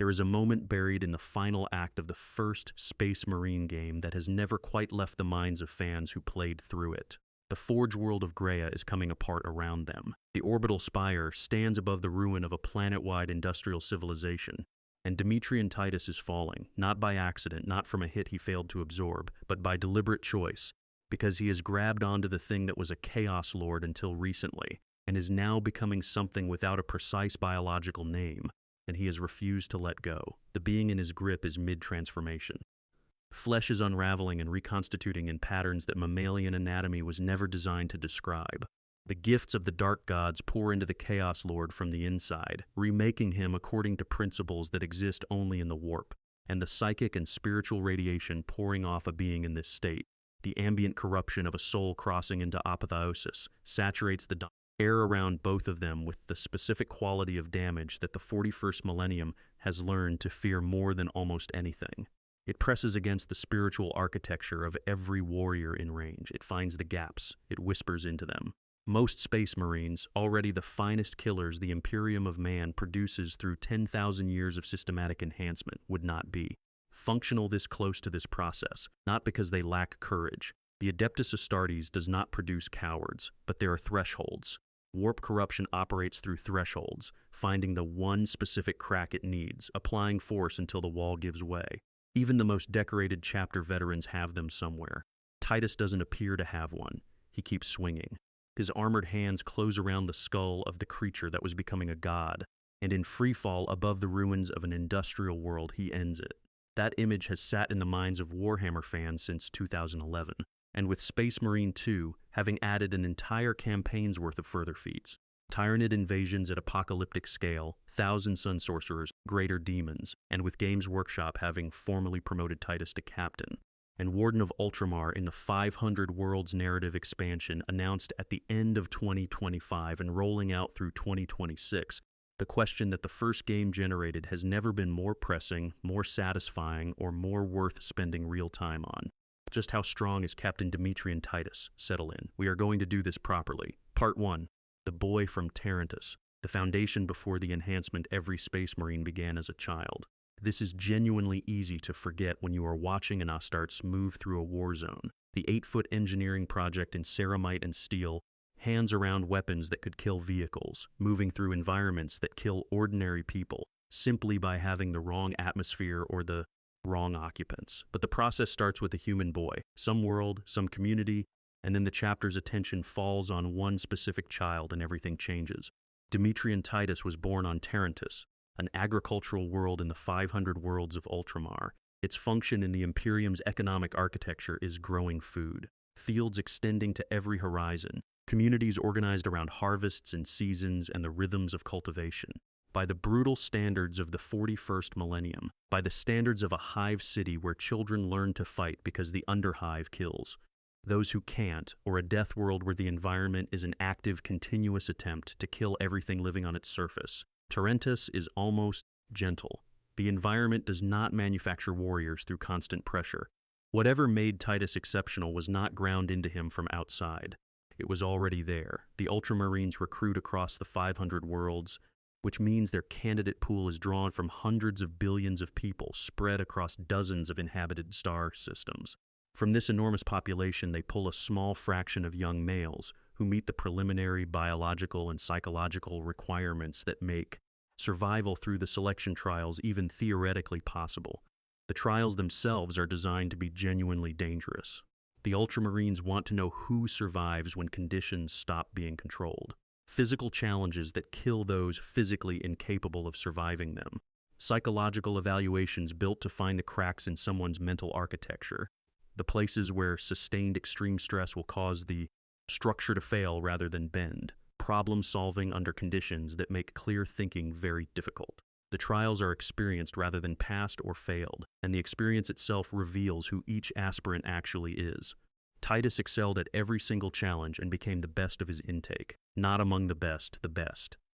There is a moment buried in the final act of the first Space Marine game that has never quite left the minds of fans who played through it. The Forge world of Graia is coming apart around them. The orbital spire stands above the ruin of a planet-wide industrial civilization, and Demetrian Titus is falling, not by accident, not from a hit he failed to absorb, but by deliberate choice, because he has grabbed onto the thing that was a Chaos Lord until recently, and is now becoming something without a precise biological name, and he has refused to let go. The being in his grip is mid-transformation. Flesh is unraveling and reconstituting in patterns that mammalian anatomy was never designed to describe. The gifts of the dark gods pour into the Chaos Lord from the inside, remaking him according to principles that exist only in the warp, and the psychic and spiritual radiation pouring off a being in this state, the ambient corruption of a soul crossing into apotheosis, saturates the air around both of them with the specific quality of damage that the 41st millennium has learned to fear more than almost anything. It presses against the spiritual architecture of every warrior in range. It finds the gaps. It whispers into them. Most Space Marines, already the finest killers the Imperium of Man produces through 10,000 years of systematic enhancement, would not be functional this close to this process, not because they lack courage. The Adeptus Astartes does not produce cowards, but there are thresholds. Warp corruption operates through thresholds, finding the one specific crack it needs, applying force until the wall gives way. Even the most decorated chapter veterans have them somewhere. Titus doesn't appear to have one. He keeps swinging. His armored hands close around the skull of the creature that was becoming a god, and in freefall above the ruins of an industrial world, he ends it. That image has sat in the minds of Warhammer fans since 2011, and with Space Marine 2 having added an entire campaign's worth of further feats. Tyranid invasions at apocalyptic scale, 1,000 sun sorcerers, greater demons, and with Games Workshop having formally promoted Titus to captain, and Warden of Ultramar in the 500 Worlds narrative expansion announced at the end of 2025 and rolling out through 2026, the question that the first game generated has never been more pressing, more satisfying, or more worth spending real time on. Just how strong is Captain Demetrian Titus? Settle in. We are going to do this properly. Part 1. The boy from Tyranids, the foundation before the enhancement every Space Marine began as a child. This is genuinely easy to forget when you are watching an Astartes move through a war zone. The 8-foot engineering project in ceramite and steel, hands around weapons that could kill vehicles, moving through environments that kill ordinary people, simply by having the wrong atmosphere or the wrong occupants. But the process starts with a human boy, some world, some community, and then the chapter's attention falls on one specific child and everything changes. Demetrian Titus was born on Tyranids, an agricultural world in the 500 worlds of Ultramar. Its function in the Imperium's economic architecture is growing food, fields extending to every horizon, communities organized around harvests and seasons and the rhythms of cultivation. By the brutal standards of the 41st millennium, by the standards of a hive city where children learn to fight because the underhive kills those who can't, or a death world where the environment is an active, continuous attempt to kill everything living on its surface. Tyranids is almost gentle. The environment does not manufacture warriors through constant pressure. Whatever made Titus exceptional was not ground into him from outside. It was already there. The Ultramarines recruit across the 500 worlds, which means their candidate pool is drawn from hundreds of billions of people spread across dozens of inhabited star systems. From this enormous population, they pull a small fraction of young males who meet the preliminary biological and psychological requirements that make survival through the selection trials even theoretically possible. The trials themselves are designed to be genuinely dangerous. The Ultramarines want to know who survives when conditions stop being controlled. Physical challenges that kill those physically incapable of surviving them. Psychological evaluations built to find the cracks in someone's mental architecture. The places where sustained extreme stress will cause the structure to fail rather than bend. Problem solving under conditions that make clear thinking very difficult. The trials are experienced rather than passed or failed, and the experience itself reveals who each aspirant actually is. Titus excelled at every single challenge and became the best of his intake. Not among the best.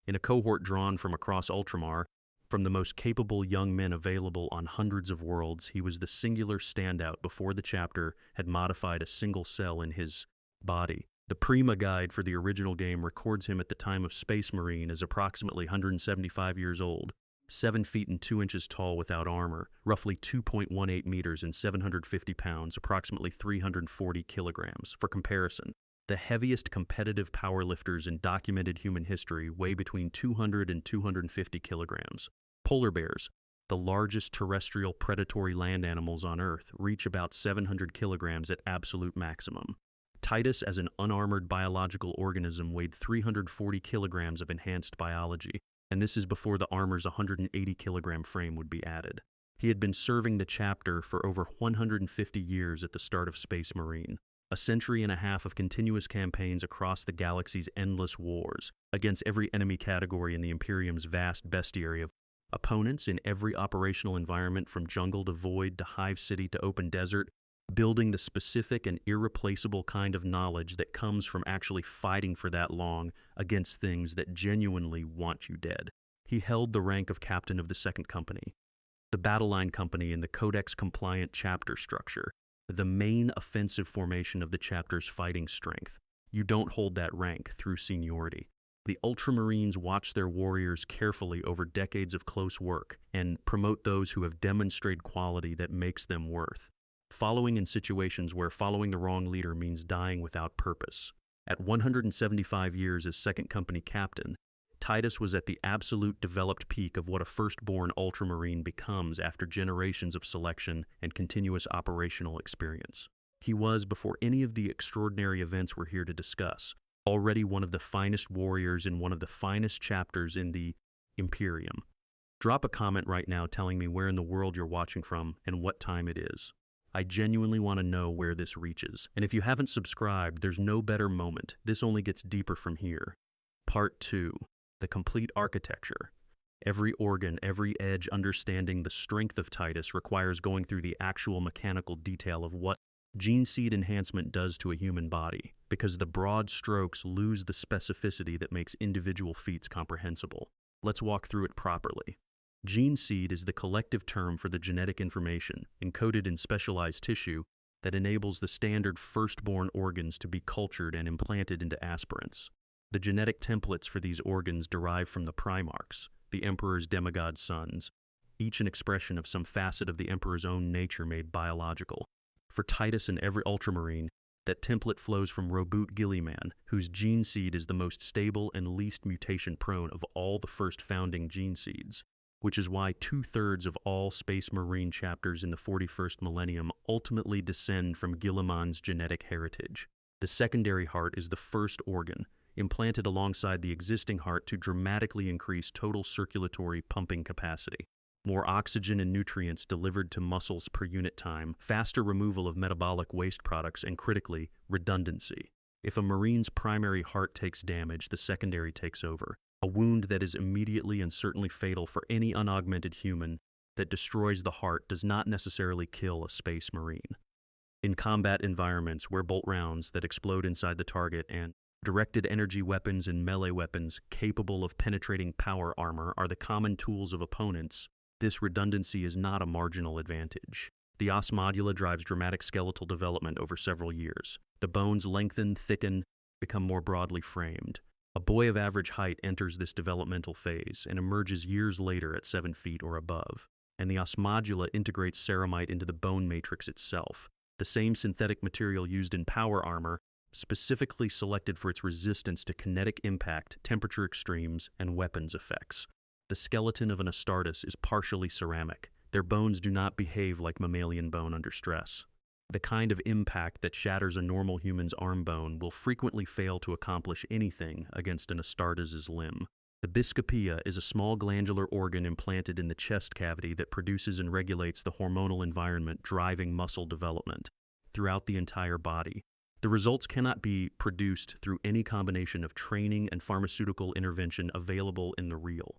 In a cohort drawn from across Ultramar, from the most capable young men available on hundreds of worlds, he was the singular standout before the chapter had modified a single cell in his body. The Prima guide for the original game records him at the time of Space Marine as approximately 175 years old. 7 feet and 2 inches tall without armor, roughly 2.18 meters and 750 pounds, approximately 340 kilograms. For comparison, the heaviest competitive powerlifters in documented human history weigh between 200 and 250 kilograms. Polar bears, the largest terrestrial predatory land animals on Earth, reach about 700 kilograms at absolute maximum. Titus, as an unarmored biological organism, weighed 340 kilograms of enhanced biology, and this is before the armor's 180-kilogram frame would be added. He had been serving the chapter for over 150 years at the start of Space Marine, a century and a half of continuous campaigns across the galaxy's endless wars, against every enemy category in the Imperium's vast bestiary of opponents in every operational environment from jungle to void to hive city to open desert, building the specific and irreplaceable kind of knowledge that comes from actually fighting for that long against things that genuinely want you dead. He held the rank of captain of the Second Company, the battle line company in the Codex-compliant chapter structure, the main offensive formation of the chapter's fighting strength. You don't hold that rank through seniority. The Ultramarines watch their warriors carefully over decades of close work and promote those who have demonstrated quality that makes them worth. Following in situations where following the wrong leader means dying without purpose. At 175 years as Second Company captain, Titus was at the absolute developed peak of what a firstborn Ultramarine becomes after generations of selection and continuous operational experience. He was, before any of the extraordinary events we're here to discuss, already one of the finest warriors in one of the finest chapters in the Imperium. Drop a comment right now telling me where in the world you're watching from and what time it is. I genuinely want to know where this reaches. And if you haven't subscribed, there's no better moment. This only gets deeper from here. Part 2. The complete architecture. Every organ, every edge understanding the strength of Titus requires going through the actual mechanical detail of what gene seed enhancement does to a human body, because the broad strokes lose the specificity that makes individual feats comprehensible. Let's walk through it properly. Gene seed is the collective term for the genetic information, encoded in specialized tissue, that enables the standard firstborn organs to be cultured and implanted into aspirants. The genetic templates for these organs derive from the Primarchs, the Emperor's demigod sons, each an expression of some facet of the Emperor's own nature made biological. For Titus and every Ultramarine, that template flows from Roboot Gilliman, whose gene seed is the most stable and least mutation-prone of all the first founding gene seeds, which is why 2/3 of all Space Marine chapters in the 41st millennium ultimately descend from Gilliman's genetic heritage. The secondary heart is the first organ, implanted alongside the existing heart to dramatically increase total circulatory pumping capacity. More oxygen and nutrients delivered to muscles per unit time, faster removal of metabolic waste products, and critically, redundancy. If a Marine's primary heart takes damage, the secondary takes over. A wound that is immediately and certainly fatal for any unaugmented human that destroys the heart does not necessarily kill a Space Marine. In combat environments where bolt rounds that explode inside the target and directed energy weapons and melee weapons capable of penetrating power armor are the common tools of opponents, this redundancy is not a marginal advantage. The os modula drives dramatic skeletal development over several years. The bones lengthen, thicken, become more broadly framed. A boy of average height enters this developmental phase and emerges years later at 7 feet or above. And the os modula integrates ceramite into the bone matrix itself, the same synthetic material used in power armor, specifically selected for its resistance to kinetic impact, temperature extremes, and weapons effects. The skeleton of an Astartes is partially ceramic. Their bones do not behave like mammalian bone under stress. The kind of impact that shatters a normal human's arm bone will frequently fail to accomplish anything against an Astartes' limb. The biscopia is a small glandular organ implanted in the chest cavity that produces and regulates the hormonal environment driving muscle development throughout the entire body. The results cannot be produced through any combination of training and pharmaceutical intervention available in the real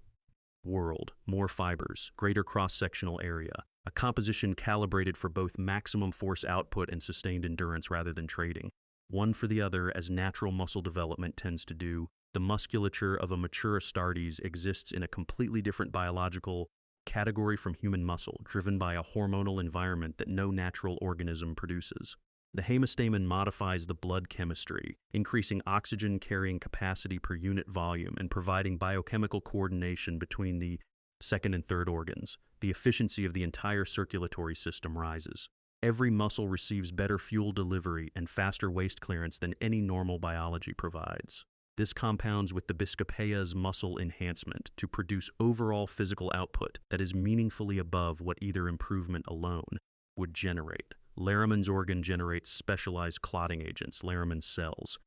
world. More fibers, greater cross-sectional area, a composition calibrated for both maximum force output and sustained endurance rather than trading. One for the other, as natural muscle development tends to do. The musculature of a mature Astartes exists in a completely different biological category from human muscle, driven by a hormonal environment that no natural organism produces. The hemastamen modifies the blood chemistry, increasing oxygen carrying capacity per unit volume and providing biochemical coordination between the second and third organs. The efficiency of the entire circulatory system rises. Every muscle receives better fuel delivery and faster waste clearance than any normal biology provides. This compounds with the Biscapea's muscle enhancement to produce overall physical output that is meaningfully above what either improvement alone would generate. Laraman's organ generates specialized clotting agents, Laraman cells,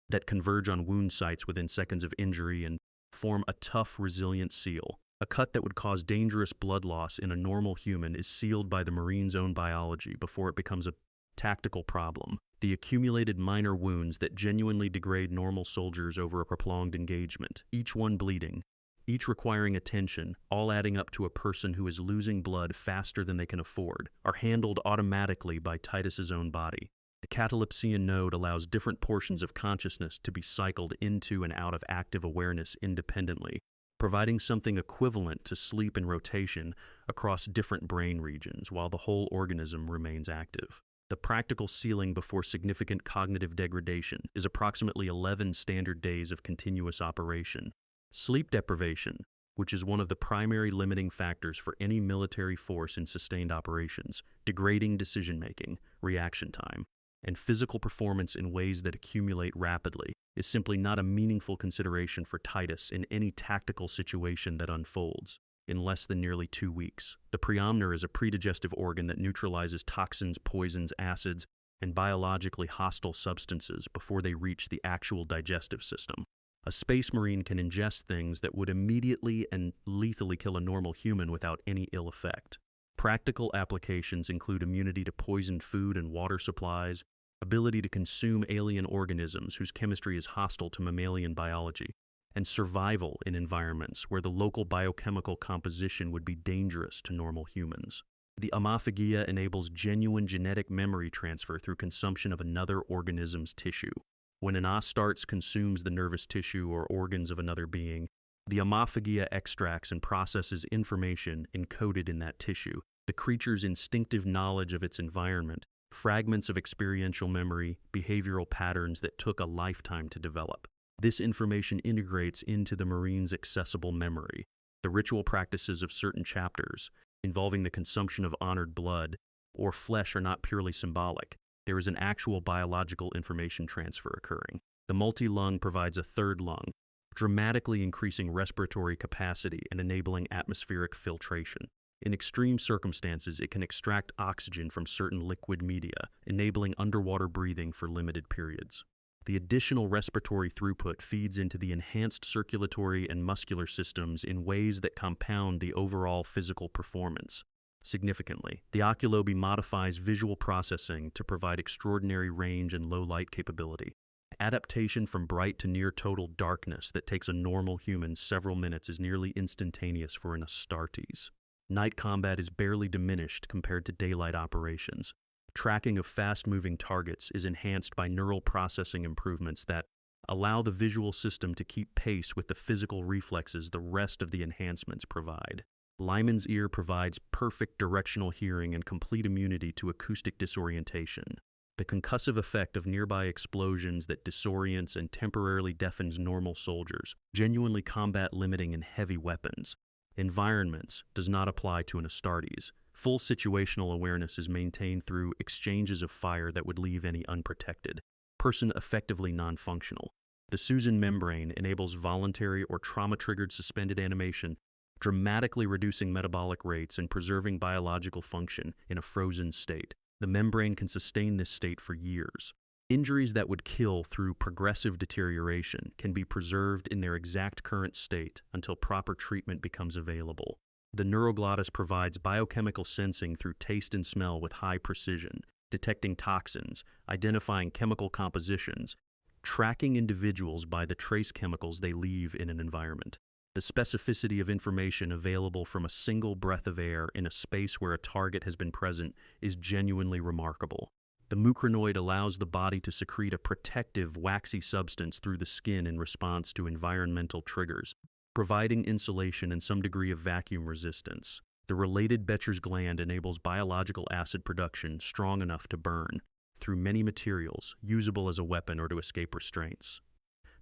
that converge on wound sites within seconds of injury and form a tough, resilient seal. A cut that would cause dangerous blood loss in a normal human is sealed by the Marine's own biology before it becomes a tactical problem. The accumulated minor wounds that genuinely degrade normal soldiers over a prolonged engagement, each one bleeding, each requiring attention, all adding up to a person who is losing blood faster than they can afford, are handled automatically by Titus's own body. The catalepsian node allows different portions of consciousness to be cycled into and out of active awareness independently, providing something equivalent to sleep and rotation across different brain regions while the whole organism remains active. The practical ceiling before significant cognitive degradation is approximately 11 standard days of continuous operation. Sleep deprivation, which is one of the primary limiting factors for any military force in sustained operations, degrading decision-making, reaction time, and physical performance in ways that accumulate rapidly, is simply not a meaningful consideration for Titus in any tactical situation that unfolds in less than nearly 2 weeks. The preomner is a predigestive organ that neutralizes toxins, poisons, acids, and biologically hostile substances before they reach the actual digestive system. A space marine can ingest things that would immediately and lethally kill a normal human without any ill effect. Practical applications include immunity to poisoned food and water supplies, ability to consume alien organisms whose chemistry is hostile to mammalian biology, and survival in environments where the local biochemical composition would be dangerous to normal humans. The Amophagia enables genuine genetic memory transfer through consumption of another organism's tissue. When an Astartes consumes the nervous tissue or organs of another being, the Amophagia extracts and processes information encoded in that tissue, the creature's instinctive knowledge of its environment, fragments of experiential memory, behavioral patterns that took a lifetime to develop. This information integrates into the Marine's accessible memory. The ritual practices of certain chapters, involving the consumption of honored blood or flesh, are not purely symbolic. There is an actual biological information transfer occurring. The multi-lung provides a third lung, dramatically increasing respiratory capacity and enabling atmospheric filtration. In extreme circumstances, it can extract oxygen from certain liquid media, enabling underwater breathing for limited periods. The additional respiratory throughput feeds into the enhanced circulatory and muscular systems in ways that compound the overall physical performance. Significantly, the oculobe modifies visual processing to provide extraordinary range and low light capability. Adaptation from bright to near total darkness that takes a normal human several minutes is nearly instantaneous for an Astartes. Night combat is barely diminished compared to daylight operations. Tracking of fast-moving targets is enhanced by neural processing improvements that allow the visual system to keep pace with the physical reflexes the rest of the enhancements provide. Lyman's ear provides perfect directional hearing and complete immunity to acoustic disorientation. The concussive effect of nearby explosions that disorients and temporarily deafens normal soldiers, genuinely combat-limiting in heavy weapons. Environments does not apply to an Astartes. Full situational awareness is maintained through exchanges of fire that would leave any unprotected. Person effectively non-functional. The Susan membrane enables voluntary or trauma-triggered suspended animation, dramatically reducing metabolic rates and preserving biological function in a frozen state. The membrane can sustain this state for years. Injuries that would kill through progressive deterioration can be preserved in their exact current state until proper treatment becomes available. The neuroglottis provides biochemical sensing through taste and smell with high precision, detecting toxins, identifying chemical compositions, tracking individuals by the trace chemicals they leave in an environment. The specificity of information available from a single breath of air in a space where a target has been present is genuinely remarkable. The mucranoid allows the body to secrete a protective, waxy substance through the skin in response to environmental triggers, providing insulation and some degree of vacuum resistance. The related Becher's gland enables biological acid production strong enough to burn through many materials, usable as a weapon or to escape restraints.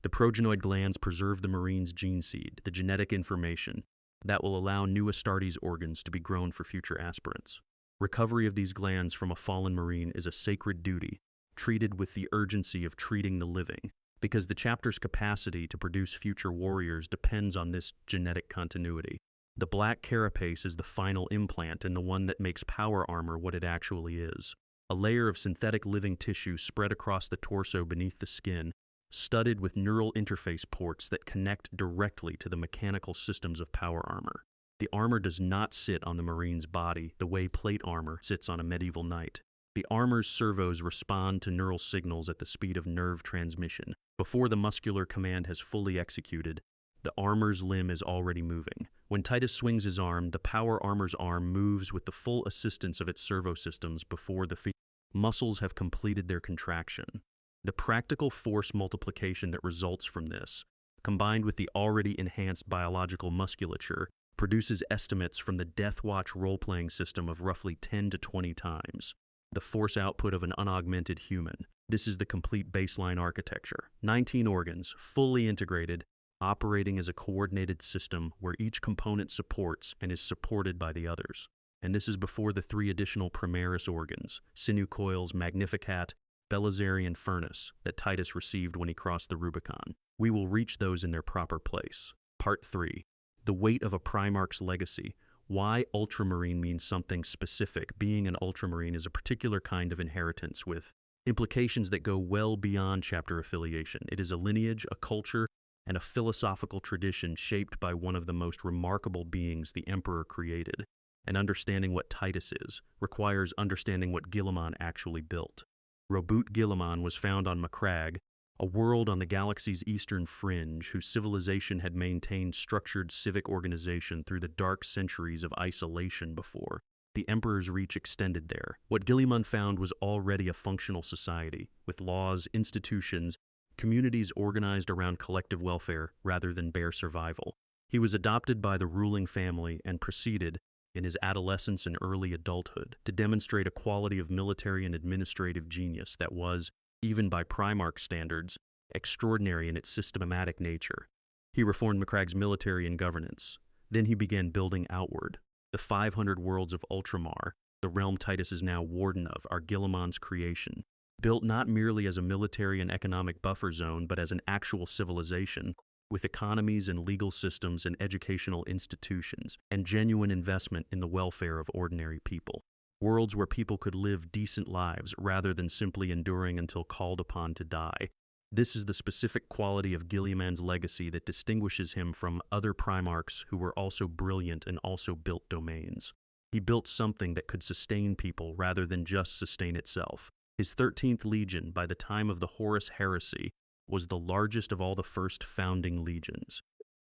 The progenoid glands preserve the Marine's gene seed, the genetic information, that will allow new Astartes organs to be grown for future aspirants. Recovery of these glands from a fallen Marine is a sacred duty, treated with the urgency of treating the living, because the chapter's capacity to produce future warriors depends on this genetic continuity. The black carapace is the final implant and the one that makes power armor what it actually is. A layer of synthetic living tissue spread across the torso beneath the skin, studded with neural interface ports that connect directly to the mechanical systems of power armor. The armor does not sit on the Marine's body the way plate armor sits on a medieval knight. The armor's servos respond to neural signals at the speed of nerve transmission. Before the muscular command has fully executed, the armor's limb is already moving. When Titus swings his arm, the power armor's arm moves with the full assistance of its servo systems before the muscles have completed their contraction. The practical force multiplication that results from this, combined with the already enhanced biological musculature, produces estimates from the Death Watch role-playing system of roughly 10 to 20 times the force output of an unaugmented human. This is the complete baseline architecture. 19 organs, fully integrated, operating as a coordinated system where each component supports and is supported by the others. And this is before the 3 additional Primaris organs, sinew coils, Magnificat, Belisarian furnace, that Titus received when he crossed the Rubicon. We will reach those in their proper place. Part 3. The weight of a Primarch's legacy. Why Ultramarine means something specific. Being an Ultramarine is a particular kind of inheritance with implications that go well beyond chapter affiliation. It is a lineage, a culture, and a philosophical tradition shaped by one of the most remarkable beings the Emperor created. And understanding what Titus is requires understanding what Guilliman actually built. Roboute Guilliman was found on Macragge, a world on the galaxy's eastern fringe whose civilization had maintained structured civic organization through the dark centuries of isolation before the Emperor's reach extended there. What Guilliman found was already a functional society, with laws, institutions, communities organized around collective welfare rather than bare survival. He was adopted by the ruling family and proceeded, in his adolescence and early adulthood, to demonstrate a quality of military and administrative genius that was, even by Primarch standards, extraordinary in its systematic nature. He reformed Macragge's military and governance. Then he began building outward. The 500 worlds of Ultramar, the realm Titus is now warden of, are Guilliman's creation. Built not merely as a military and economic buffer zone, but as an actual civilization, with economies and legal systems and educational institutions, and genuine investment in the welfare of ordinary people. Worlds where people could live decent lives rather than simply enduring until called upon to die. This is the specific quality of Guilliman's legacy that distinguishes him from other Primarchs who were also brilliant and also built domains. He built something that could sustain people rather than just sustain itself. His 13th legion, by the time of the Horus Heresy, was the largest of all the first founding legions.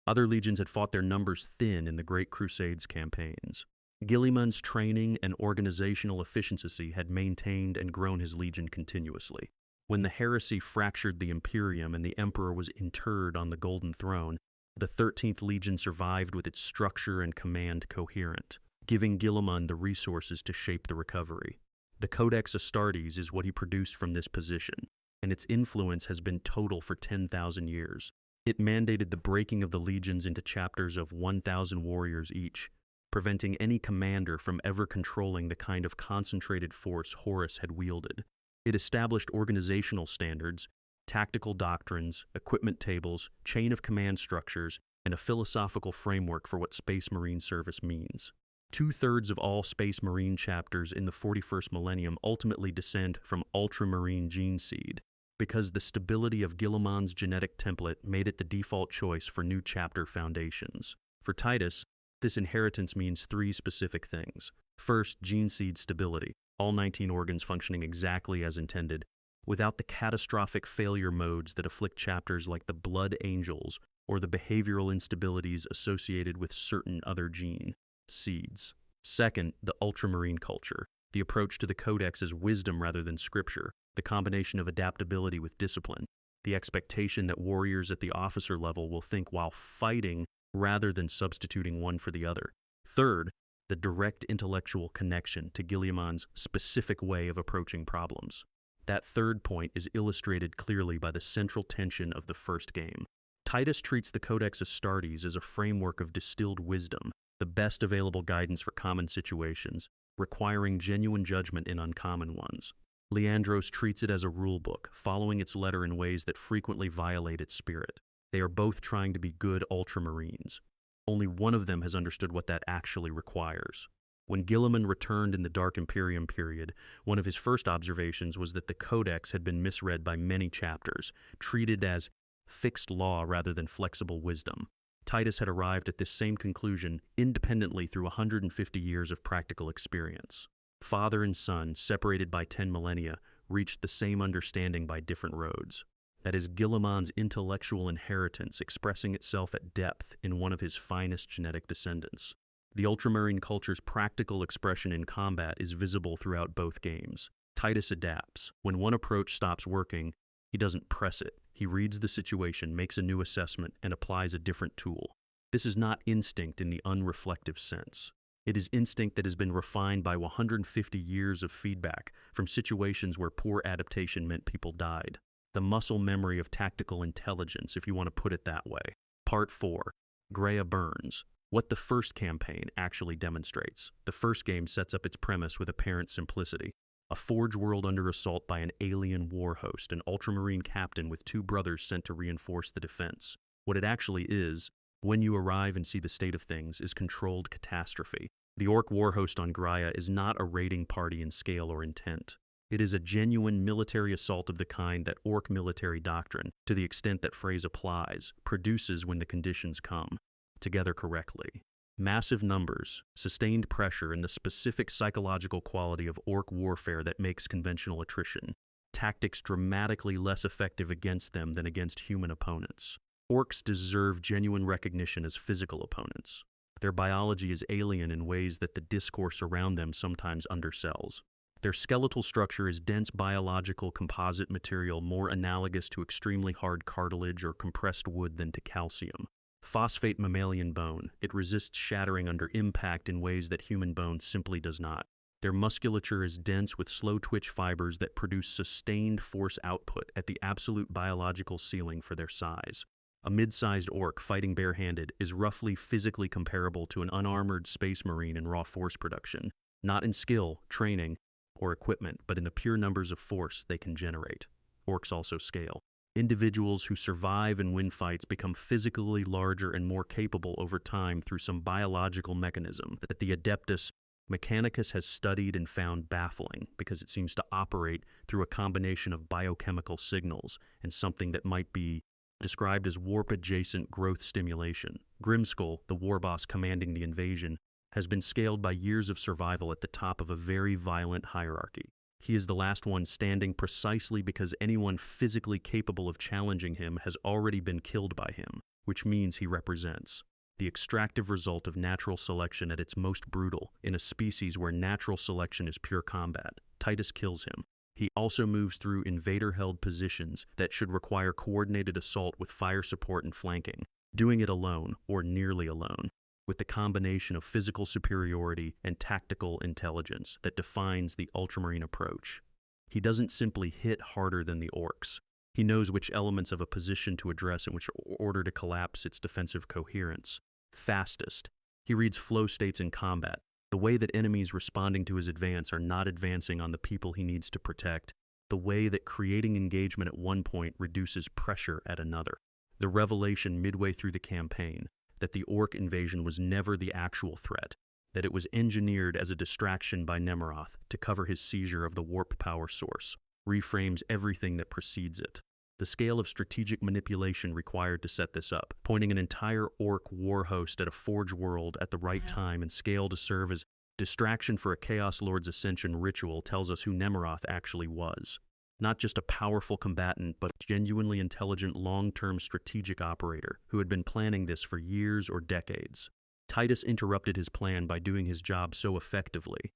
Other legions had fought their numbers thin in the Great Crusades campaigns. Guilliman's training and organizational efficiency had maintained and grown his legion continuously. When the heresy fractured the Imperium and the Emperor was interred on the Golden Throne, the 13th Legion survived with its structure and command coherent, giving Guilliman the resources to shape the recovery. The Codex Astartes is what he produced from this position, and its influence has been total for 10,000 years. It mandated the breaking of the legions into chapters of 1,000 warriors each, preventing any commander from ever controlling the kind of concentrated force Horus had wielded. It established organizational standards, tactical doctrines, equipment tables, chain of command structures, and a philosophical framework for what Space Marine service means. 2/3 of all Space Marine chapters in the 41st millennium ultimately descend from Ultramarine gene seed, because the stability of Guilliman's genetic template made it the default choice for new chapter foundations. For Titus, this inheritance means 3 specific things. First, gene seed stability, all 19 organs functioning exactly as intended, without the catastrophic failure modes that afflict chapters like the Blood Angels or the behavioral instabilities associated with certain other gene seeds. Second, the Ultramarine culture, the approach to the Codex as wisdom rather than scripture, the combination of adaptability with discipline, the expectation that warriors at the officer level will think while fighting rather than substituting one for the other. Third, the direct intellectual connection to Guilliman's specific way of approaching problems. That third point is illustrated clearly by the central tension of the first game. Titus treats the Codex Astartes as a framework of distilled wisdom, the best available guidance for common situations, requiring genuine judgment in uncommon ones. Leandros treats it as a rulebook, following its letter in ways that frequently violate its spirit. They are both trying to be good ultramarines. Only one of them has understood what that actually requires. When Guilliman returned in the Dark Imperium period, one of his first observations was that the Codex had been misread by many chapters, treated as fixed law rather than flexible wisdom. Titus had arrived at this same conclusion independently through 150 years of practical experience. Father and son, separated by 10 millennia, reached the same understanding by different roads. That is Guilliman's intellectual inheritance expressing itself at depth in one of his finest genetic descendants. The Ultramarine culture's practical expression in combat is visible throughout both games. Titus adapts. When one approach stops working, he doesn't press it. He reads the situation, makes a new assessment, and applies a different tool. This is not instinct in the unreflective sense. It is instinct that has been refined by 150 years of feedback from situations where poor adaptation meant people died. The muscle memory of tactical intelligence, if you want to put it that way. Part 4. Greya Burns. What the first campaign actually demonstrates. The first game sets up its premise with apparent simplicity. A forge world under assault by an alien war host, an ultramarine captain with 2 brothers sent to reinforce the defense. What it actually is, when you arrive and see the state of things, is controlled catastrophe. The Orc war host on Greya is not a raiding party in scale or intent. It is a genuine military assault of the kind that Orc military doctrine, to the extent that phrase applies, produces when the conditions come together correctly. Massive numbers, sustained pressure, and the specific psychological quality of Orc warfare that makes conventional attrition. Tactics dramatically less effective against them than against human opponents. Orcs deserve genuine recognition as physical opponents. Their biology is alien in ways that the discourse around them sometimes undersells. Their skeletal structure is dense biological composite material more analogous to extremely hard cartilage or compressed wood than to calcium. Phosphate mammalian bone, it resists shattering under impact in ways that human bone simply does not. Their musculature is dense with slow twitch fibers that produce sustained force output at the absolute biological ceiling for their size. A mid-sized orc fighting barehanded is roughly physically comparable to an unarmored space marine in raw force production, not in skill, training, or equipment, but in the pure numbers of force they can generate. Orcs also scale. Individuals who survive and win fights become physically larger and more capable over time through some biological mechanism that the Adeptus Mechanicus has studied and found baffling because it seems to operate through a combination of biochemical signals and something that might be described as warp-adjacent growth stimulation. Grimskull, the war boss commanding the invasion, has been scaled by years of survival at the top of a very violent hierarchy. He is the last one standing precisely because anyone physically capable of challenging him has already been killed by him, which means he represents the extractive result of natural selection at its most brutal in a species where natural selection is pure combat. Titus kills him. He also moves through invader-held positions that should require coordinated assault with fire support and flanking, doing it alone, or nearly alone, with the combination of physical superiority and tactical intelligence that defines the Ultramarine approach. He doesn't simply hit harder than the Orcs. He knows which elements of a position to address in which order to collapse its defensive coherence. Fastest. He reads flow states in combat, the way that enemies responding to his advance are not advancing on the people he needs to protect, the way that creating engagement at one point reduces pressure at another. The revelation midway through the campaign that the Orc invasion was never the actual threat, that it was engineered as a distraction by Nemeroth to cover his seizure of the warp power source, reframes everything that precedes it. The scale of strategic manipulation required to set this up, pointing an entire Orc war host at a Forge world at the right time and scale to serve as distraction for a Chaos Lord's Ascension ritual tells us who Nemeroth actually was. Not just a powerful combatant, but a genuinely intelligent long-term strategic operator who had been planning this for years or decades. Titus interrupted his plan by doing his job so effectively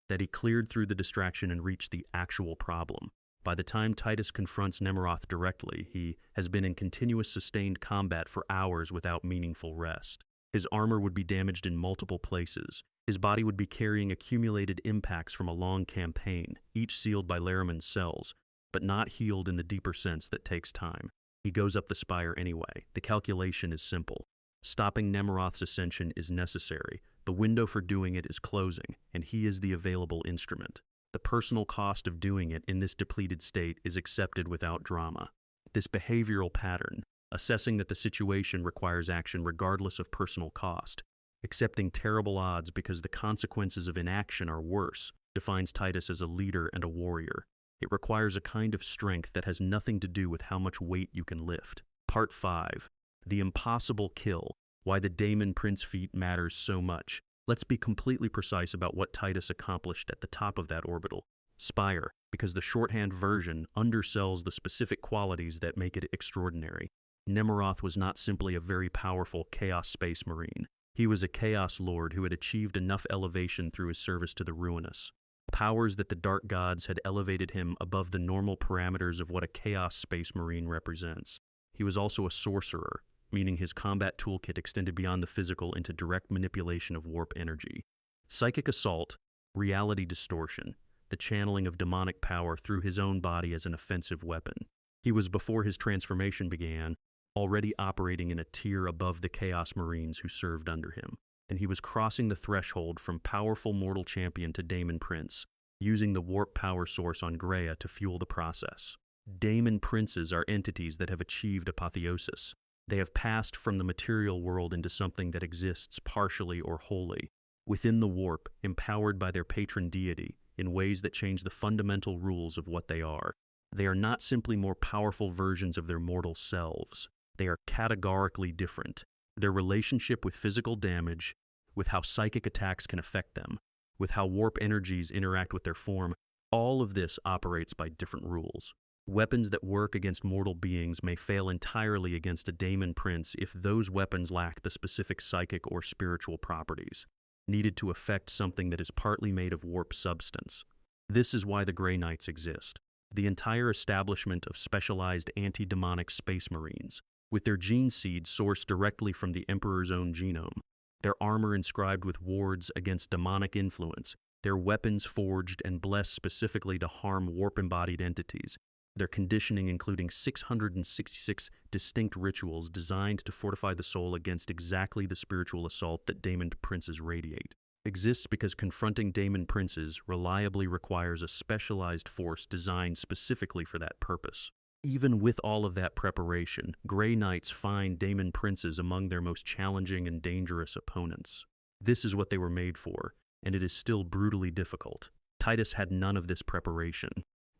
that he cleared through the distraction and reached the actual problem. By the time Titus confronts Nemeroth directly, he has been in continuous sustained combat for hours without meaningful rest. His armor would be damaged in multiple places. His body would be carrying accumulated impacts from a long campaign, each sealed by Laraman's cells, but not healed in the deeper sense that takes time. He goes up the spire anyway. The calculation is simple. Stopping Nemeroth's ascension is necessary. The window for doing it is closing, and he is the available instrument. The personal cost of doing it in this depleted state is accepted without drama. This behavioral pattern, assessing that the situation requires action regardless of personal cost, accepting terrible odds because the consequences of inaction are worse, defines Titus as a leader and a warrior. It requires a kind of strength that has nothing to do with how much weight you can lift. Part 5. The impossible kill. Why the Daemon Prince feat matters so much. Let's be completely precise about what Titus accomplished at the top of that orbital. Spire, because the shorthand version undersells the specific qualities that make it extraordinary. Nemeroth was not simply a very powerful Chaos Space Marine. He was a Chaos Lord who had achieved enough elevation through his service to the Ruinous. Powers that the Dark Gods had elevated him above the normal parameters of what a Chaos Space Marine represents. He was also a sorcerer, meaning his combat toolkit extended beyond the physical into direct manipulation of warp energy. Psychic assault, reality distortion, the channeling of demonic power through his own body as an offensive weapon. He was, before his transformation began, already operating in a tier above the Chaos Marines who served under him, and he was crossing the threshold from powerful mortal champion to Daemon Prince, using the warp power source on Greya to fuel the process. Daemon Princes are entities that have achieved apotheosis. They have passed from the material world into something that exists partially or wholly, within the warp, empowered by their patron deity, in ways that change the fundamental rules of what they are. They are not simply more powerful versions of their mortal selves. They are categorically different. Their relationship with physical damage, with how psychic attacks can affect them, with how warp energies interact with their form, all of this operates by different rules. Weapons that work against mortal beings may fail entirely against a Daemon Prince if those weapons lack the specific psychic or spiritual properties needed to affect something that is partly made of warp substance. This is why the Grey Knights exist. The entire establishment of specialized anti-demonic space marines, with their gene seed sourced directly from the Emperor's own genome, their armor inscribed with wards against demonic influence, their weapons forged and blessed specifically to harm warp-embodied entities, their conditioning including 666 distinct rituals designed to fortify the soul against exactly the spiritual assault that Daemon Princes radiate, exists because confronting Daemon Princes reliably requires a specialized force designed specifically for that purpose. Even with all of that preparation, Grey Knights find Daemon Princes among their most challenging and dangerous opponents. This is what they were made for, and it is still brutally difficult. Titus had none of this preparation.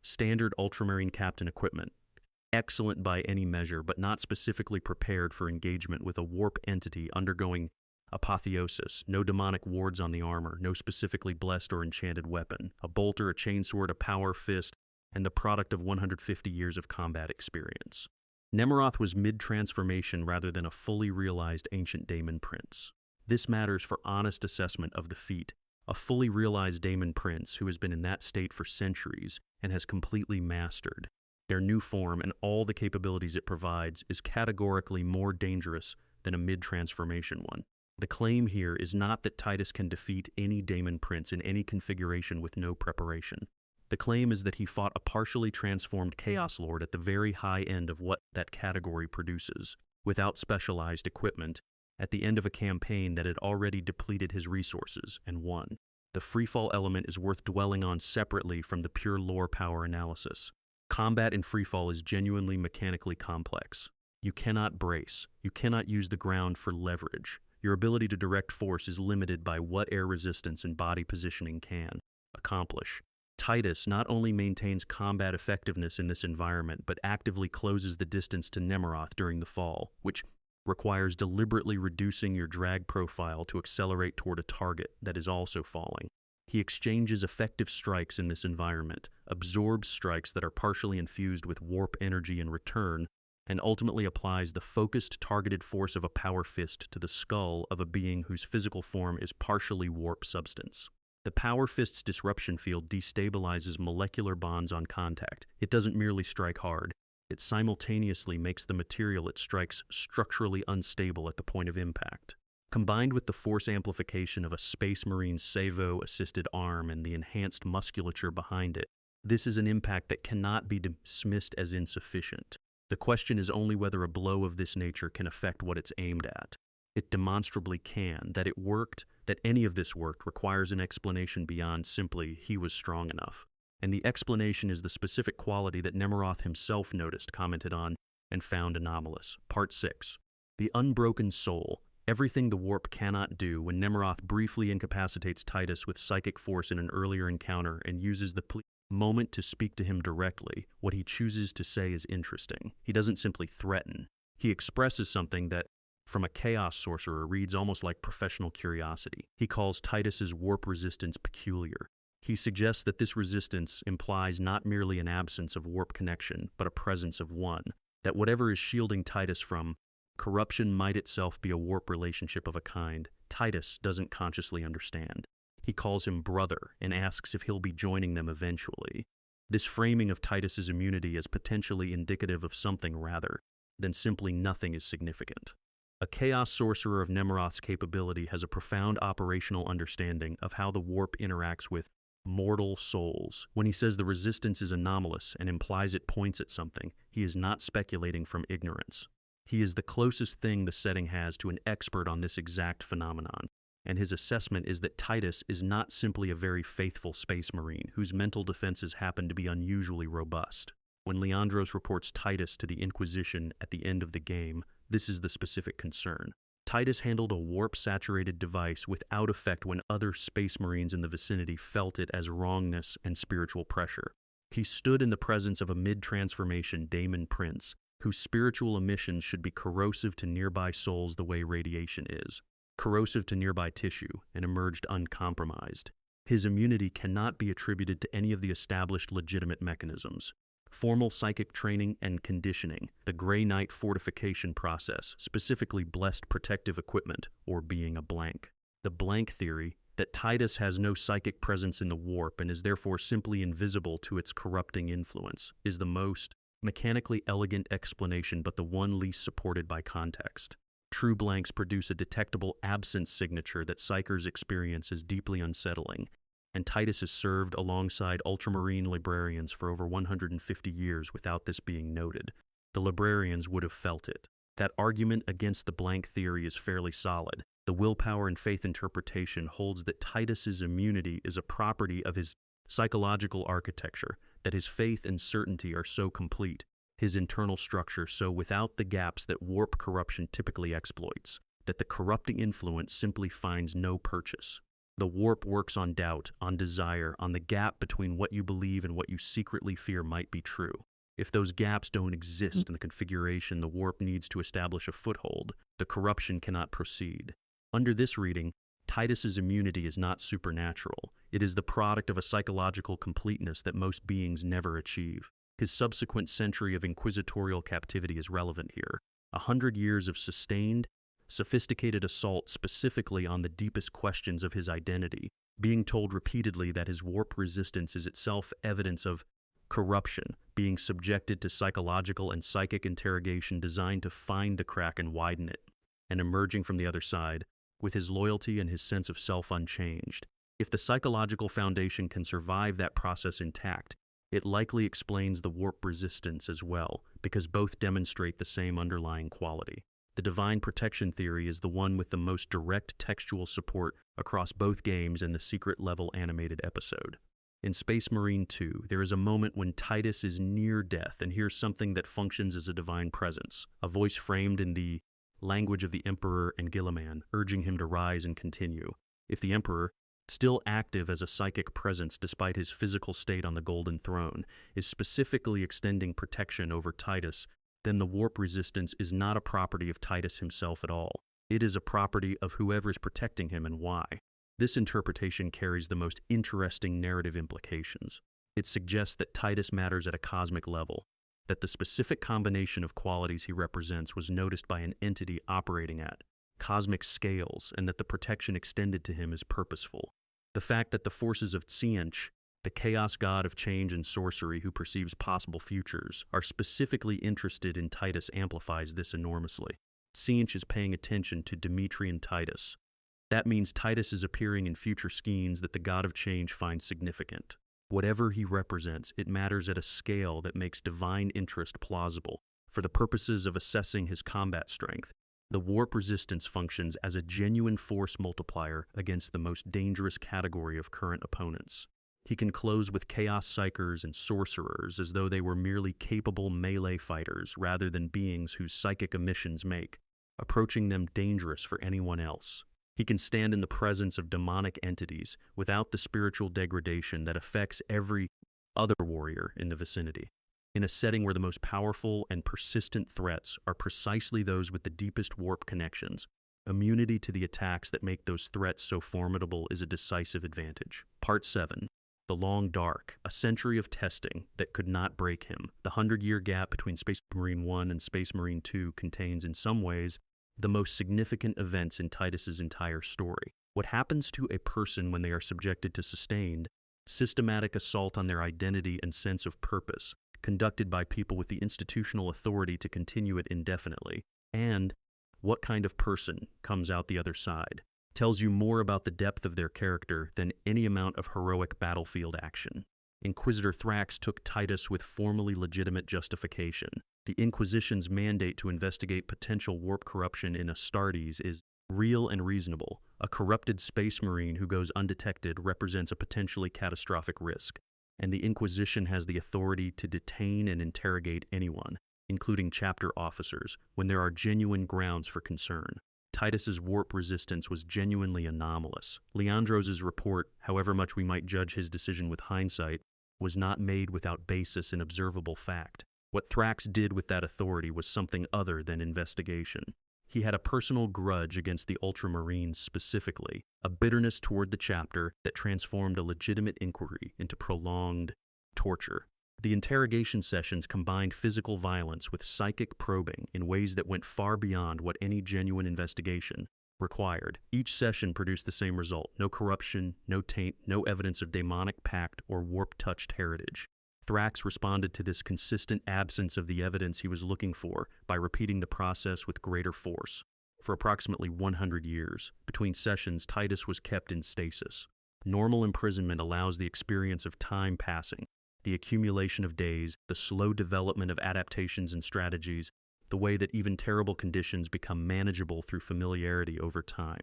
Standard Ultramarine Captain equipment, excellent by any measure, but not specifically prepared for engagement with a warp entity undergoing apotheosis, no demonic wards on the armor, no specifically blessed or enchanted weapon, a bolter, a chainsword, a power fist, and the product of 150 years of combat experience. Nemeroth was mid-transformation rather than a fully realized ancient Daemon Prince. This matters for honest assessment of the feat. A fully realized Daemon Prince who has been in that state for centuries and has completely mastered their new form and all the capabilities it provides is categorically more dangerous than a mid-transformation one. The claim here is not that Titus can defeat any Daemon Prince in any configuration with no preparation. The claim is that he fought a partially transformed Chaos Lord at the very high end of what that category produces, without specialized equipment, at the end of a campaign that had already depleted his resources and won. The freefall element is worth dwelling on separately from the pure lore power analysis. Combat in freefall is genuinely mechanically complex. You cannot brace. You cannot use the ground for leverage. Your ability to direct force is limited by what air resistance and body positioning can accomplish. Titus not only maintains combat effectiveness in this environment, but actively closes the distance to Nemeroth during the fall, which requires deliberately reducing your drag profile to accelerate toward a target that is also falling. He exchanges effective strikes in this environment, absorbs strikes that are partially infused with warp energy in return, and ultimately applies the focused, targeted force of a power fist to the skull of a being whose physical form is partially warp substance. The power fist's disruption field destabilizes molecular bonds on contact. It doesn't merely strike hard. It simultaneously makes the material it strikes structurally unstable at the point of impact. Combined with the force amplification of a Space Marine's servo-assisted arm and the enhanced musculature behind it, this is an impact that cannot be dismissed as insufficient. The question is only whether a blow of this nature can affect what it's aimed at. It demonstrably can. That it worked, that any of this worked, requires an explanation beyond simply, he was strong enough. And the explanation is the specific quality that Nemeroth himself noticed, commented on, and found anomalous. Part 6. The Unbroken Soul. Everything the warp cannot do. When Nemeroth briefly incapacitates Titus with psychic force in an earlier encounter and uses the moment to speak to him directly, what he chooses to say is interesting. He doesn't simply threaten. He expresses something that, from a chaos sorcerer, reads almost like professional curiosity. He calls Titus's warp resistance peculiar. He suggests that this resistance implies not merely an absence of warp connection, but a presence of one. That whatever is shielding Titus from corruption might itself be a warp relationship of a kind Titus doesn't consciously understand. He calls him brother and asks if he'll be joining them eventually. This framing of Titus's immunity as potentially indicative of something rather than simply nothing is significant. A chaos sorcerer of Nemeroth's capability has a profound operational understanding of how the warp interacts with mortal souls. When he says the resistance is anomalous and implies it points at something, he is not speculating from ignorance. He is the closest thing the setting has to an expert on this exact phenomenon, and his assessment is that Titus is not simply a very faithful space marine whose mental defenses happen to be unusually robust. When Leandros reports Titus to the Inquisition at the end of the game, this is the specific concern. Titus handled a warp-saturated device without effect when other space marines in the vicinity felt it as wrongness and spiritual pressure. He stood in the presence of a mid-transformation daemon prince, whose spiritual emissions should be corrosive to nearby souls the way radiation is, corrosive to nearby tissue, and emerged uncompromised. His immunity cannot be attributed to any of the established legitimate mechanisms. Formal psychic training and conditioning, the Grey Knight fortification process, specifically blessed protective equipment, or being a blank. The blank theory, that Titus has no psychic presence in the warp and is therefore simply invisible to its corrupting influence, is the most mechanically elegant explanation but the one least supported by context. True blanks produce a detectable absence signature that psychers experience as deeply unsettling, and Titus has served alongside ultramarine librarians for over 150 years without this being noted. The librarians would have felt it. That argument against the blank theory is fairly solid. The willpower and faith interpretation holds that Titus's immunity is a property of his psychological architecture, that his faith and certainty are so complete, his internal structure so without the gaps that warp corruption typically exploits, that the corrupting influence simply finds no purchase. The warp works on doubt, on desire, on the gap between what you believe and what you secretly fear might be true. If those gaps don't exist in the configuration the warp needs to establish a foothold, the corruption cannot proceed. Under this reading, Titus's immunity is not supernatural. It is the product of a psychological completeness that most beings never achieve. His subsequent century of inquisitorial captivity is relevant here. 100 years of sustained, sophisticated assault specifically on the deepest questions of his identity, being told repeatedly that his warp resistance is itself evidence of corruption, being subjected to psychological and psychic interrogation designed to find the crack and widen it, and emerging from the other side, with his loyalty and his sense of self unchanged. If the psychological foundation can survive that process intact, it likely explains the warp resistance as well, because both demonstrate the same underlying quality. The divine protection theory is the one with the most direct textual support across both games and the secret-level animated episode. In Space Marine 2, there is a moment when Titus is near death and hears something that functions as a divine presence, a voice framed in the language of the Emperor and Gilliman, urging him to rise and continue. If the Emperor, still active as a psychic presence despite his physical state on the Golden Throne, is specifically extending protection over Titus, then the warp resistance is not a property of Titus himself at all. It is a property of whoever is protecting him and why. This interpretation carries the most interesting narrative implications. It suggests that Titus matters at a cosmic level, that the specific combination of qualities he represents was noticed by an entity operating at cosmic scales, and that the protection extended to him is purposeful. The fact that the forces of Tzeentch, the chaos god of change and sorcery who perceives possible futures, are specifically interested in Titus amplifies this enormously. Tzeentch is paying attention to Demetrian Titus. That means Titus is appearing in future schemes that the god of change finds significant. Whatever he represents, it matters at a scale that makes divine interest plausible. For the purposes of assessing his combat strength, the warp resistance functions as a genuine force multiplier against the most dangerous category of current opponents. He can close with Chaos Psychers and Sorcerers as though they were merely capable melee fighters rather than beings whose psychic emissions make, approaching them dangerous for anyone else. He can stand in the presence of demonic entities without the spiritual degradation that affects every other warrior in the vicinity. In a setting where the most powerful and persistent threats are precisely those with the deepest warp connections, immunity to the attacks that make those threats so formidable is a decisive advantage. Part 7. The Long Dark, a century of testing that could not break him. The 100-year gap between Space Marine 1 and Space Marine 2 contains, in some ways, the most significant events in Titus's entire story. What happens to a person when they are subjected to sustained, systematic assault on their identity and sense of purpose, conducted by people with the institutional authority to continue it indefinitely, and what kind of person comes out the other side, tells you more about the depth of their character than any amount of heroic battlefield action. Inquisitor Thrax took Titus with formally legitimate justification. The Inquisition's mandate to investigate potential warp corruption in Astartes is real and reasonable. A corrupted space marine who goes undetected represents a potentially catastrophic risk, and the Inquisition has the authority to detain and interrogate anyone, including chapter officers, when there are genuine grounds for concern. Titus's warp resistance was genuinely anomalous. Leandros's report, however much we might judge his decision with hindsight, was not made without basis in observable fact. What Thrax did with that authority was something other than investigation. He had a personal grudge against the Ultramarines specifically, a bitterness toward the chapter that transformed a legitimate inquiry into prolonged torture. The interrogation sessions combined physical violence with psychic probing in ways that went far beyond what any genuine investigation required. Each session produced the same result: no corruption, no taint, no evidence of demonic pact or warp-touched heritage. Thrax responded to this consistent absence of the evidence he was looking for by repeating the process with greater force. For approximately 100 years, between sessions, Titus was kept in stasis. Normal imprisonment allows the experience of time passing, the accumulation of days, the slow development of adaptations and strategies, the way that even terrible conditions become manageable through familiarity over time.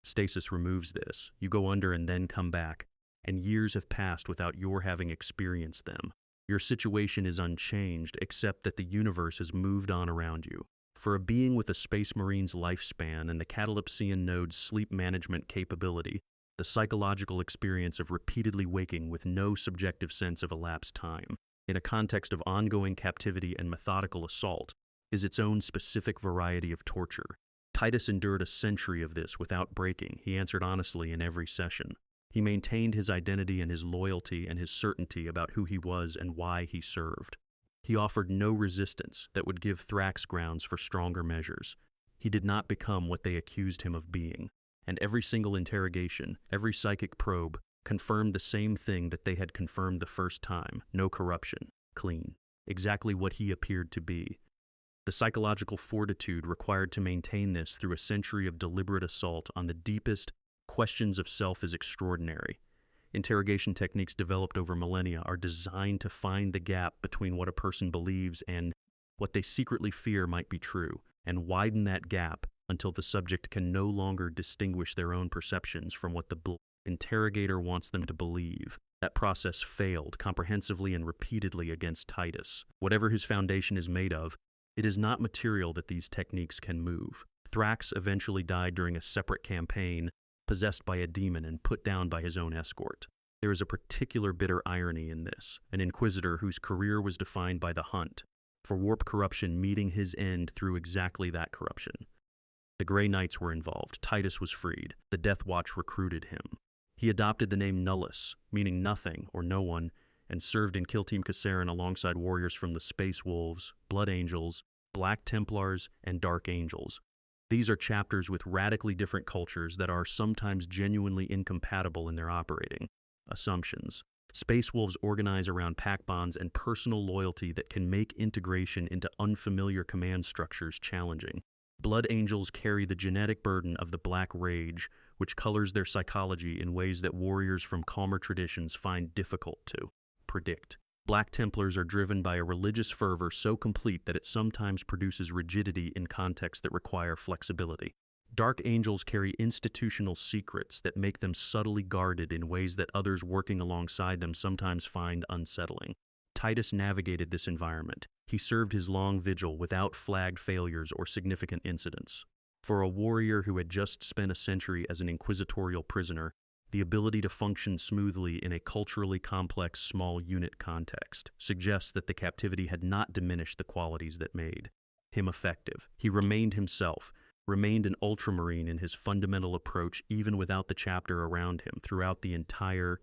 Stasis removes this. You go under and then come back, and years have passed without your having experienced them. Your situation is unchanged, except that the universe has moved on around you. For a being with a Space Marine's lifespan and the Catalepsian node's sleep management capability, the psychological experience of repeatedly waking with no subjective sense of elapsed time, in a context of ongoing captivity and methodical assault, is its own specific variety of torture. Titus endured a century of this without breaking. He answered honestly in every session. He maintained his identity and his loyalty and his certainty about who he was and why he served. He offered no resistance that would give Thrax grounds for stronger measures. He did not become what they accused him of being, and every single interrogation, every psychic probe, confirmed the same thing that they had confirmed the first time: no corruption, clean, exactly what he appeared to be. The psychological fortitude required to maintain this through a century of deliberate assault on the deepest questions of self is extraordinary. Interrogation techniques developed over millennia are designed to find the gap between what a person believes and what they secretly fear might be true, and widen that gap until the subject can no longer distinguish their own perceptions from what the interrogator wants them to believe. That process failed comprehensively and repeatedly against Titus. Whatever his foundation is made of, it is not material that these techniques can move. Thrax eventually died during a separate campaign, possessed by a demon and put down by his own escort. There is a particular bitter irony in this: an inquisitor whose career was defined by the hunt for warp corruption meeting his end through exactly that corruption. The Grey Knights were involved. Titus was freed. The Death Watch recruited him. He adopted the name Nullus, meaning nothing or no one, and served in Kill Team Kassarin alongside warriors from the Space Wolves, Blood Angels, Black Templars, and Dark Angels. These are chapters with radically different cultures that are sometimes genuinely incompatible in their operating assumptions. Space Wolves organize around pack bonds and personal loyalty that can make integration into unfamiliar command structures challenging. Blood Angels carry the genetic burden of the Black Rage, which colors their psychology in ways that warriors from calmer traditions find difficult to predict. Black Templars are driven by a religious fervor so complete that it sometimes produces rigidity in contexts that require flexibility. Dark Angels carry institutional secrets that make them subtly guarded in ways that others working alongside them sometimes find unsettling. Titus navigated this environment. He served his long vigil without flagged failures or significant incidents. For a warrior who had just spent a century as an inquisitorial prisoner, the ability to function smoothly in a culturally complex small unit context suggests that the captivity had not diminished the qualities that made him effective. He remained himself, remained an ultramarine in his fundamental approach even without the chapter around him throughout the entire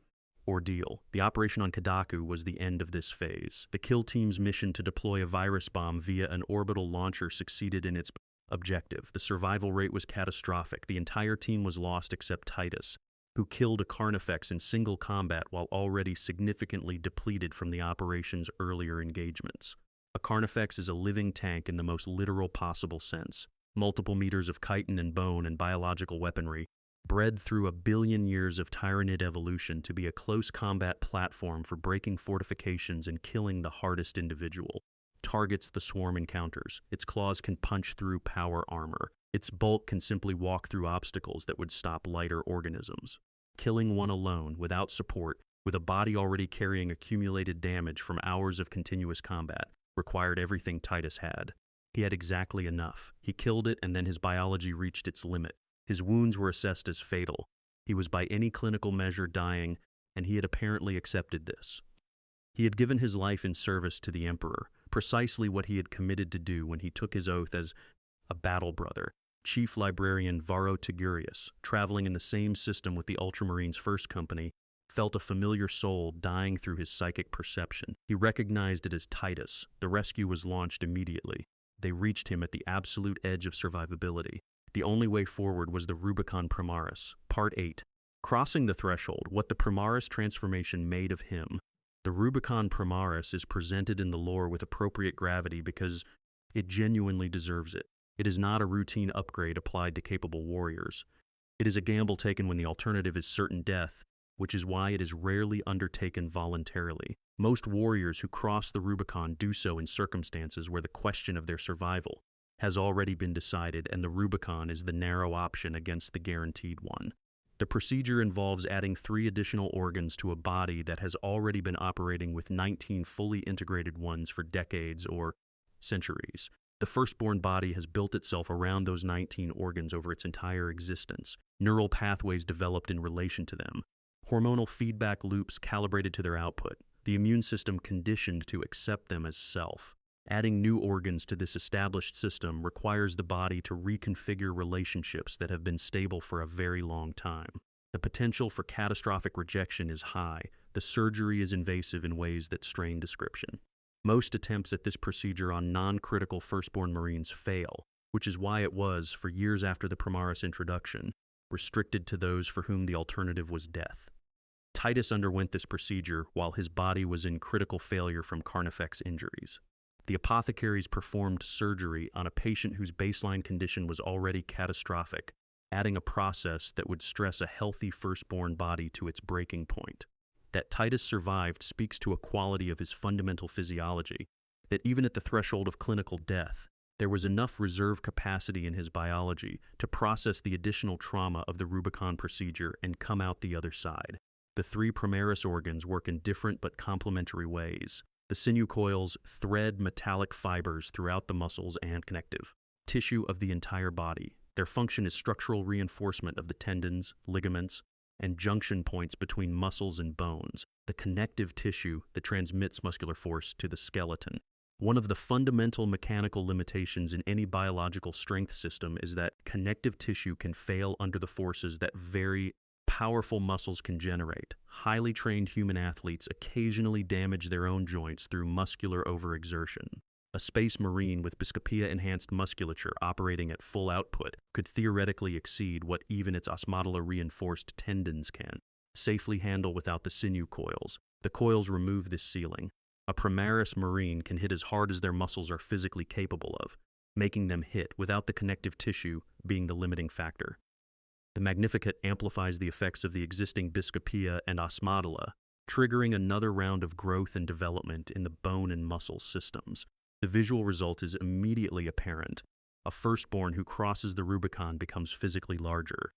ordeal. The operation on Kadaku was the end of this phase. The kill team's mission to deploy a virus bomb via an orbital launcher succeeded in its objective. The survival rate was catastrophic. The entire team was lost except Titus, who killed a Carnifex in single combat while already significantly depleted from the operation's earlier engagements. A Carnifex is a living tank in the most literal possible sense. Multiple meters of chitin and bone and biological weaponry, bred through 1 billion years of Tyranid evolution to be a close combat platform for breaking fortifications and killing the hardest individual. Targets the swarm encounters. Its claws can punch through power armor. Its bulk can simply walk through obstacles that would stop lighter organisms. Killing one alone, without support, with a body already carrying accumulated damage from hours of continuous combat, required everything Titus had. He had exactly enough. He killed it, and then his biology reached its limit. His wounds were assessed as fatal. He was by any clinical measure dying, and he had apparently accepted this. He had given his life in service to the Emperor, precisely what he had committed to do when he took his oath as a battle brother. Chief Librarian Varro Tigurius, traveling in the same system with the Ultramarines' first company, felt a familiar soul dying through his psychic perception. He recognized it as Titus. The rescue was launched immediately. They reached him at the absolute edge of survivability. The only way forward was the Rubicon Primaris. Part 8. Crossing the threshold, what the Primaris transformation made of him. The Rubicon Primaris is presented in the lore with appropriate gravity because it genuinely deserves it. It is not a routine upgrade applied to capable warriors. It is a gamble taken when the alternative is certain death, which is why it is rarely undertaken voluntarily. Most warriors who cross the Rubicon do so in circumstances where the question of their survival has already been decided and the Rubicon is the narrow option against the guaranteed one. The procedure involves adding 3 additional organs to a body that has already been operating with 19 fully integrated ones for decades or centuries. The firstborn body has built itself around those 19 organs over its entire existence. Neural pathways developed in relation to them. Hormonal feedback loops calibrated to their output. The immune system conditioned to accept them as self. Adding new organs to this established system requires the body to reconfigure relationships that have been stable for a very long time. The potential for catastrophic rejection is high. The surgery is invasive in ways that strain description. Most attempts at this procedure on non-critical firstborn Marines fail, which is why it was, for years after the Primaris introduction, restricted to those for whom the alternative was death. Titus underwent this procedure while his body was in critical failure from Carnifex injuries. The apothecaries performed surgery on a patient whose baseline condition was already catastrophic, adding a process that would stress a healthy firstborn body to its breaking point. That Titus survived speaks to a quality of his fundamental physiology, that even at the threshold of clinical death, there was enough reserve capacity in his biology to process the additional trauma of the Rubicon procedure and come out the other side. The 3 Primaris organs work in different but complementary ways. The sinew coils thread metallic fibers throughout the muscles and connective tissue of the entire body. Their function is structural reinforcement of the tendons, ligaments, and junction points between muscles and bones, the connective tissue that transmits muscular force to the skeleton. One of the fundamental mechanical limitations in any biological strength system is that connective tissue can fail under the forces that very powerful muscles can generate. Highly trained human athletes occasionally damage their own joints through muscular overexertion. A space marine with Biscopia-enhanced musculature operating at full output could theoretically exceed what even its osmotica-reinforced tendons can safely handle without the sinew coils. The coils remove this ceiling. A Primaris marine can hit as hard as their muscles are physically capable of, making them hit without the connective tissue being the limiting factor. The Magnificat amplifies the effects of the existing Biscopia and osmotula triggering another round of growth and development in the bone and muscle systems. The visual result is immediately apparent. A firstborn who crosses the Rubicon becomes physically larger.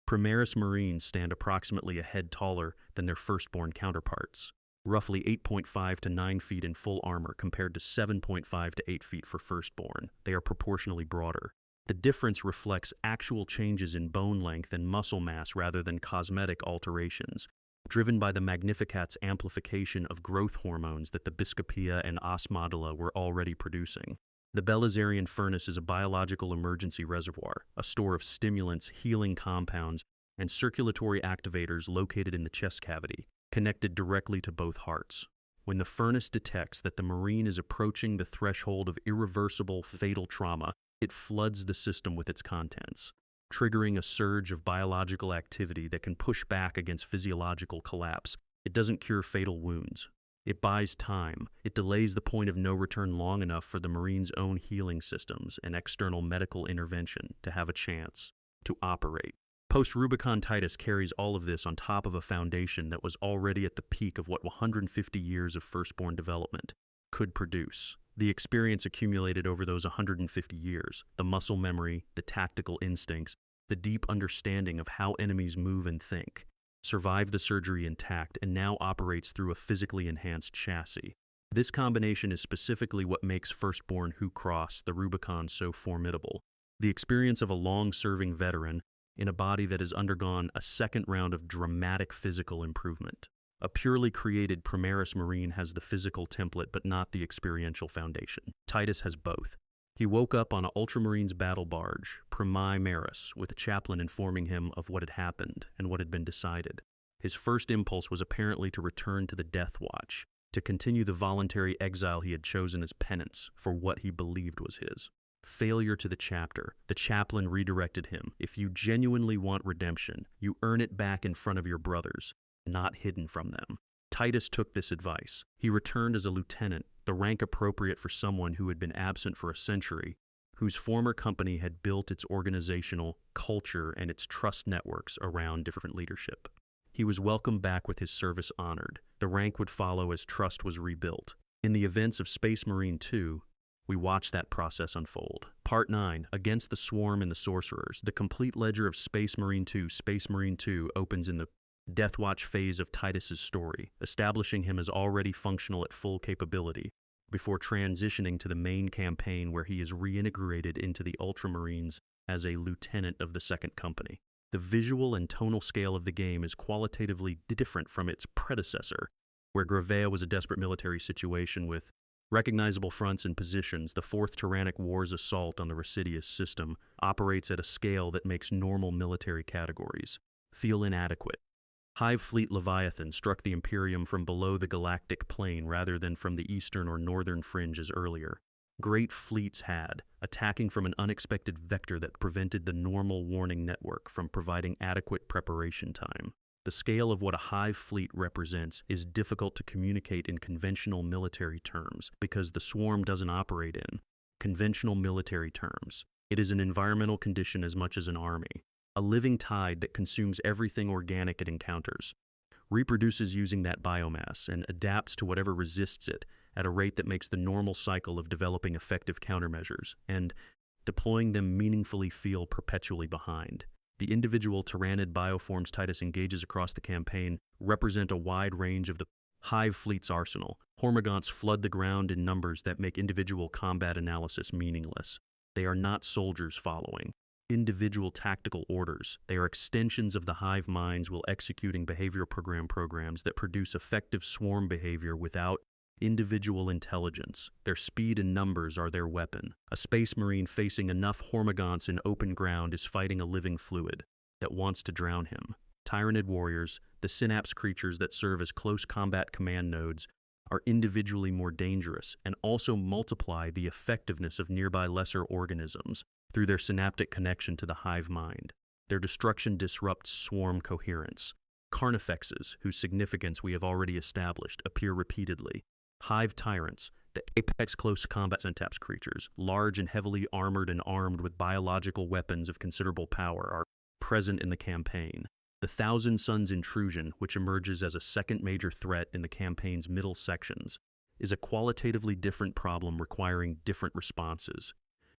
Primaris Marines stand approximately a head taller than their firstborn counterparts, roughly 8.5 to 9 feet in full armor compared to 7.5 to 8 feet for firstborn. They are proportionally broader. The difference reflects actual changes in bone length and muscle mass rather than cosmetic alterations, driven by the Magnificat's amplification of growth hormones that the Biscopia and Osmodula were already producing. The Belazarian furnace is a biological emergency reservoir, a store of stimulants, healing compounds, and circulatory activators located in the chest cavity, connected directly to both hearts. When the furnace detects that the Marine is approaching the threshold of irreversible, fatal trauma, it floods the system with its contents, triggering a surge of biological activity that can push back against physiological collapse. It doesn't cure fatal wounds. It buys time. It delays the point of no return long enough for the Marine's own healing systems and external medical intervention to have a chance to operate. Post-Rubicon Titus carries all of this on top of a foundation that was already at the peak of what 150 years of firstborn development could produce. The experience accumulated over those 150 years, the muscle memory, the tactical instincts, the deep understanding of how enemies move and think, survived the surgery intact and now operates through a physically enhanced chassis. This combination is specifically what makes firstborn who cross the Rubicon so formidable. The experience of a long-serving veteran in a body that has undergone a second round of dramatic physical improvement. A purely created Primaris Marine has the physical template but not the experiential foundation. Titus has both. He woke up on an Ultramarine's battle barge, Primaris, with a chaplain informing him of what had happened and what had been decided. His first impulse was apparently to return to the Death Watch, to continue the voluntary exile he had chosen as penance for what he believed was his. Failure to the chapter. The chaplain redirected him. If you genuinely want redemption, you earn it back in front of your brothers, not hidden from them. Titus took this advice. He returned as a lieutenant, the rank appropriate for someone who had been absent for a century, whose former company had built its organizational culture and its trust networks around different leadership. He was welcomed back with his service honored. The rank would follow as trust was rebuilt. In the events of Space Marine 2, we watched that process unfold. Part 9, Against the Swarm and the Sorcerers. The complete ledger of Space Marine 2, Space Marine 2 opens in the Death Watch phase of Titus's story, establishing him as already functional at full capability, before transitioning to the main campaign where he is reintegrated into the Ultramarines as a lieutenant of the second company. The visual and tonal scale of the game is qualitatively different from its predecessor, where Gravea was a desperate military situation with recognizable fronts and positions. The Fourth Tyrannic War's assault on the Residius system operates at a scale that makes normal military categories feel inadequate. Hive Fleet Leviathan struck the Imperium from below the galactic plane rather than from the eastern or northern fringes earlier. Great fleets had, attacking from an unexpected vector that prevented the normal warning network from providing adequate preparation time. The scale of what a Hive fleet represents is difficult to communicate in conventional military terms because the swarm doesn't operate in conventional military terms. It is an environmental condition as much as an army. A living tide that consumes everything organic it encounters, reproduces using that biomass, and adapts to whatever resists it at a rate that makes the normal cycle of developing effective countermeasures and deploying them meaningfully feel perpetually behind. The individual Tyranid bioforms Titus engages across the campaign represent a wide range of the Hive fleet's arsenal. Hormagaunts flood the ground in numbers that make individual combat analysis meaningless. They are not soldiers following individual tactical orders. They are extensions of the Hive Minds while executing behavioral programs that produce effective swarm behavior without individual intelligence. Their speed and numbers are their weapon. A Space Marine facing enough Hormagaunts in open ground is fighting a living fluid that wants to drown him. Tyranid warriors, the synapse creatures that serve as close combat command nodes, are individually more dangerous and also multiply the effectiveness of nearby lesser organisms through their synaptic connection to the Hive Mind. Their destruction disrupts swarm coherence. Carnifexes, whose significance we have already established, appear repeatedly. Hive Tyrants, the apex close combat synapse creatures, large and heavily armored and armed with biological weapons of considerable power, are present in the campaign. The Thousand Suns intrusion, which emerges as a second major threat in the campaign's middle sections, is a qualitatively different problem requiring different responses.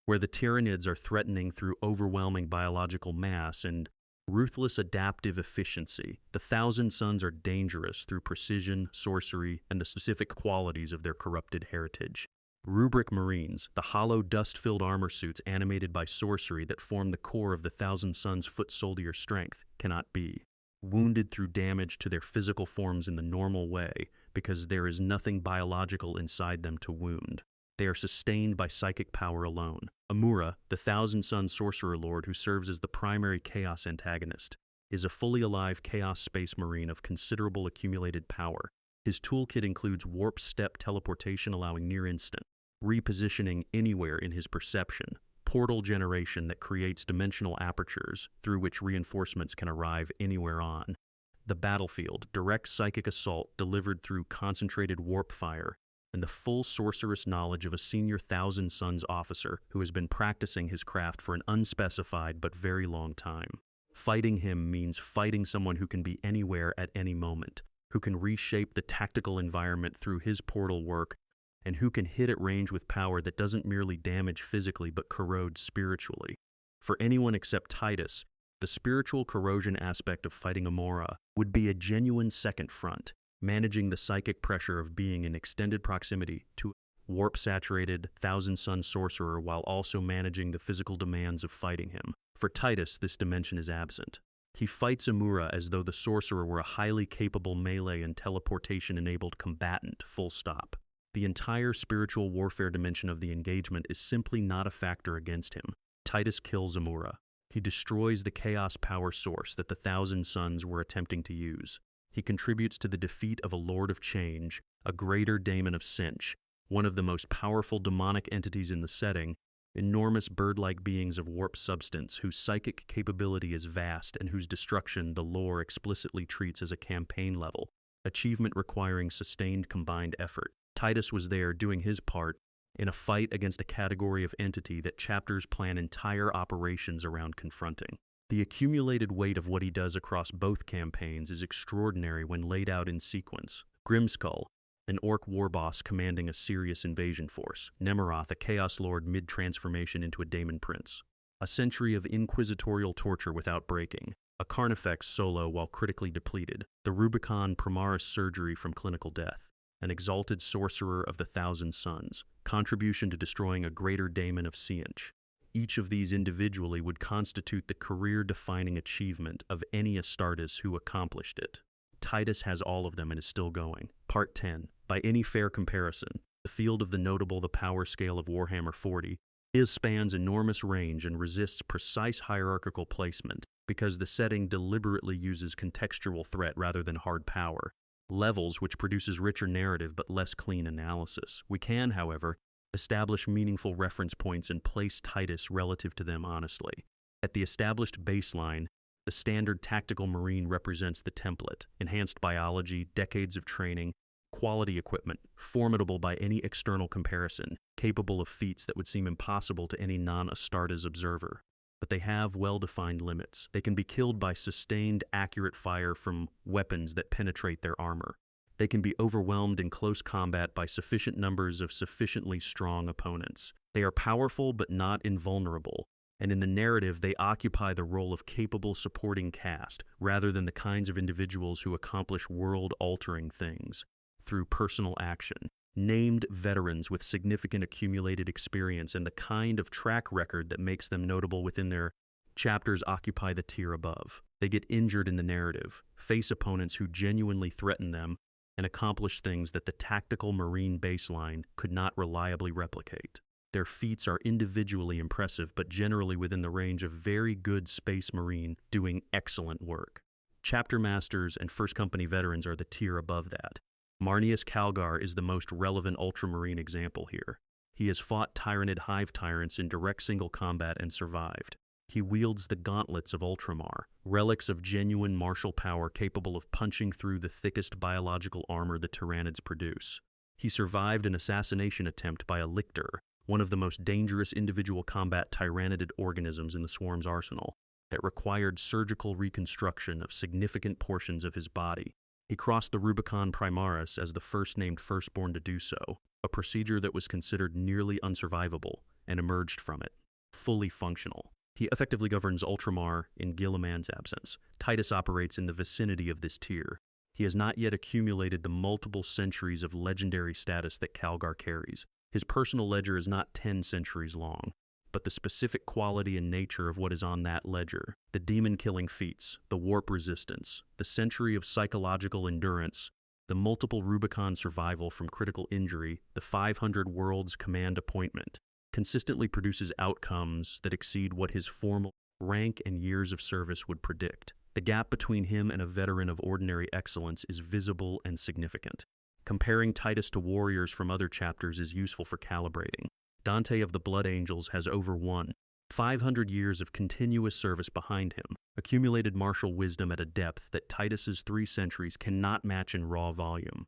Where the Tyranids are threatening through overwhelming biological mass and ruthless adaptive efficiency, the Thousand Suns are dangerous through precision, sorcery, and the specific qualities of their corrupted heritage. Rubric Marines, the hollow, dust-filled armor suits animated by sorcery that form the core of the Thousand Suns' foot soldier strength, cannot be wounded through damage to their physical forms in the normal way because there is nothing biological inside them to wound. They are sustained by psychic power alone. Amura, the Thousand Sun Sorcerer Lord who serves as the primary Chaos antagonist, is a fully alive Chaos Space Marine of considerable accumulated power. His toolkit includes warp step teleportation allowing near-instant repositioning anywhere in his perception, portal generation that creates dimensional apertures through which reinforcements can arrive anywhere on the battlefield, direct psychic assault delivered through concentrated warp fire, and the full sorceress knowledge of a senior Thousand Suns officer who has been practicing his craft for an unspecified but very long time. Fighting him means fighting someone who can be anywhere at any moment, who can reshape the tactical environment through his portal work, and who can hit at range with power that doesn't merely damage physically but corrodes spiritually. For anyone except Titus, the spiritual corrosion aspect of fighting Amora would be a genuine second front, managing the psychic pressure of being in extended proximity to a warp-saturated Thousand Sun sorcerer while also managing the physical demands of fighting him. For Titus, this dimension is absent. He fights Amura as though the sorcerer were a highly capable melee and teleportation-enabled combatant, full stop. The entire spiritual warfare dimension of the engagement is simply not a factor against him. Titus kills Amura. He destroys the chaos power source that the Thousand Suns were attempting to use. He contributes to the defeat of a Lord of Change, a greater daemon of Cinch, one of the most powerful demonic entities in the setting, enormous bird-like beings of warp substance whose psychic capability is vast and whose destruction the lore explicitly treats as a campaign level, achievement requiring sustained combined effort. Titus was there doing his part in a fight against a category of entity that chapters plan entire operations around confronting. The accumulated weight of what he does across both campaigns is extraordinary when laid out in sequence. Grimskull, an orc war boss commanding a serious invasion force. Nemeroth, a chaos lord mid-transformation into a daemon prince. A century of inquisitorial torture without breaking. A Carnifex solo while critically depleted. The Rubicon Primaris surgery from clinical death. An exalted sorcerer of the Thousand Suns, contribution to destroying a greater daemon of Siench. Each of these individually would constitute the career-defining achievement of any Astartes who accomplished it. Titus has all of them and is still going. Part 10. By any fair comparison, the field of the notable, the power scale of Warhammer 40, spans enormous range and resists precise hierarchical placement because the setting deliberately uses contextual threat rather than hard power. Levels which produces richer narrative but less clean analysis. We can, however, establish meaningful reference points and place Titus relative to them honestly. At the established baseline, the standard tactical marine represents the template, enhanced biology, decades of training, quality equipment, formidable by any external comparison, capable of feats that would seem impossible to any non-Astartes observer. But they have well-defined limits. They can be killed by sustained, accurate fire from weapons that penetrate their armor. They can be overwhelmed in close combat by sufficient numbers of sufficiently strong opponents. They are powerful but not invulnerable, and in the narrative they occupy the role of capable supporting cast, rather than the kinds of individuals who accomplish world-altering things through personal action. Named veterans with significant accumulated experience and the kind of track record that makes them notable within their chapters occupy the tier above. They get injured in the narrative, face opponents who genuinely threaten them, and accomplish things that the tactical marine baseline could not reliably replicate. Their feats are individually impressive, but generally within the range of very good space marine doing excellent work. Chapter masters and first company veterans are the tier above that. Marnius Calgar is the most relevant ultramarine example here. He has fought Tyranid hive tyrants in direct single combat and survived. He wields the gauntlets of Ultramar, relics of genuine martial power capable of punching through the thickest biological armor the Tyranids produce. He survived an assassination attempt by a Lictor, one of the most dangerous individual combat Tyranid organisms in the Swarm's arsenal. that required surgical reconstruction of significant portions of his body. He crossed the Rubicon Primaris as the first named firstborn to do so, a procedure that was considered nearly unsurvivable, and emerged from it, fully functional. He effectively governs Ultramar in Guilliman's absence. Titus operates in the vicinity of this tier. He has not yet accumulated the multiple centuries of legendary status that Calgar carries. His personal ledger is not 10 centuries long, but the specific quality and nature of what is on that ledger, the demon-killing feats, the warp resistance, the century of psychological endurance, the multiple Rubicon survival from critical injury, the 500 worlds command appointment, consistently produces outcomes that exceed what his formal rank and years of service would predict. The gap between him and a veteran of ordinary excellence is visible and significant. Comparing Titus to warriors from other chapters is useful for calibrating. Dante of the Blood Angels has over 500 years of continuous service behind him, accumulated martial wisdom at a depth that Titus's 3 centuries cannot match in raw volume.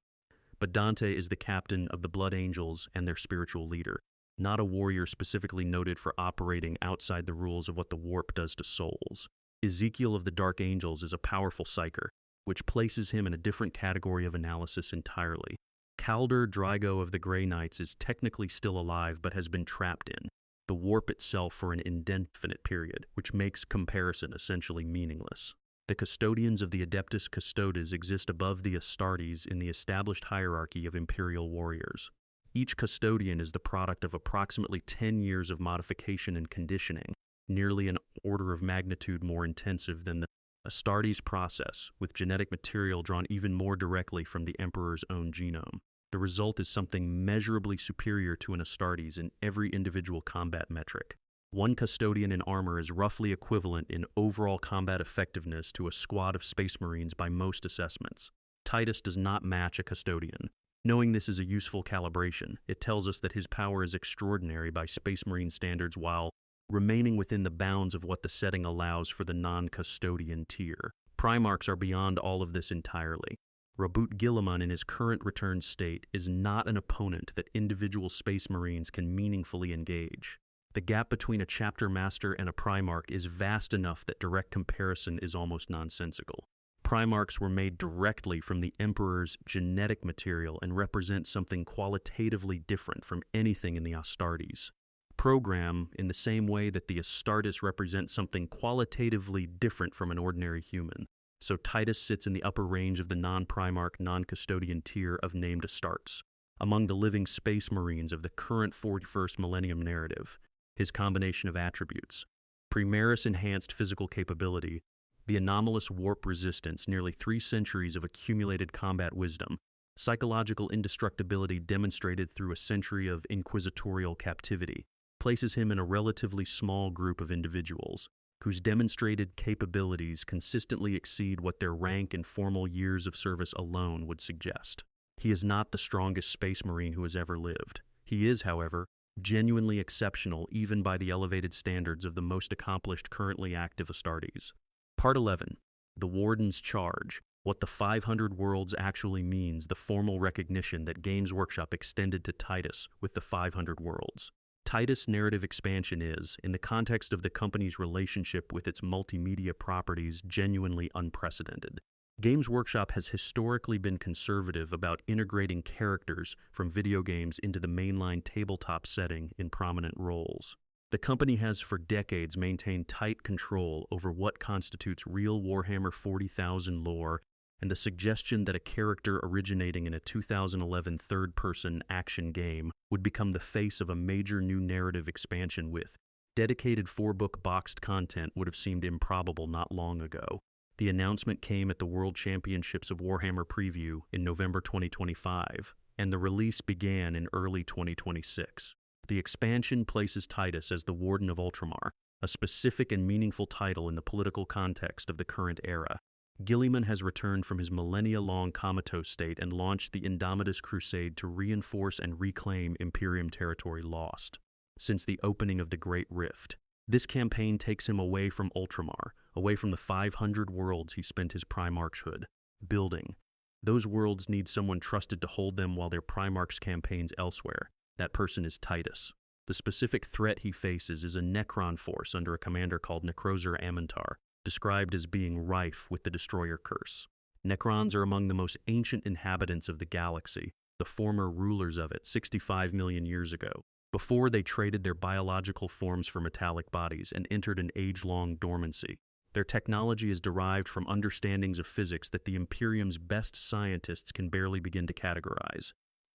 But Dante is the captain of the Blood Angels and their spiritual leader, not a warrior specifically noted for operating outside the rules of what the warp does to souls. Ezekiel of the Dark Angels is a powerful psyker, which places him in a different category of analysis entirely. Calder Drygo of the Grey Knights is technically still alive but has been trapped in the warp itself for an indefinite period, which makes comparison essentially meaningless. The custodians of the Adeptus Custodes exist above the Astartes in the established hierarchy of imperial warriors. Each custodian is the product of approximately 10 years of modification and conditioning, nearly an order of magnitude more intensive than the Astartes process, with genetic material drawn even more directly from the Emperor's own genome. The result is something measurably superior to an Astartes in every individual combat metric. One custodian in armor is roughly equivalent in overall combat effectiveness to a squad of Space Marines by most assessments. Titus does not match a custodian. Knowing this is a useful calibration, it tells us that his power is extraordinary by Space Marine standards while remaining within the bounds of what the setting allows for the non-custodian tier. Primarchs are beyond all of this entirely. Rabut Guilliman in his current returned state is not an opponent that individual Space Marines can meaningfully engage. The gap between a chapter master and a Primarch is vast enough that direct comparison is almost nonsensical. Primarchs were made directly from the Emperor's genetic material and represent something qualitatively different from anything in the Astartes. Program in the same way that the Astartes represent something qualitatively different from an ordinary human. So Titus sits in the upper range of the non-Primarch, non-custodian tier of named Astartes. Among the living Space Marines of the current 41st Millennium narrative, his combination of attributes, Primaris enhanced physical capability, the anomalous warp resistance, nearly 3 centuries of accumulated combat wisdom, psychological indestructibility demonstrated through a century of inquisitorial captivity, places him in a relatively small group of individuals whose demonstrated capabilities consistently exceed what their rank and formal years of service alone would suggest. He is not the strongest Space Marine who has ever lived. He is, however, genuinely exceptional even by the elevated standards of the most accomplished currently active Astartes. Part 11. The Warden's Charge. What the 500 Worlds actually means, the formal recognition that Games Workshop extended to Titus with the 500 Worlds. Titus narrative expansion is, in the context of the company's relationship with its multimedia properties, genuinely unprecedented. Games Workshop has historically been conservative about integrating characters from video games into the mainline tabletop setting in prominent roles. The company has for decades maintained tight control over what constitutes real Warhammer 40,000 lore, and the suggestion that a character originating in a 2011 third-person action game would become the face of a major new narrative expansion with dedicated 4-book boxed content would have seemed improbable not long ago. The announcement came at the World Championships of Warhammer Preview in November 2025, and the release began in early 2026. The expansion places Titus as the Warden of Ultramar, a specific and meaningful title in the political context of the current era. Guilliman has returned from his millennia-long comatose state and launched the Indomitus Crusade to reinforce and reclaim Imperium territory lost since the opening of the Great Rift. This campaign takes him away from Ultramar, away from the 500 worlds he spent his Primarchhood building. Those worlds need someone trusted to hold them while their Primarch's campaigns elsewhere. That person is Titus. The specific threat he faces is a Necron force under a commander called Necrozer Amintar, described as being rife with the Destroyer Curse. Necrons are among the most ancient inhabitants of the galaxy, the former rulers of it 65 million years ago, before they traded their biological forms for metallic bodies and entered an age-long dormancy. Their technology is derived from understandings of physics that the Imperium's best scientists can barely begin to categorize.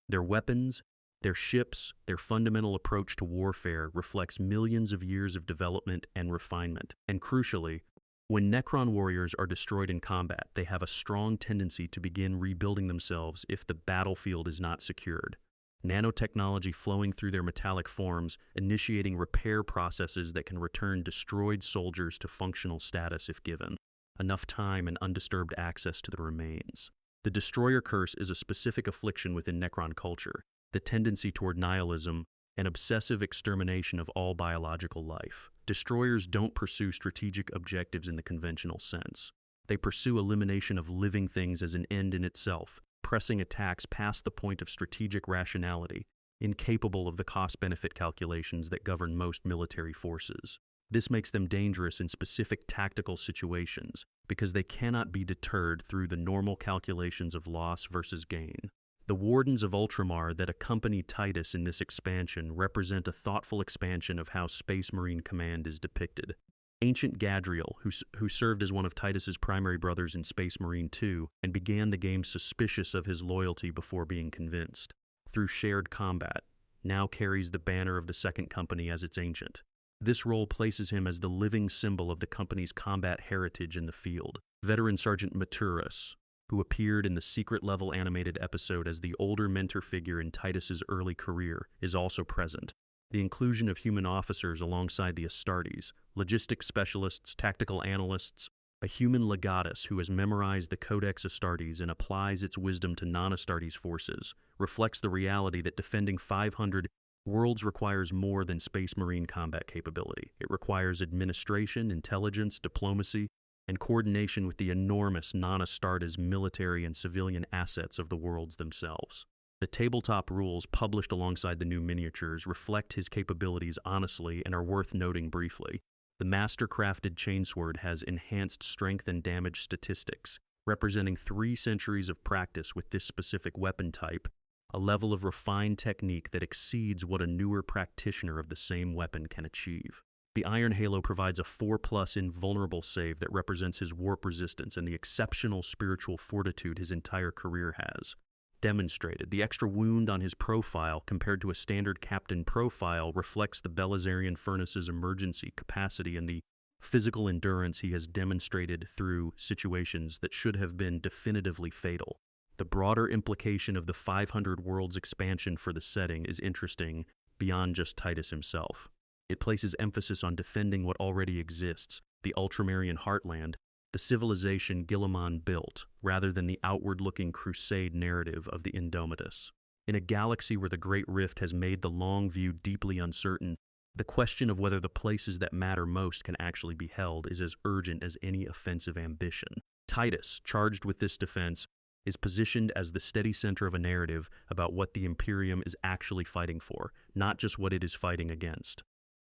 Their weapons, their ships, their fundamental approach to warfare reflects millions of years of development and refinement. And crucially, when Necron warriors are destroyed in combat, they have a strong tendency to begin rebuilding themselves if the battlefield is not secured. Nanotechnology flowing through their metallic forms, initiating repair processes that can return destroyed soldiers to functional status if given enough time and undisturbed access to the remains. The Destroyer Curse is a specific affliction within Necron culture, the tendency toward nihilism and obsessive extermination of all biological life. Destroyers don't pursue strategic objectives in the conventional sense. They pursue elimination of living things as an end in itself, pressing attacks past the point of strategic rationality, incapable of the cost-benefit calculations that govern most military forces. This makes them dangerous in specific tactical situations because they cannot be deterred through the normal calculations of loss versus gain. The Wardens of Ultramar that accompany Titus in this expansion represent a thoughtful expansion of how Space Marine Command is depicted. Ancient Gadriel, who served as one of Titus's primary brothers in Space Marine 2 and began the game suspicious of his loyalty before being convinced, through shared combat, now carries the banner of the Second Company as its ancient. This role places him as the living symbol of the company's combat heritage in the field. Veteran Sergeant Maturus, who appeared in the secret-level animated episode as the older mentor figure in Titus's early career, is also present. The inclusion of human officers alongside the Astartes, logistics specialists, tactical analysts, a human legatus who has memorized the Codex Astartes and applies its wisdom to non-Astartes forces, reflects the reality that defending 500 worlds requires more than Space Marine combat capability. It requires administration, intelligence, diplomacy, and coordination with the enormous non-Astartes military and civilian assets of the worlds themselves. The tabletop rules published alongside the new miniatures reflect his capabilities honestly and are worth noting briefly. The master-crafted chainsword has enhanced strength and damage statistics, representing 3 centuries of practice with this specific weapon type, a level of refined technique that exceeds what a newer practitioner of the same weapon can achieve. The Iron Halo provides a 4+ invulnerable save that represents his warp resistance and the exceptional spiritual fortitude his entire career has demonstrated. The extra wound on his profile compared to a standard captain profile reflects the Belisarian Furnace's emergency capacity and the physical endurance he has demonstrated through situations that should have been definitively fatal. The broader implication of the 500 Worlds expansion for the setting is interesting beyond just Titus himself. It places emphasis on defending what already exists, the Ultramarian heartland, the civilization Guilliman built, rather than the outward-looking crusade narrative of the Indomitus. In a galaxy where the Great Rift has made the long view deeply uncertain, the question of whether the places that matter most can actually be held is as urgent as any offensive ambition. Titus, charged with this defense, is positioned as the steady center of a narrative about what the Imperium is actually fighting for, not just what it is fighting against.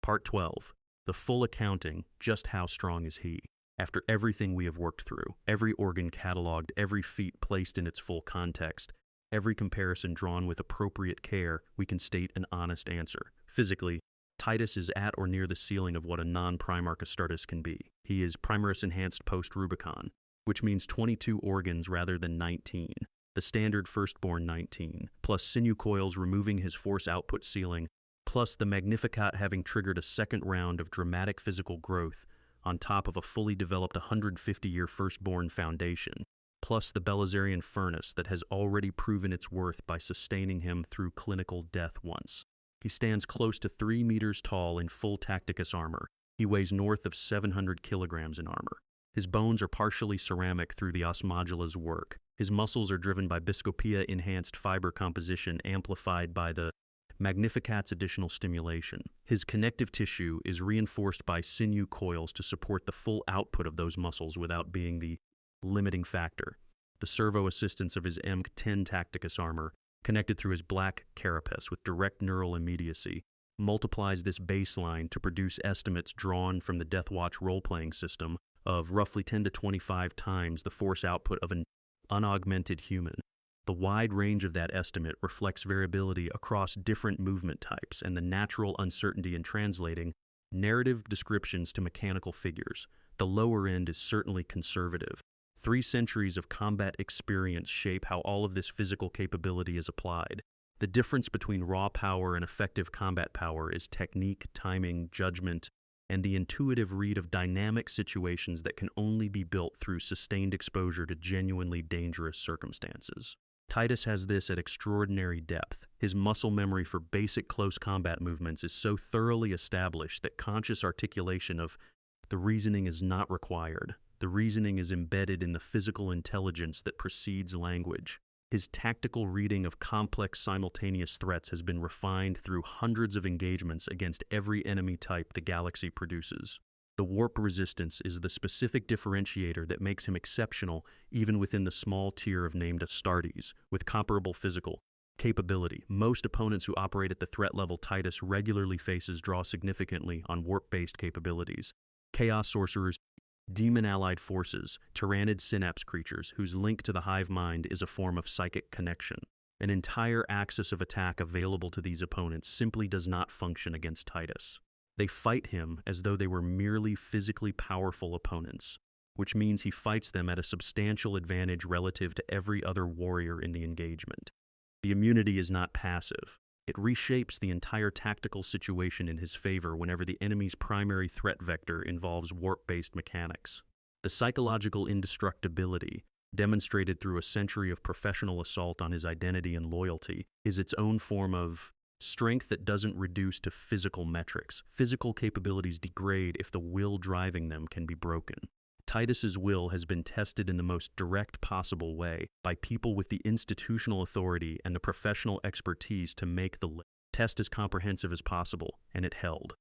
Part 12. The full accounting, just how strong is he? After everything we have worked through, every organ cataloged, every feat placed in its full context, every comparison drawn with appropriate care, we can state an honest answer. Physically, Titus is at or near the ceiling of what a non-Primarch Astartes can be. He is Primaris enhanced post-Rubicon, which means 22 organs rather than 19, the standard firstborn 19, plus sinew coils removing his force output ceiling, plus the Magnificat having triggered a second round of dramatic physical growth on top of a fully developed 150-year firstborn foundation, plus the Belisarian furnace that has already proven its worth by sustaining him through clinical death once. He stands close to 3 meters tall in full Tacticus armor. He weighs north of 700 kilograms in armor. His bones are partially ceramic through the Osmodula's work. His muscles are driven by Biscopia-enhanced fiber composition amplified by the Magnificat's additional stimulation. His connective tissue is reinforced by sinew coils to support the full output of those muscles without being the limiting factor. The servo assistance of his M10 Tacticus armor, connected through his black carapace with direct neural immediacy, multiplies this baseline to produce estimates drawn from the Deathwatch role-playing system of roughly 10 to 25 times the force output of an unaugmented human. The wide range of that estimate reflects variability across different movement types and the natural uncertainty in translating narrative descriptions to mechanical figures. The lower end is certainly conservative. 3 centuries of combat experience shape how all of this physical capability is applied. The difference between raw power and effective combat power is technique, timing, judgment, and the intuitive read of dynamic situations that can only be built through sustained exposure to genuinely dangerous circumstances. Titus has this at extraordinary depth. His muscle memory for basic close combat movements is so thoroughly established that conscious articulation of the reasoning is not required. The reasoning is embedded in the physical intelligence that precedes language. His tactical reading of complex simultaneous threats has been refined through hundreds of engagements against every enemy type the galaxy produces. The warp resistance is the specific differentiator that makes him exceptional even within the small tier of named Astartes, with comparable physical capability. Most opponents who operate at the threat level Titus regularly faces draw significantly on warp-based capabilities. Chaos sorcerers, demon-allied forces, Tyranid synapse creatures whose link to the Hive Mind is a form of psychic connection. An entire axis of attack available to these opponents simply does not function against Titus. They fight him as though they were merely physically powerful opponents, which means he fights them at a substantial advantage relative to every other warrior in the engagement. The immunity is not passive. It reshapes the entire tactical situation in his favor whenever the enemy's primary threat vector involves warp-based mechanics. The psychological indestructibility, demonstrated through a century of professional assault on his identity and loyalty, is its own form of strength that doesn't reduce to physical metrics. Physical capabilities degrade if the will driving them can be broken. Titus's will has been tested in the most direct possible way by people with the institutional authority and the professional expertise to make the test as comprehensive as possible, and it held.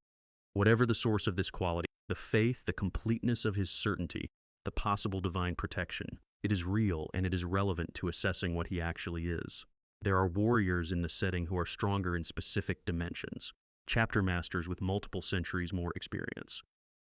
Whatever the source of this quality, the faith, the completeness of his certainty, the possible divine protection, it is real and it is relevant to assessing what he actually is. There are warriors in the setting who are stronger in specific dimensions, chapter masters with multiple centuries more experience,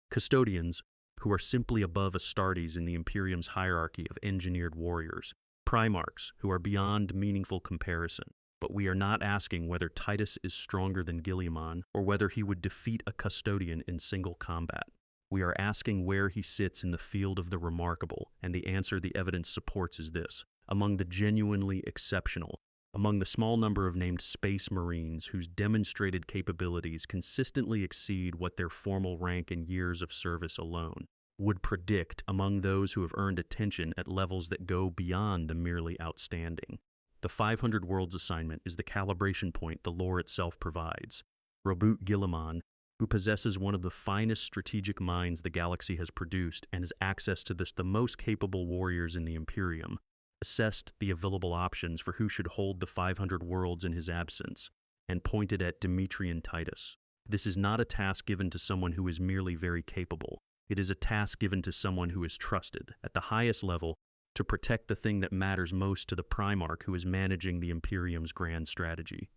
custodians who are simply above Astartes in the Imperium's hierarchy of engineered warriors, primarchs who are beyond meaningful comparison. But we are not asking whether Titus is stronger than Guilliman or whether he would defeat a custodian in single combat. We are asking where he sits in the field of the remarkable, and the answer the evidence supports is this: among the genuinely exceptional, among the small number of named Space Marines whose demonstrated capabilities consistently exceed what their formal rank and years of service alone would predict, among those who have earned attention at levels that go beyond the merely outstanding. The 500 Worlds assignment is the calibration point the lore itself provides. Robert Guilliman, who possesses one of the finest strategic minds the galaxy has produced and has access to the most capable warriors in the Imperium, assessed the available options for who should hold the 500 Worlds in his absence, and pointed at Demetrian Titus. This is not a task given to someone who is merely very capable. It is a task given to someone who is trusted, at the highest level, to protect the thing that matters most to the Primarch who is managing the Imperium's grand strategy.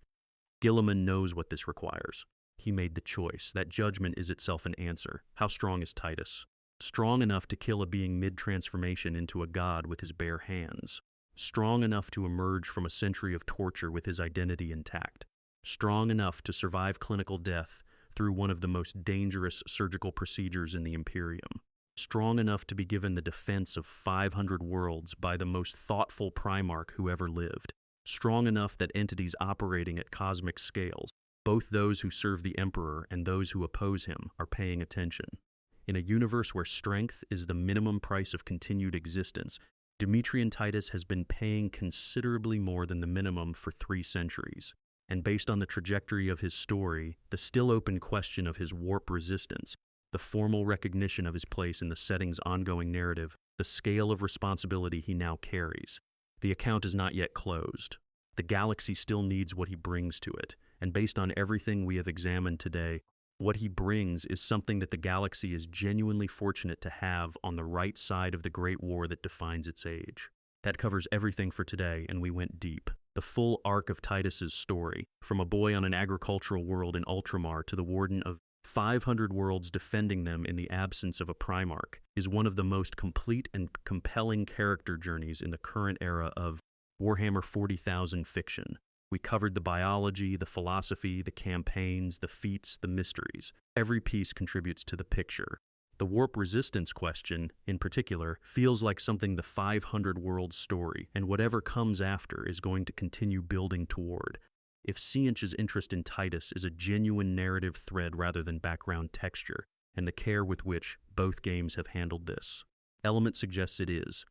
Guilliman knows what this requires. He made the choice. That judgment is itself an answer. How strong is Titus? Strong enough to kill a being mid-transformation into a god with his bare hands. Strong enough to emerge from a century of torture with his identity intact. Strong enough to survive clinical death through one of the most dangerous surgical procedures in the Imperium. Strong enough to be given the defense of 500 worlds by the most thoughtful Primarch who ever lived. Strong enough that entities operating at cosmic scales, both those who serve the Emperor and those who oppose him, are paying attention. In a universe where strength is the minimum price of continued existence, Demetrian Titus has been paying considerably more than the minimum for 3 centuries. And based on the trajectory of his story, the still open question of his warp resistance, the formal recognition of his place in the setting's ongoing narrative, the scale of responsibility he now carries, the account is not yet closed. The galaxy still needs what he brings to it, and based on everything we have examined today, what he brings is something that the galaxy is genuinely fortunate to have on the right side of the great war that defines its age. That covers everything for today, and we went deep. the full arc of Titus's story, from a boy on an agricultural world in Ultramar to the warden of 500 worlds defending them in the absence of a Primarch, is one of the most complete and compelling character journeys in the current era of Warhammer 40,000 fiction. We covered the biology, the philosophy, the campaigns, the feats, the mysteries. Every piece contributes to the picture. The warp resistance question, in particular, feels like something the 500 worlds story, and whatever comes after is going to continue building toward. If Siench's interest in Titus is a genuine narrative thread rather than background texture, and the care with which both games have handled this, Element suggests it is,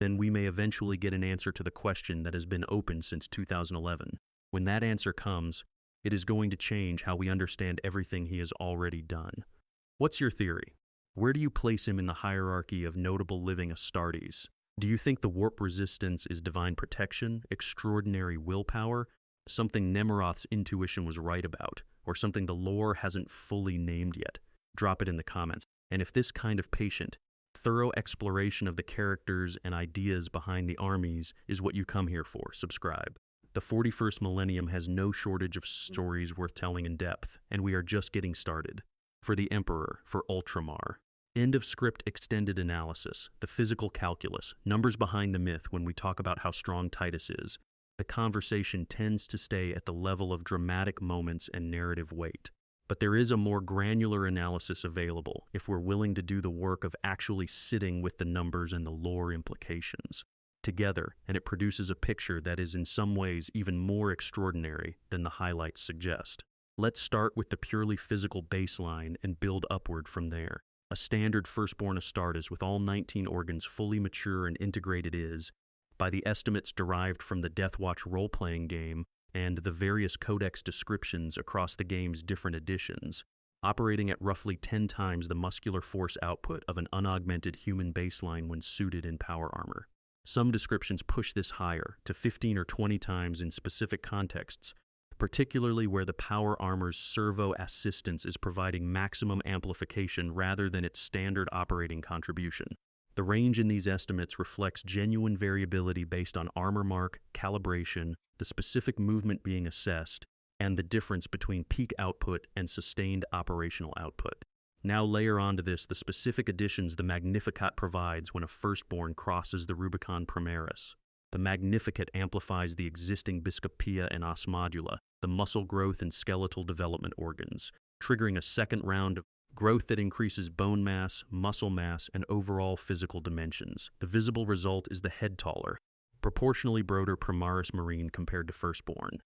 then we may eventually get an answer to the question that has been open since 2011. When that answer comes, it is going to change how we understand everything he has already done. What's your theory? Where do you place him in the hierarchy of notable living Astartes? Do you think the warp resistance is divine protection, extraordinary willpower, something Nemeroth's intuition was right about, or something the lore hasn't fully named yet? Drop it in the comments. And if this kind of patient, thorough exploration of the characters and ideas behind the armies is what you come here for, subscribe. The 41st millennium has no shortage of stories worth telling in depth, and we are just getting started. For the Emperor, for Ultramar. End of script extended analysis, the physical calculus, numbers behind the myth when we talk about how strong Titus is. The conversation tends to stay at the level of dramatic moments and narrative weight. But there is a more granular analysis available if we're willing to do the work of actually sitting with the numbers and the lore implications together, and it produces a picture that is in some ways even more extraordinary than the highlights suggest. Let's start with the purely physical baseline and build upward from there. A standard firstborn Astartes with all 19 organs fully mature and integrated is, by the estimates derived from the Deathwatch role-playing game and the various codex descriptions across the game's different editions, operating at roughly 10 times the muscular force output of an unaugmented human baseline when suited in power armor. Some descriptions push this higher, to 15 or 20 times in specific contexts, particularly where the power armor's servo assistance is providing maximum amplification rather than its standard operating contribution. The range in these estimates reflects genuine variability based on armor mark, calibration, the specific movement being assessed, and the difference between peak output and sustained operational output. Now layer onto this the specific additions the Magnificat provides when a firstborn crosses the Rubicon Primaris. The Magnificat amplifies the existing Biscopia and Osmodula, the muscle growth and skeletal development organs, triggering a second round of growth that increases bone mass, muscle mass, and overall physical dimensions. The visible result is the head taller, proportionally broader Primaris Marine compared to firstborn.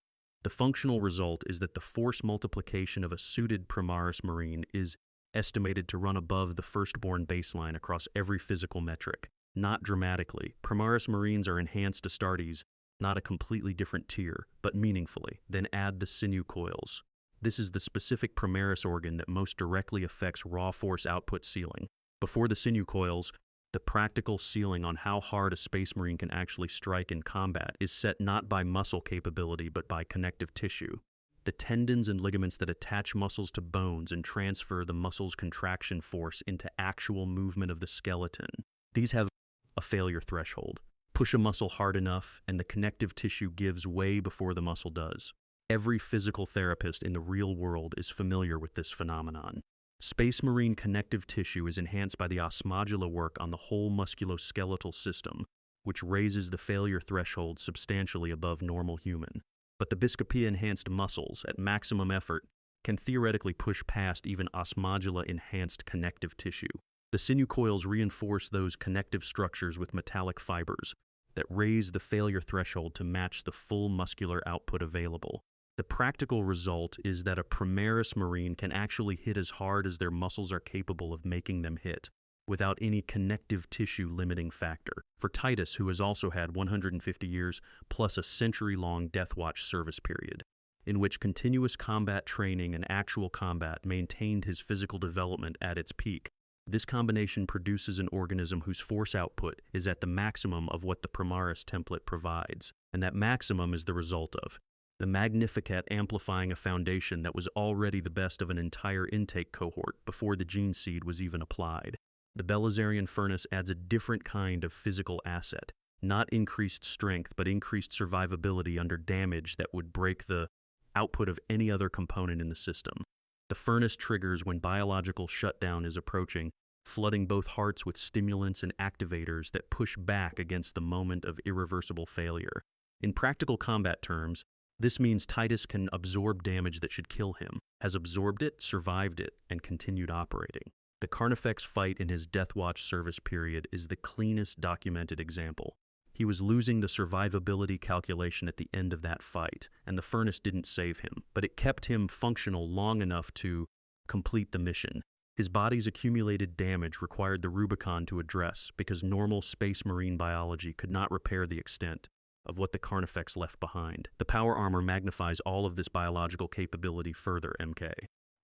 The functional result is that the force multiplication of a suited Primaris Marine is estimated to run above the firstborn baseline across every physical metric. Not dramatically. Primaris Marines are enhanced Astartes, not a completely different tier, but meaningfully. Then add the sinew coils. This is the specific Primaris organ that most directly affects raw force output ceiling. Before the sinew coils, the practical ceiling on how hard a Space Marine can actually strike in combat is set not by muscle capability but by connective tissue. The tendons and ligaments that attach muscles to bones and transfer the muscle's contraction force into actual movement of the skeleton. These have a failure threshold. Push a muscle hard enough, and the connective tissue gives way before the muscle does. Every physical therapist in the real world is familiar with this phenomenon. Space Marine connective tissue is enhanced by the osmodula work on the whole musculoskeletal system, which raises the failure threshold substantially above normal human. But the Biscopia-enhanced muscles, at maximum effort, can theoretically push past even osmodula-enhanced connective tissue. The sinew coils reinforce those connective structures with metallic fibers that raise the failure threshold to match the full muscular output available. The practical result is that a Primaris Marine can actually hit as hard as their muscles are capable of making them hit, without any connective tissue limiting factor. For Titus, who has also had 150 years plus a century-long Deathwatch service period, in which continuous combat training and actual combat maintained his physical development at its peak, this combination produces an organism whose force output is at the maximum of what the Primaris template provides, and that maximum is the result of the Magnificat amplifying a foundation that was already the best of an entire intake cohort before the gene seed was even applied. The Belisarian furnace adds a different kind of physical asset, not increased strength, but increased survivability under damage that would break the output of any other component in the system. The furnace triggers when biological shutdown is approaching, flooding both hearts with stimulants and activators that push back against the moment of irreversible failure. In practical combat terms, this means Titus can absorb damage that should kill him, has absorbed it, survived it, and continued operating. The Carnifex fight in his Deathwatch service period is the cleanest documented example. He was losing the survivability calculation at the end of that fight, and the furnace didn't save him, but it kept him functional long enough to complete the mission. His body's accumulated damage required the Rubicon to address because normal space marine biology could not repair the extent of what the Carnifex left behind. The power armor magnifies all of this biological capability further, MK.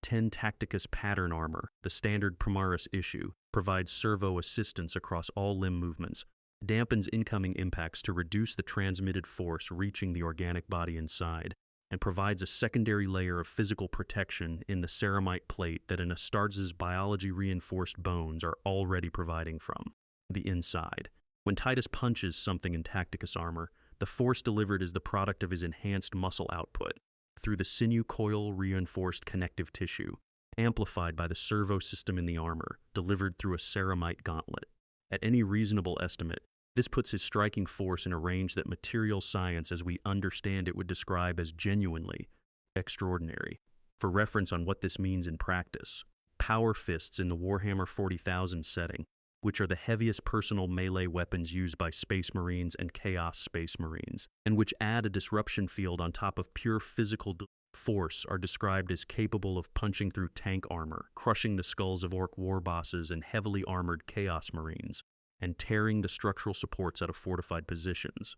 10 Tacticus pattern armor, the standard Primaris issue, provides servo assistance across all limb movements, dampens incoming impacts to reduce the transmitted force reaching the organic body inside, and provides a secondary layer of physical protection in the ceramite plate that an Astartes' biology-reinforced bones are already providing from the inside. When Titus punches something in Tacticus armor, the force delivered is the product of his enhanced muscle output through the sinew coil-reinforced connective tissue, amplified by the servo system in the armor, delivered through a ceramite gauntlet. At any reasonable estimate, this puts his striking force in a range that material science as we understand it would describe as genuinely extraordinary. For reference on what this means in practice, power fists in the Warhammer 40,000 setting, which are the heaviest personal melee weapons used by Space Marines and Chaos Space Marines, and which add a disruption field on top of pure physical force, are described as capable of punching through tank armor, crushing the skulls of Orc war bosses and heavily armored Chaos Marines, and tearing the structural supports out of fortified positions.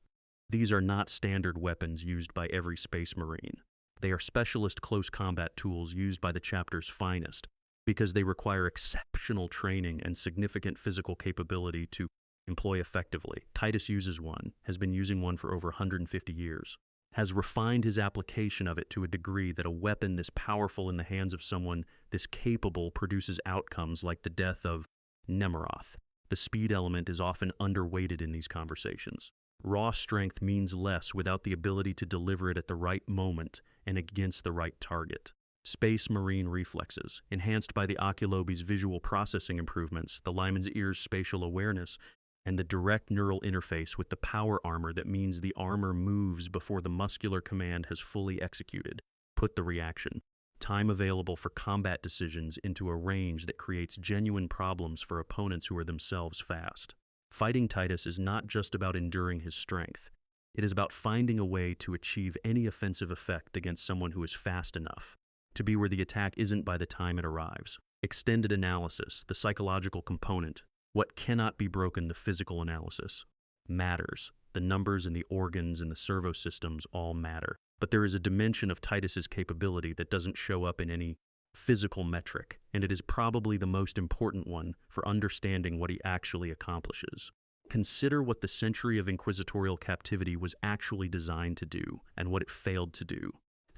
These are not standard weapons used by every Space Marine. They are specialist close combat tools used by the chapter's finest, because they require exceptional training and significant physical capability to employ effectively. Titus uses one, has been using one for over 150 years, has refined his application of it to a degree that a weapon this powerful in the hands of someone this capable produces outcomes like the death of Nemeroth. The speed element is often underweighted in these conversations. Raw strength means less without the ability to deliver it at the right moment and against the right target. Space Marine reflexes, enhanced by the Oculobi's visual processing improvements, the Lyman's ear's spatial awareness, and the direct neural interface with the power armor that means the armor moves before the muscular command has fully executed, put the reaction, time available for combat decisions into a range that creates genuine problems for opponents who are themselves fast. Fighting Titus is not just about enduring his strength. It is about finding a way to achieve any offensive effect against someone who is fast enough to be where the attack isn't by the time it arrives. Extended analysis, the psychological component, what cannot be broken, the physical analysis, matters. The numbers and the organs and the servo systems all matter. But there is a dimension of Titus's capability that doesn't show up in any physical metric, and it is probably the most important one for understanding what he actually accomplishes. Consider what the century of inquisitorial captivity was actually designed to do, and what it failed to do.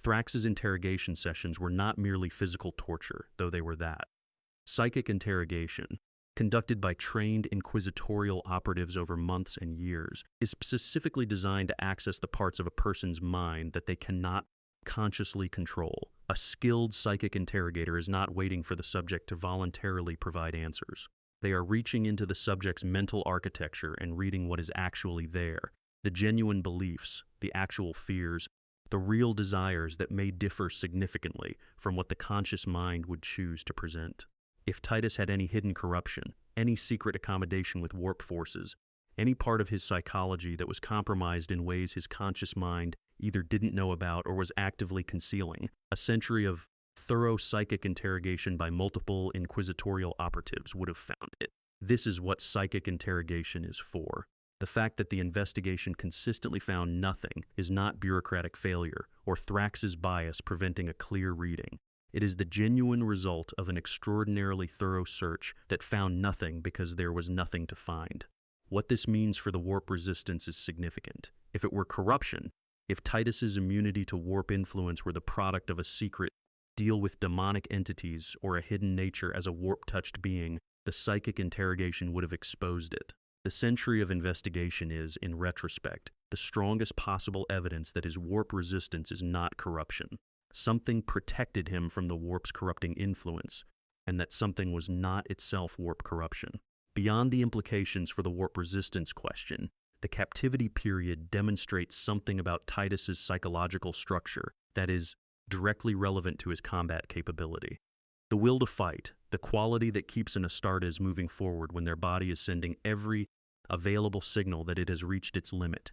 Thrax's interrogation sessions were not merely physical torture, though they were that. Psychic interrogation, conducted by trained inquisitorial operatives over months and years, is specifically designed to access the parts of a person's mind that they cannot consciously control. A skilled psychic interrogator is not waiting for the subject to voluntarily provide answers. They are reaching into the subject's mental architecture and reading what is actually there, the genuine beliefs, the actual fears, the real desires that may differ significantly from what the conscious mind would choose to present. If Titus had any hidden corruption, any secret accommodation with warp forces, any part of his psychology that was compromised in ways his conscious mind either didn't know about or was actively concealing, a century of thorough psychic interrogation by multiple inquisitorial operatives would have found it. This is what psychic interrogation is for. The fact that the investigation consistently found nothing is not bureaucratic failure or Thrax's bias preventing a clear reading. It is the genuine result of an extraordinarily thorough search that found nothing because there was nothing to find. What this means for the warp resistance is significant. If it were corruption, if Titus's immunity to warp influence were the product of a secret deal with demonic entities or a hidden nature as a warp-touched being, the psychic interrogation would have exposed it. The century of investigation is, in retrospect, the strongest possible evidence that his warp resistance is not corruption. Something protected him from the warp's corrupting influence, and that something was not itself warp corruption. Beyond the implications for the warp resistance question, the captivity period demonstrates something about Titus's psychological structure that is directly relevant to his combat capability. The will to fight, the quality that keeps an Astartes moving forward when their body is sending every available signal that it has reached its limit,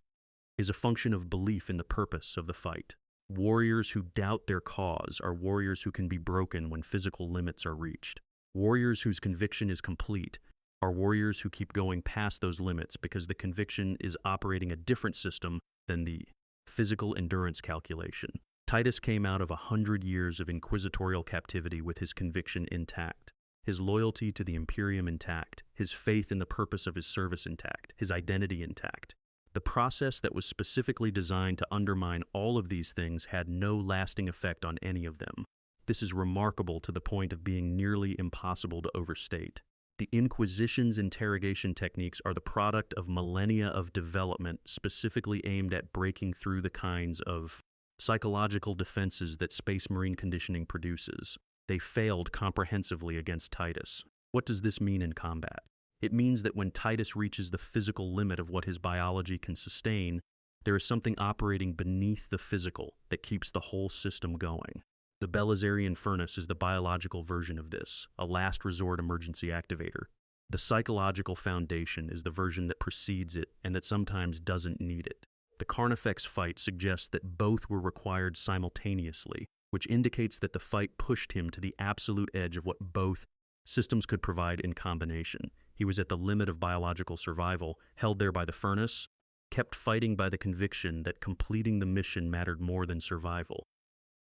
is a function of belief in the purpose of the fight. Warriors who doubt their cause are warriors who can be broken when physical limits are reached. Warriors whose conviction is complete are warriors who keep going past those limits because the conviction is operating a different system than the physical endurance calculation. Titus came out of 100 years of inquisitorial captivity with his conviction intact, his loyalty to the Imperium intact, his faith in the purpose of his service intact, his identity intact. The process that was specifically designed to undermine all of these things had no lasting effect on any of them. This is remarkable to the point of being nearly impossible to overstate. The Inquisition's interrogation techniques are the product of millennia of development specifically aimed at breaking through the kinds of psychological defenses that Space Marine conditioning produces. They failed comprehensively against Titus. What does this mean in combat? It means that when Titus reaches the physical limit of what his biology can sustain, there is something operating beneath the physical that keeps the whole system going. The Belisarian furnace is the biological version of this, a last resort emergency activator. The psychological foundation is the version that precedes it and that sometimes doesn't need it. The Carnifex fight suggests that both were required simultaneously, which indicates that the fight pushed him to the absolute edge of what both systems could provide in combination. He was at the limit of biological survival, held there by the furnace, kept fighting by the conviction that completing the mission mattered more than survival.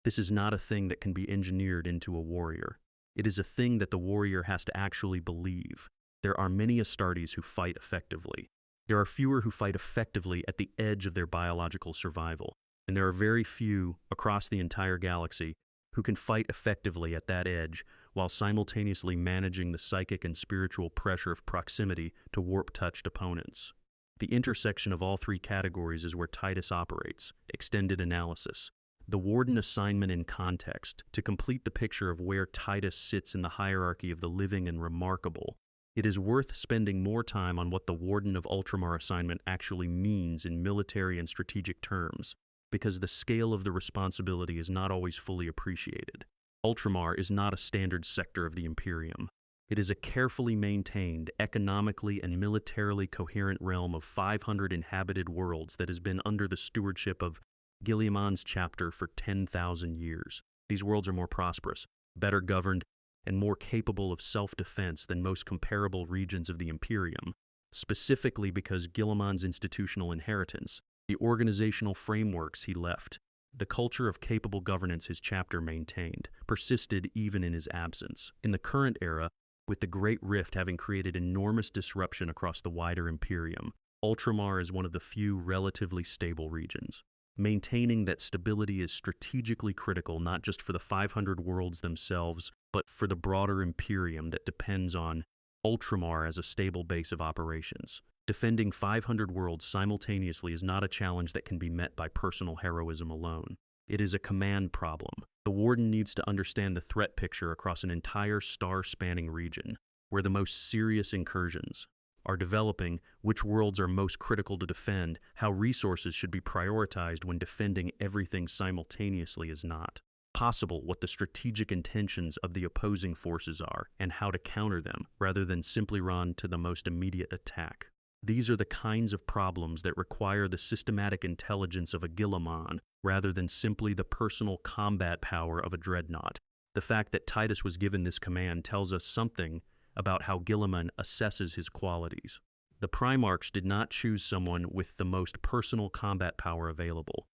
This is not a thing that can be engineered into a warrior. It is a thing that the warrior has to actually believe. There are many Astartes who fight effectively. There are fewer who fight effectively at the edge of their biological survival, and there are very few across the entire galaxy who can fight effectively at that edge while simultaneously managing the psychic and spiritual pressure of proximity to warp-touched opponents. The intersection of all three categories is where Titus operates: extended analysis. The Warden assignment in context, to complete the picture of where Titus sits in the hierarchy of the living and remarkable. It is worth spending more time on what the Warden of Ultramar assignment actually means in military and strategic terms, because the scale of the responsibility is not always fully appreciated. Ultramar is not a standard sector of the Imperium. It is a carefully maintained, economically and militarily coherent realm of 500 inhabited worlds that has been under the stewardship of Guilliman's chapter for 10,000 years. These worlds are more prosperous, better governed, and more capable of self-defense than most comparable regions of the Imperium, specifically because Guilliman's institutional inheritance, the organizational frameworks he left, the culture of capable governance his chapter maintained, persisted even in his absence. In the current era, with the Great Rift having created enormous disruption across the wider Imperium, Ultramar is one of the few relatively stable regions. Maintaining that stability is strategically critical not just for the 500 worlds themselves, but for the broader Imperium that depends on Ultramar as a stable base of operations. Defending 500 worlds simultaneously is not a challenge that can be met by personal heroism alone. It is a command problem. The Warden needs to understand the threat picture across an entire star-spanning region, where the most serious incursions are developing, which worlds are most critical to defend, how resources should be prioritized when defending everything simultaneously is not possible, what the strategic intentions of the opposing forces are, and how to counter them, rather than simply run to the most immediate attack. These are the kinds of problems that require the systematic intelligence of a Guilliman, rather than simply the personal combat power of a dreadnought. The fact that Titus was given this command tells us something about how Guilliman assesses his qualities. The Primarchs did not choose someone with the most personal combat power available.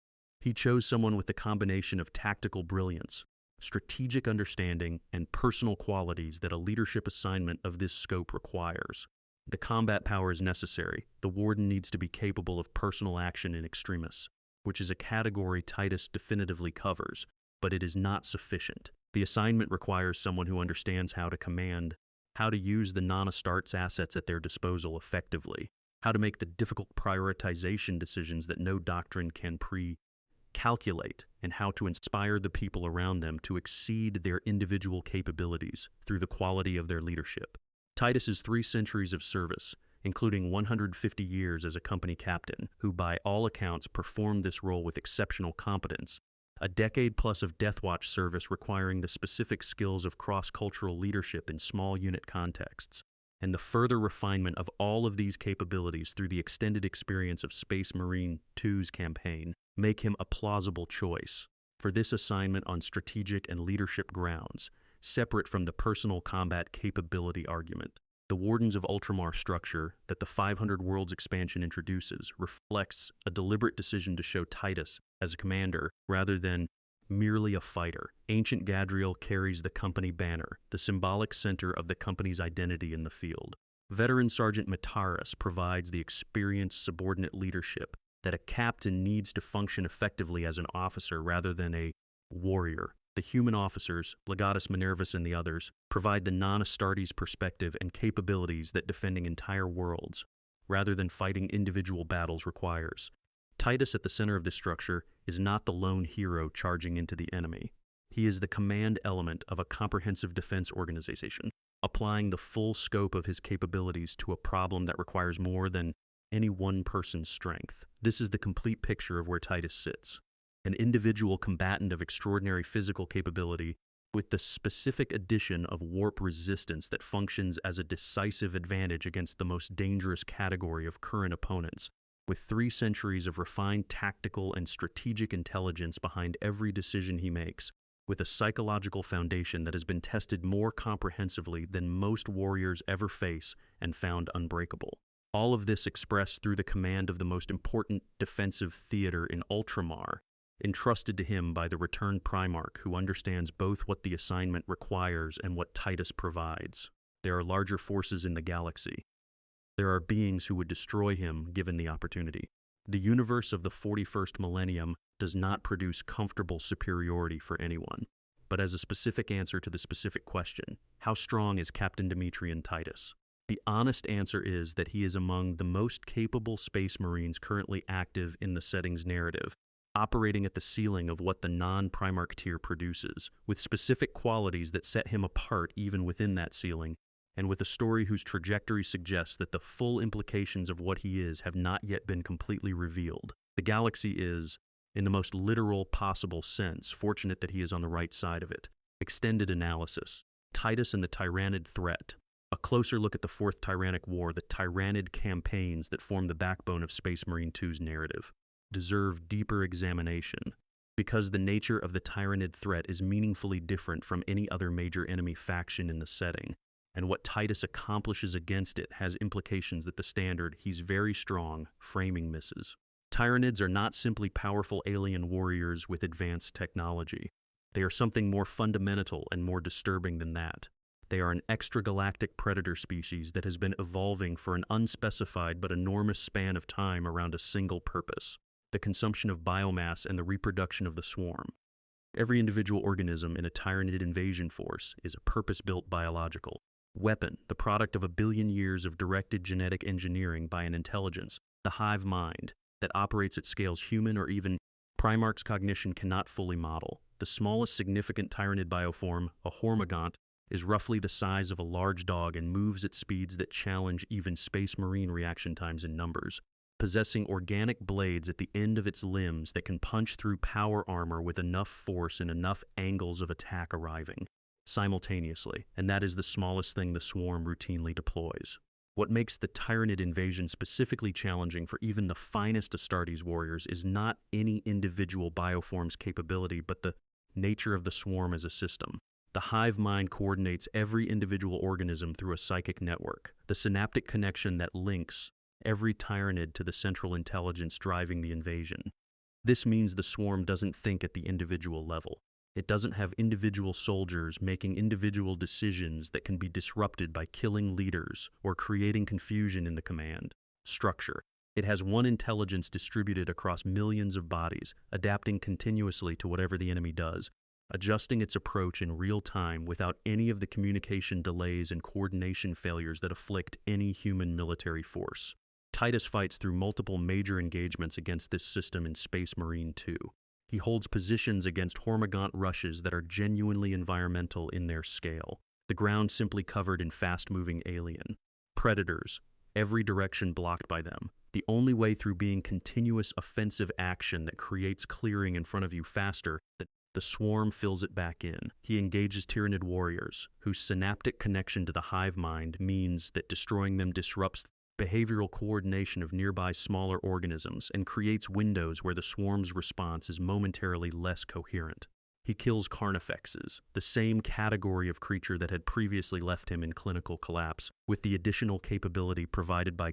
He chose someone with the combination of tactical brilliance, strategic understanding, and personal qualities that a leadership assignment of this scope requires. The combat power is necessary. The Warden needs to be capable of personal action in extremis, which is a category Titus definitively covers, but it is not sufficient. The assignment requires someone who understands how to command, how to use the non-Astartes assets at their disposal effectively, how to make the difficult prioritization decisions that no doctrine can calculate, and how to inspire the people around them to exceed their individual capabilities through the quality of their leadership. Titus's 3 centuries of service, including 150 years as a company captain, who by all accounts performed this role with exceptional competence, a decade plus of Deathwatch service requiring the specific skills of cross-cultural leadership in small unit contexts, and the further refinement of all of these capabilities through the extended experience of Space Marine 2's campaign, make him a plausible choice for this assignment on strategic and leadership grounds, separate from the personal combat capability argument. The Wardens of Ultramar structure that the 500 Worlds expansion introduces reflects a deliberate decision to show Titus as a commander rather than merely a fighter. Ancient Gadriel carries the company banner, the symbolic center of the company's identity in the field. Veteran Sergeant Mataris provides the experienced subordinate leadership that a captain needs to function effectively as an officer rather than a warrior. The human officers, Legatus Minervus and the others, provide the non-Astartes perspective and capabilities that defending entire worlds, rather than fighting individual battles, requires. Titus, at the center of this structure, is not the lone hero charging into the enemy. He is the command element of a comprehensive defense organization, applying the full scope of his capabilities to a problem that requires more than any one person's strength. This is the complete picture of where Titus sits. An individual combatant of extraordinary physical capability with the specific addition of warp resistance that functions as a decisive advantage against the most dangerous category of current opponents, with 3 centuries of refined tactical and strategic intelligence behind every decision he makes, with a psychological foundation that has been tested more comprehensively than most warriors ever face and found unbreakable. All of this expressed through the command of the most important defensive theater in Ultramar, entrusted to him by the returned Primarch, who understands both what the assignment requires and what Titus provides. There are larger forces in the galaxy. There are beings who would destroy him given the opportunity. The universe of the 41st millennium does not produce comfortable superiority for anyone. But as a specific answer to the specific question, how strong is Captain Demetrian Titus? The honest answer is that he is among the most capable Space Marines currently active in the setting's narrative, operating at the ceiling of what the non-Primarch tier produces, with specific qualities that set him apart even within that ceiling, and with a story whose trajectory suggests that the full implications of what he is have not yet been completely revealed. The galaxy is, in the most literal possible sense, fortunate that he is on the right side of it. Extended analysis. Titus and the Tyranid threat. A closer look at the Fourth Tyrannic War, the Tyranid campaigns that form the backbone of Space Marine 2's narrative, deserve deeper examination, because the nature of the Tyranid threat is meaningfully different from any other major enemy faction in the setting, and what Titus accomplishes against it has implications that the standard "he's very strong" framing misses. Tyranids are not simply powerful alien warriors with advanced technology. They are something more fundamental and more disturbing than that. They are an extragalactic predator species that has been evolving for an unspecified but enormous span of time around a single purpose: the consumption of biomass and the reproduction of the swarm. Every individual organism in a Tyranid invasion force is a purpose-built biological weapon, the product of 1 billion years of directed genetic engineering by an intelligence, the Hive Mind, that operates at scales human or even Primarch's cognition cannot fully model. The smallest significant Tyranid bioform, a Hormigaunt, is roughly the size of a large dog and moves at speeds that challenge even Space Marine reaction times in numbers, possessing organic blades at the end of its limbs that can punch through power armor with enough force and enough angles of attack arriving simultaneously, and that is the smallest thing the swarm routinely deploys. What makes the Tyranid invasion specifically challenging for even the finest Astartes warriors is not any individual bioform's capability, but the nature of the swarm as a system. The Hive Mind coordinates every individual organism through a psychic network, the synaptic connection that links every Tyranid to the central intelligence driving the invasion. This means the swarm doesn't think at the individual level. It doesn't have individual soldiers making individual decisions that can be disrupted by killing leaders or creating confusion in the command structure. It has one intelligence distributed across millions of bodies, adapting continuously to whatever the enemy does, adjusting its approach in real time without any of the communication delays and coordination failures that afflict any human military force. Titus fights through multiple major engagements against this system in Space Marine 2. He holds positions against Hormigaunt rushes that are genuinely environmental in their scale, the ground simply covered in fast-moving alien. Predators, every direction blocked by them, the only way through being continuous offensive action that creates clearing in front of you faster, that the swarm fills it back in. He engages Tyranid warriors, whose synaptic connection to the Hive Mind means that destroying them disrupts behavioral coordination of nearby smaller organisms and creates windows where the swarm's response is momentarily less coherent. He kills Carnifexes, the same category of creature that had previously left him in clinical collapse, with the additional capability provided by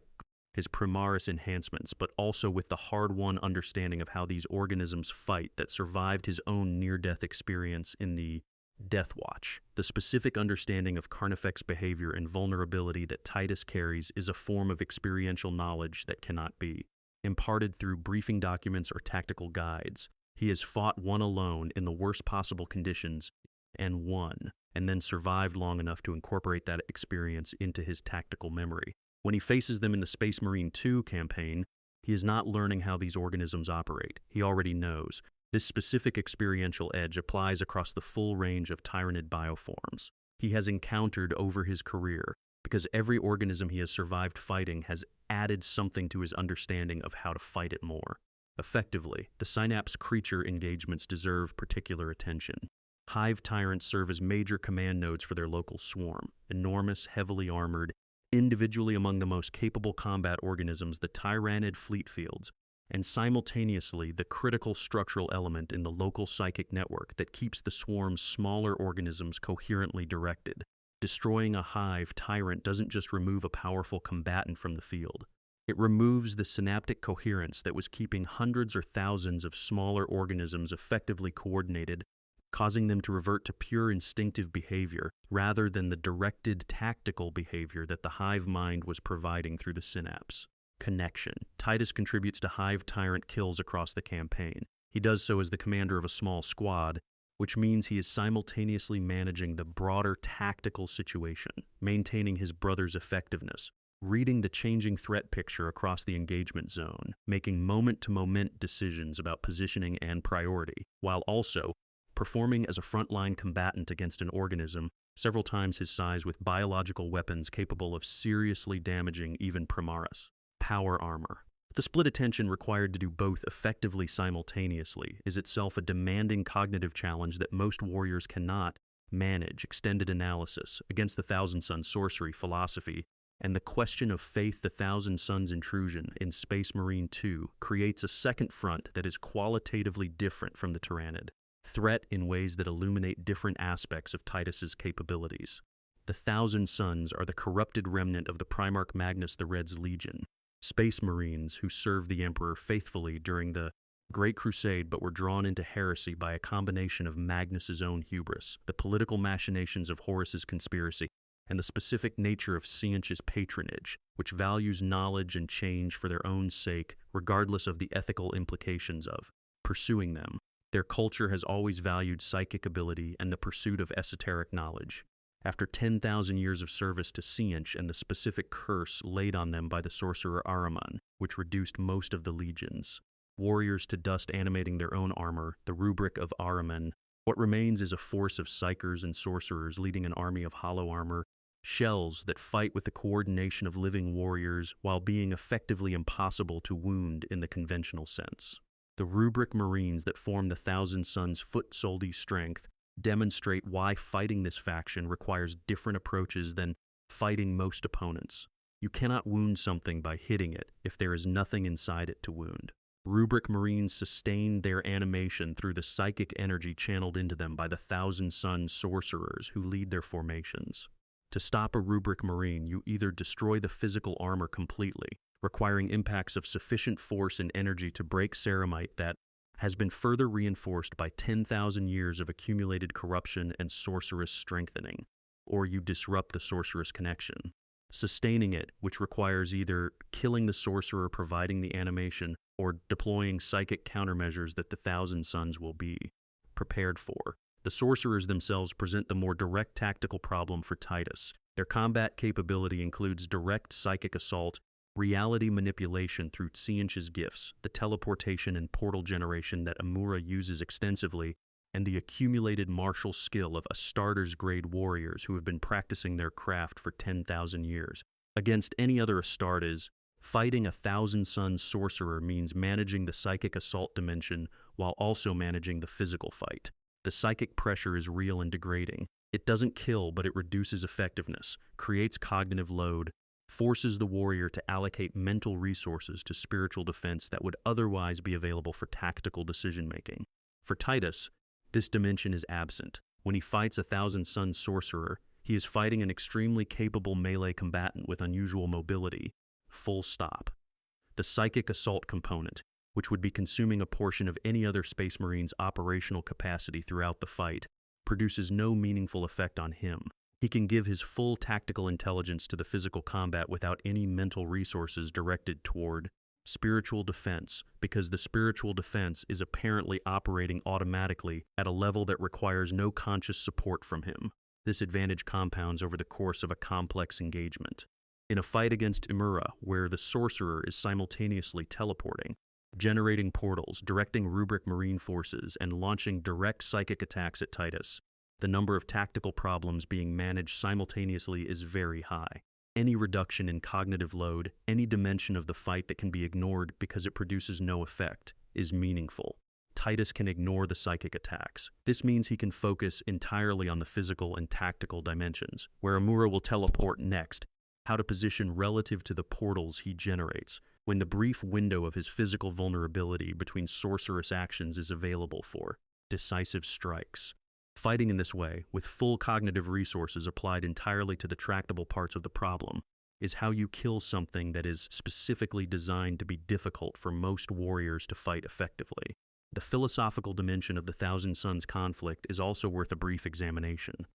his Primaris enhancements, but also with the hard-won understanding of how these organisms fight that survived his own near-death experience in the Death Watch. The specific understanding of Carnifex behavior and vulnerability that Titus carries is a form of experiential knowledge that cannot be imparted through briefing documents or tactical guides. He has fought one alone in the worst possible conditions and won, and then survived long enough to incorporate that experience into his tactical memory. When he faces them in the Space Marine 2 campaign, he is not learning how these organisms operate. He already knows. This specific experiential edge applies across the full range of Tyranid bioforms he has encountered over his career, because every organism he has survived fighting has added something to his understanding of how to fight it more. Effectively, the Synapse creature engagements deserve particular attention. Hive Tyrants serve as major command nodes for their local swarm, enormous, heavily armored, individually among the most capable combat organisms, the Tyranid fleet fields, and simultaneously the critical structural element in the local psychic network that keeps the swarm's smaller organisms coherently directed. Destroying a hive tyrant doesn't just remove a powerful combatant from the field. It removes the synaptic coherence that was keeping hundreds or thousands of smaller organisms effectively coordinated, causing them to revert to pure instinctive behavior rather than the directed tactical behavior that the hive mind was providing through the synapse. Connection. Titus contributes to Hive Tyrant kills across the campaign. He does so as the commander of a small squad, which means he is simultaneously managing the broader tactical situation, maintaining his brother's effectiveness, reading the changing threat picture across the engagement zone, making moment-to-moment decisions about positioning and priority, while also performing as a frontline combatant against an organism several times his size with biological weapons capable of seriously damaging even Primaris. Power armor. The split attention required to do both effectively simultaneously is itself a demanding cognitive challenge that most warriors cannot manage. Extended analysis against the Thousand Sun sorcery philosophy and the question of faith, the Thousand Suns intrusion in Space Marine 2 creates a second front that is qualitatively different from the Tyranid. Threat in ways that illuminate different aspects of Titus's capabilities. The Thousand Suns are the corrupted remnant of the Primarch Magnus the Red's Legion, Space Marines who served the Emperor faithfully during the Great Crusade but were drawn into heresy by a combination of Magnus's own hubris, the political machinations of Horus's conspiracy, and the specific nature of Tzeentch's patronage, which values knowledge and change for their own sake, regardless of the ethical implications of pursuing them. Their culture has always valued psychic ability and the pursuit of esoteric knowledge. After 10,000 years of service to Tzeentch and the specific curse laid on them by the sorcerer Ahriman, which reduced most of the legions, warriors to dust animating their own armor, the rubric of Ahriman, what remains is a force of psychers and sorcerers leading an army of hollow armor, shells that fight with the coordination of living warriors while being effectively impossible to wound in the conventional sense. The rubric Marines that form the Thousand Suns' foot soldi strength demonstrate why fighting this faction requires different approaches than fighting most opponents. You cannot wound something by hitting it if there is nothing inside it to wound. Rubric Marines sustain their animation through the psychic energy channeled into them by the Thousand Sun sorcerers who lead their formations. To stop a Rubric Marine, you either destroy the physical armor completely, requiring impacts of sufficient force and energy to break ceramite that has been further reinforced by 10,000 years of accumulated corruption and sorceress strengthening, or you disrupt the sorceress connection. Sustaining it, which requires either killing the sorcerer providing the animation or deploying psychic countermeasures that the Thousand Suns will be prepared for. The sorcerers themselves present the more direct tactical problem for Titus. Their combat capability includes direct psychic assault reality manipulation through Tzeentch's gifts, the teleportation and portal generation that Amura uses extensively, and the accumulated martial skill of Astartes grade warriors who have been practicing their craft for 10,000 years. Against any other Astartes, fighting a Thousand Suns sorcerer means managing the psychic assault dimension while also managing the physical fight. The psychic pressure is real and degrading. It doesn't kill, but it reduces effectiveness, creates cognitive load, forces the warrior to allocate mental resources to spiritual defense that would otherwise be available for tactical decision-making. For Titus, this dimension is absent. When he fights a Thousand Suns sorcerer, he is fighting an extremely capable melee combatant with unusual mobility. Full stop. The psychic assault component, which would be consuming a portion of any other Space Marine's operational capacity throughout the fight, produces no meaningful effect on him. He can give his full tactical intelligence to the physical combat without any mental resources directed toward spiritual defense, because the spiritual defense is apparently operating automatically at a level that requires no conscious support from him. This advantage compounds over the course of a complex engagement. In a fight against Amura, where the sorcerer is simultaneously teleporting, generating portals, directing rubric marine forces, and launching direct psychic attacks at Titus, the number of tactical problems being managed simultaneously is very high. Any reduction in cognitive load, any dimension of the fight that can be ignored because it produces no effect, is meaningful. Titus can ignore the psychic attacks. This means he can focus entirely on the physical and tactical dimensions, where Amura will teleport next, how to position relative to the portals he generates, when the brief window of his physical vulnerability between sorcerous actions is available for decisive strikes. Fighting in this way, with full cognitive resources applied entirely to the tractable parts of the problem, is how you kill something that is specifically designed to be difficult for most warriors to fight effectively. The philosophical dimension of the Thousand Suns conflict is also worth a brief examination.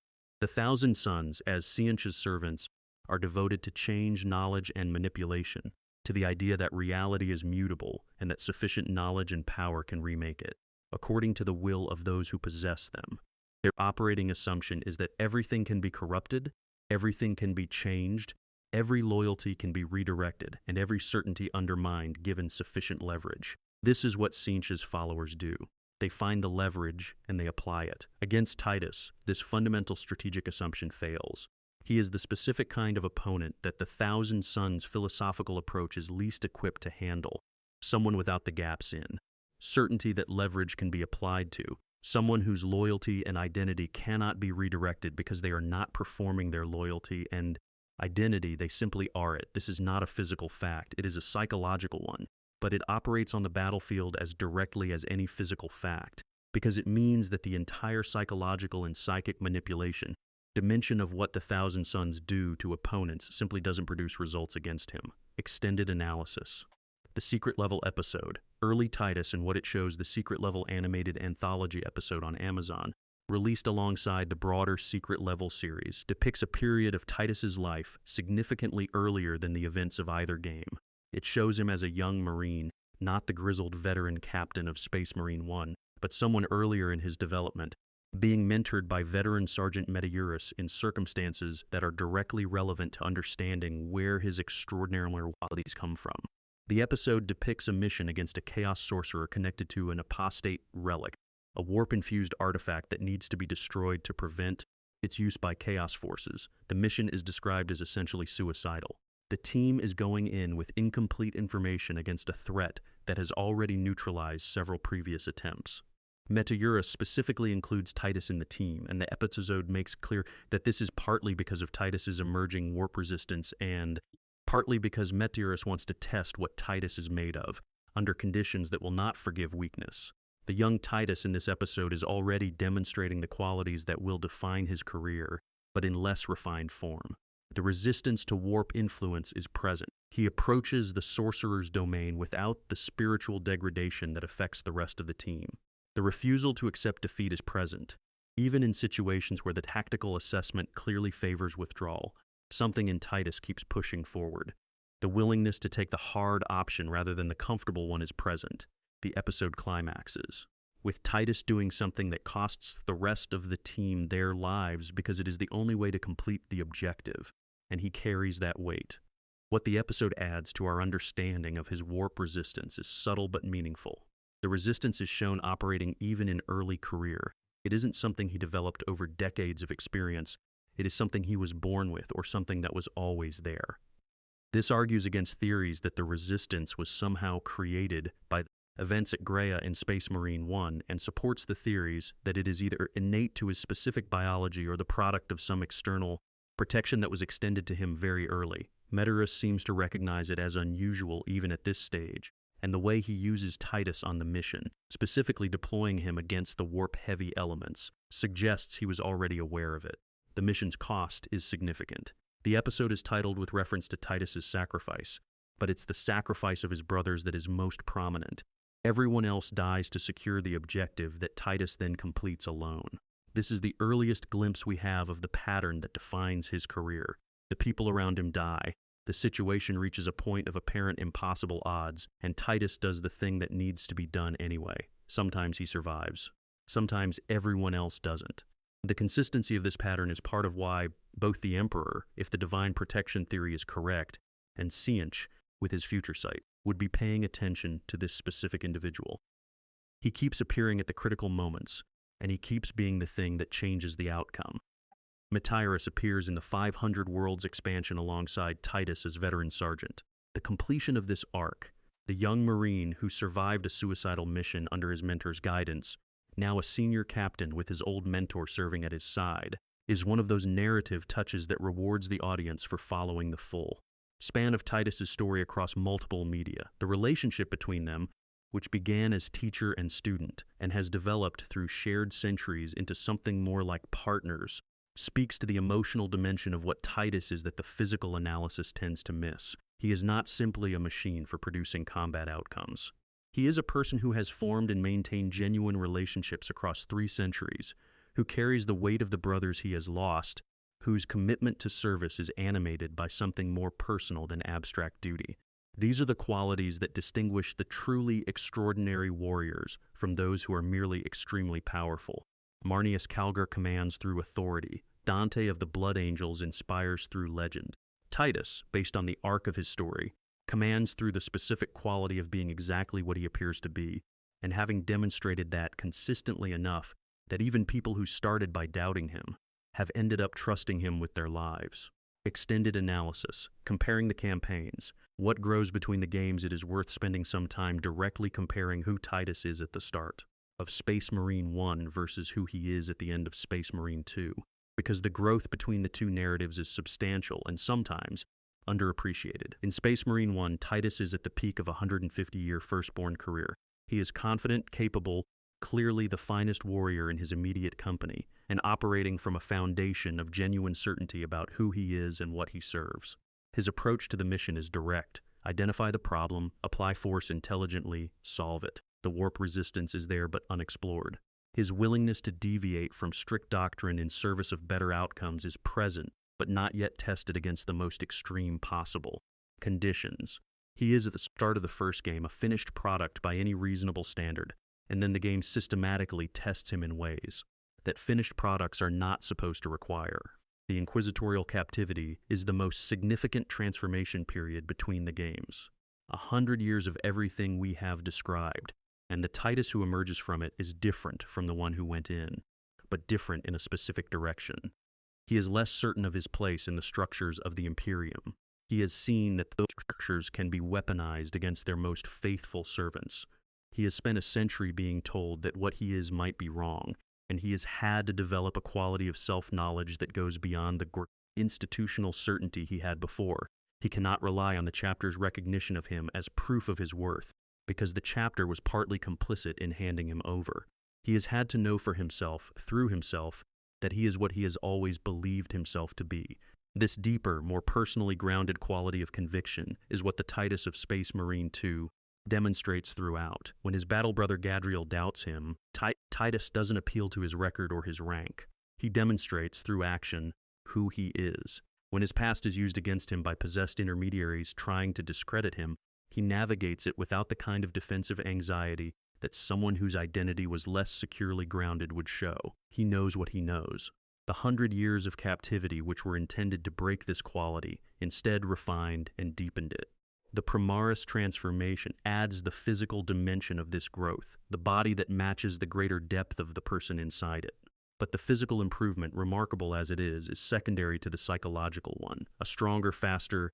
The Thousand Suns, as Tzeentch's servants, are devoted to change, knowledge, and manipulation, to the idea that reality is mutable and that sufficient knowledge and power can remake it, according to the will of those who possess them. Their operating assumption is that everything can be corrupted, everything can be changed, every loyalty can be redirected, and every certainty undermined given sufficient leverage. This is what Tzeentch's followers do. They find the leverage and they apply it. Against Titus, this fundamental strategic assumption fails. He is the specific kind of opponent that the Thousand Suns philosophical approach is least equipped to handle, someone without the gaps in, certainty that leverage can be applied to, someone whose loyalty and identity cannot be redirected because they are not performing their loyalty and identity, they simply are it. This is not a physical fact, it is a psychological one, but it operates on the battlefield as directly as any physical fact, because it means that the entire psychological and psychic manipulation, dimension of what the Thousand Suns do to opponents simply doesn't produce results against him. Extended analysis. The Secret Level episode, Early Titus and What It Shows, the Secret Level animated anthology episode on Amazon, released alongside the broader Secret Level series, depicts a period of Titus's life significantly earlier than the events of either game. It shows him as a young Marine, not the grizzled veteran captain of Space Marine 1, but someone earlier in his development, being mentored by veteran Sergeant Metaurus in circumstances that are directly relevant to understanding where his extraordinary qualities come from. The episode depicts a mission against a Chaos Sorcerer connected to an apostate relic, a warp-infused artifact that needs to be destroyed to prevent its use by Chaos forces. The mission is described as essentially suicidal. The team is going in with incomplete information against a threat that has already neutralized several previous attempts. Metaurus specifically includes Titus in the team, and the episode makes clear that this is partly because of Titus's emerging warp resistance and partly because Metaurus wants to test what Titus is made of, under conditions that will not forgive weakness. The young Titus in this episode is already demonstrating the qualities that will define his career, but in less refined form. The resistance to warp influence is present. He approaches the sorcerer's domain without the spiritual degradation that affects the rest of the team. The refusal to accept defeat is present, even in situations where the tactical assessment clearly favors withdrawal. Something in Titus keeps pushing forward. The willingness to take the hard option rather than the comfortable one is present. The episode climaxes, with Titus doing something that costs the rest of the team their lives because it is the only way to complete the objective, and he carries that weight. What the episode adds to our understanding of his warp resistance is subtle but meaningful. The resistance is shown operating even in early career. It isn't something he developed over decades of experience. It is something he was born with, or something that was always there. This argues against theories that the resistance was somehow created by events at Greya in Space Marine 1, and supports the theories that it is either innate to his specific biology or the product of some external protection that was extended to him very early. Meteorus seems to recognize it as unusual even at this stage, and the way he uses Titus on the mission, specifically deploying him against the warp-heavy elements, suggests he was already aware of it. The mission's cost is significant. The episode is titled with reference to Titus's sacrifice, but it's the sacrifice of his brothers that is most prominent. Everyone else dies to secure the objective that Titus then completes alone. This is the earliest glimpse we have of the pattern that defines his career. The people around him die, the situation reaches a point of apparent impossible odds, and Titus does the thing that needs to be done anyway. Sometimes he survives. Sometimes everyone else doesn't. The consistency of this pattern is part of why both the Emperor, if the divine protection theory is correct, and Siench, with his future sight, would be paying attention to this specific individual. He keeps appearing at the critical moments, and he keeps being the thing that changes the outcome. Meteorus appears in the 500 Worlds expansion alongside Titus as veteran sergeant. The completion of this arc, the young Marine who survived a suicidal mission under his mentor's guidance, now a senior captain with his old mentor serving at his side, is one of those narrative touches that rewards the audience for following the full span of Titus's story across multiple media. The relationship between them, which began as teacher and student and has developed through shared centuries into something more like partners, speaks to the emotional dimension of what Titus is that the physical analysis tends to miss. He is not simply a machine for producing combat outcomes. He is a person who has formed and maintained genuine relationships across 3 centuries, who carries the weight of the brothers he has lost, whose commitment to service is animated by something more personal than abstract duty. These are the qualities that distinguish the truly extraordinary warriors from those who are merely extremely powerful. Marneus Calgar commands through authority. Dante of the Blood Angels inspires through legend. Titus, based on the arc of his story, commands through the specific quality of being exactly what he appears to be, and having demonstrated that consistently enough that even people who started by doubting him have ended up trusting him with their lives. Extended analysis, comparing the campaigns. What grows between the games, it is worth spending some time directly comparing who Titus is at the start of Space Marine 1 versus who he is at the end of Space Marine 2, because the growth between the two narratives is substantial and sometimes underappreciated. In Space Marine 1, Titus is at the peak of a 150-year firstborn career. He is confident, capable, clearly the finest warrior in his immediate company, and operating from a foundation of genuine certainty about who he is and what he serves. His approach to the mission is direct. Identify the problem, apply force intelligently, solve it. The warp resistance is there but unexplored. His willingness to deviate from strict doctrine in service of better outcomes is present, but not yet tested against the most extreme possible conditions. He is at the start of the first game a finished product by any reasonable standard, and then the game systematically tests him in ways that finished products are not supposed to require. The inquisitorial captivity is the most significant transformation period between the games. 100 years of everything we have described, and the Titus who emerges from it is different from the one who went in, but different in a specific direction. He is less certain of his place in the structures of the Imperium. He has seen that those structures can be weaponized against their most faithful servants. He has spent a century being told that what he is might be wrong, and he has had to develop a quality of self-knowledge that goes beyond the institutional certainty he had before. He cannot rely on the chapter's recognition of him as proof of his worth, because the chapter was partly complicit in handing him over. He has had to know for himself, through himself, that he is what he has always believed himself to be. This deeper, more personally grounded quality of conviction is what the Titus of Space Marine 2 demonstrates throughout. When his battle brother Gadriel doubts him, Titus doesn't appeal to his record or his rank. He demonstrates through action who he is. When his past is used against him by possessed intermediaries trying to discredit him, he navigates it without the kind of defensive anxiety that someone whose identity was less securely grounded would show. He knows what he knows. The 100 years of captivity which were intended to break this quality instead refined and deepened it. The Primaris transformation adds the physical dimension of this growth, the body that matches the greater depth of the person inside it. But the physical improvement, remarkable as it is secondary to the psychological one. A stronger, faster,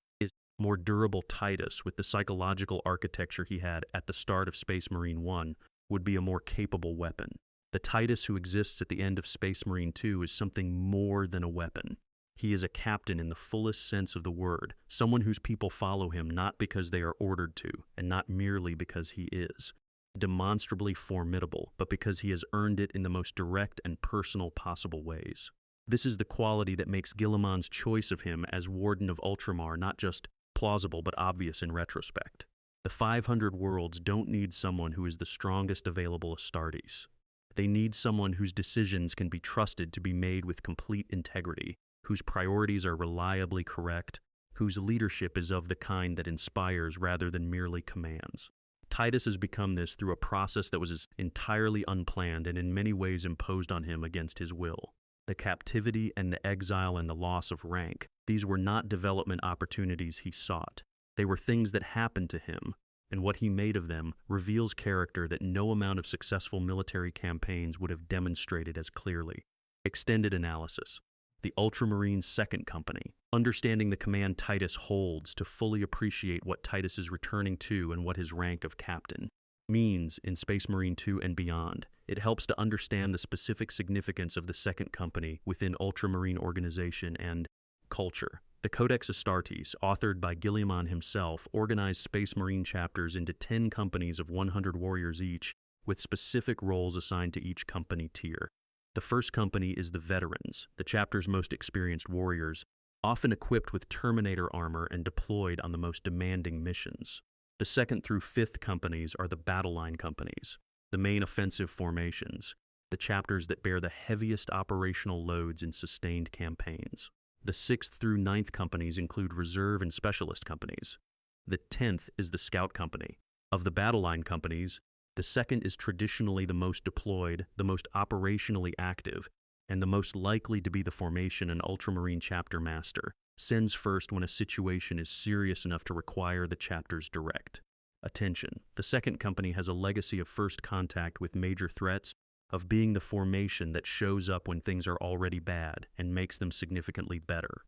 more durable Titus with the psychological architecture he had at the start of Space Marine 1 would be a more capable weapon. The Titus who exists at the end of Space Marine 2 is something more than a weapon. He is a captain in the fullest sense of the word, someone whose people follow him not because they are ordered to, and not merely because he is demonstrably formidable, but because he has earned it in the most direct and personal possible ways. This is the quality that makes Guilliman's choice of him as Warden of Ultramar not just plausible but obvious in retrospect. The 500 worlds don't need someone who is the strongest available Astartes. They need someone whose decisions can be trusted to be made with complete integrity, whose priorities are reliably correct, whose leadership is of the kind that inspires rather than merely commands. Titus has become this through a process that was entirely unplanned and in many ways imposed on him against his will. The captivity and the exile and the loss of rank, these were not development opportunities he sought. They were things that happened to him, and what he made of them reveals character that no amount of successful military campaigns would have demonstrated as clearly. Extended analysis. The Ultramarines' Second Company. Understanding the command Titus holds to fully appreciate what Titus is returning to and what his rank of captain means in Space Marine 2 and beyond. It helps to understand the specific significance of the Second Company within Ultramarine organization and culture. The Codex Astartes, authored by Guilliman himself, organized Space Marine chapters into 10 companies of 100 warriors each, with specific roles assigned to each company tier. The first company is the Veterans, the chapter's most experienced warriors, often equipped with Terminator armor and deployed on the most demanding missions. The second through fifth companies are the Battle Line companies, the main offensive formations, the chapters that bear the heaviest operational loads in sustained campaigns. The 6th through 9th companies include reserve and specialist companies. The 10th is the Scout Company. Of the Battle Line companies, the 2nd is traditionally the most deployed, the most operationally active, and the most likely to be the formation an Ultramarine chapter master sends first when a situation is serious enough to require the chapter's direct attention. The 2nd Company has a legacy of first contact with major threats, of being the formation that shows up when things are already bad and makes them significantly better.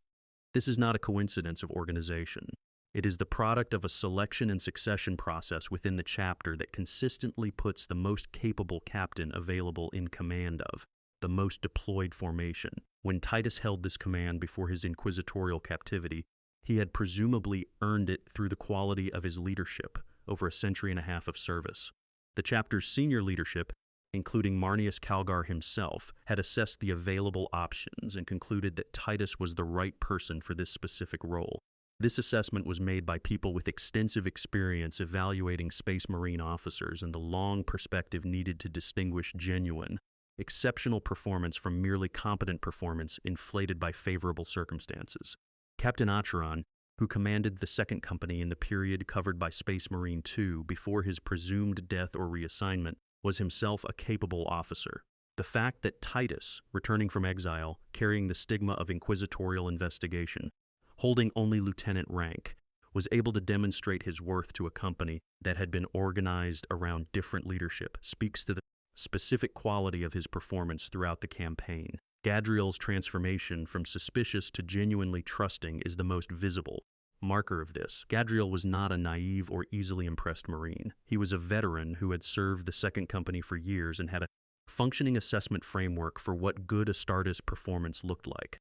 This is not a coincidence of organization. It is the product of a selection and succession process within the chapter that consistently puts the most capable captain available in command of the most deployed formation. When Titus held this command before his inquisitorial captivity, he had presumably earned it through the quality of his leadership over a century and a half of service. The chapter's senior leadership, including Marnius Calgar himself, had assessed the available options and concluded that Titus was the right person for this specific role. This assessment was made by people with extensive experience evaluating Space Marine officers and the long perspective needed to distinguish genuine, exceptional performance from merely competent performance inflated by favorable circumstances. Captain Acheron, who commanded the 2nd Company in the period covered by Space Marine 2 before his presumed death or reassignment, was himself a capable officer. The fact that Titus, returning from exile, carrying the stigma of inquisitorial investigation, holding only lieutenant rank, was able to demonstrate his worth to a company that had been organized around different leadership speaks to the specific quality of his performance throughout the campaign. Gadriel's transformation from suspicious to genuinely trusting is the most visible marker of this. Gadriel was not a naive or easily impressed Marine. He was a veteran who had served the 2nd Company for years and had a functioning assessment framework for what good Astartes performance looked like.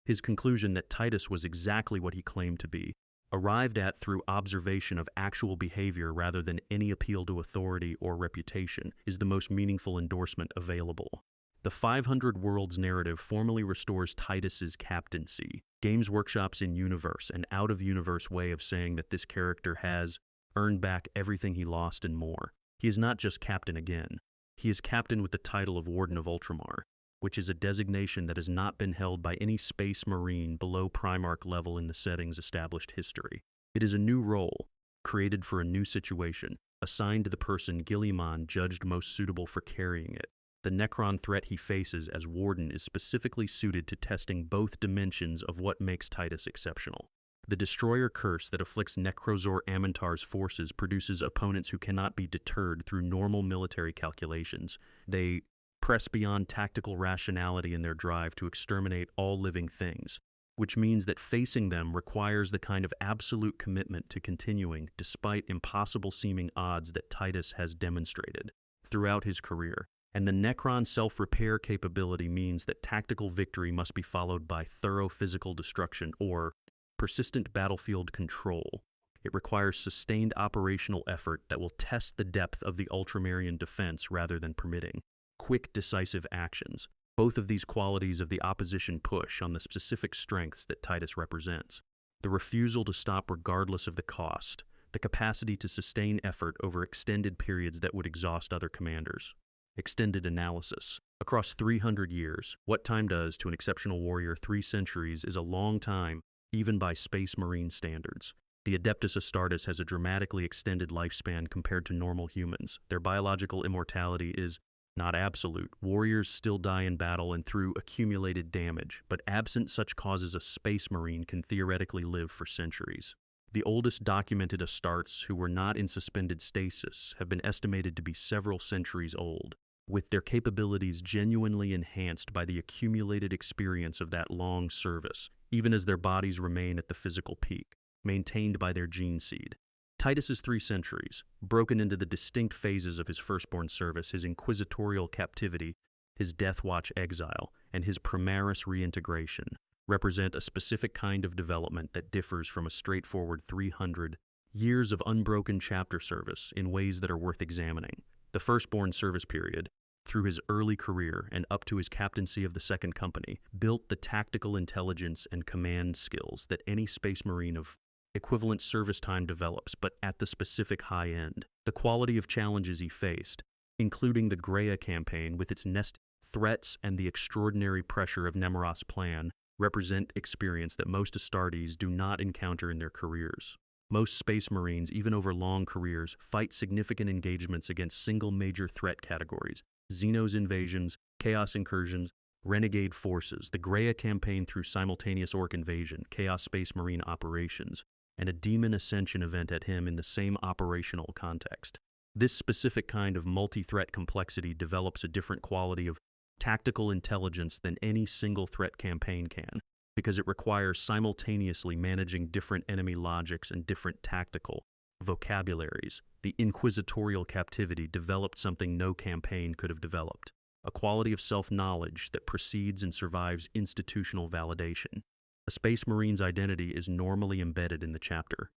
His conclusion that Titus was exactly what he claimed to be, arrived at through observation of actual behavior rather than any appeal to authority or reputation, is the most meaningful endorsement available. The 500 Worlds narrative formally restores Titus's captaincy. Games Workshop's in-universe and out-of-universe way of saying that this character has earned back everything he lost and more. He is not just captain again. He is captain with the title of Warden of Ultramar, which is a designation that has not been held by any Space Marine below Primarch level in the setting's established history. It is a new role, created for a new situation, assigned to the person Guilliman judged most suitable for carrying it. The Necron threat he faces as Warden is specifically suited to testing both dimensions of what makes Titus exceptional. The Destroyer curse that afflicts Necrozor Amintar's forces produces opponents who cannot be deterred through normal military calculations. They press beyond tactical rationality in their drive to exterminate all living things, which means that facing them requires the kind of absolute commitment to continuing despite impossible-seeming odds that Titus has demonstrated throughout his career. And the Necron self-repair capability means that tactical victory must be followed by thorough physical destruction or persistent battlefield control. It requires sustained operational effort that will test the depth of the Ultramarine defense rather than permitting quick, decisive actions. Both of these qualities of the opposition push on the specific strengths that Titus represents. The refusal to stop regardless of the cost, the capacity to sustain effort over extended periods that would exhaust other commanders. Extended analysis. Across 300 years, what time does to an exceptional warrior 3 centuries is a long time, even by Space Marine standards. The Adeptus Astartes has a dramatically extended lifespan compared to normal humans. Their biological immortality is not absolute. Warriors still die in battle and through accumulated damage, but absent such causes, a Space Marine can theoretically live for centuries. The oldest documented Astartes who were not in suspended stasis have been estimated to be several centuries old, with their capabilities genuinely enhanced by the accumulated experience of that long service, even as their bodies remain at the physical peak, maintained by their gene seed. Titus's 3 centuries, broken into the distinct phases of his firstborn service, his inquisitorial captivity, his Death Watch exile, and his Primaris reintegration, represent a specific kind of development that differs from a straightforward 300 years of unbroken chapter service in ways that are worth examining. The firstborn service period, through his early career and up to his captaincy of the Second Company, built the tactical intelligence and command skills that any Space Marine of equivalent service time develops, but at the specific high end. The quality of challenges he faced, including the Greya campaign with its nest threats and the extraordinary pressure of Nemeros' plan, represent experience that most Astartes do not encounter in their careers. Most Space Marines, even over long careers, fight significant engagements against single major threat categories: Xenos invasions, Chaos incursions, Renegade forces, the Greya campaign through simultaneous Orc invasion, Chaos Space Marine operations, and a Demon Ascension event at him in the same operational context. This specific kind of multi-threat complexity develops a different quality of tactical intelligence than any single threat campaign can, because it requires simultaneously managing different enemy logics and different tactical vocabularies. The inquisitorial captivity developed something no campaign could have developed, a quality of self-knowledge that precedes and survives institutional validation. A Space Marine's identity is normally embedded in the chapter.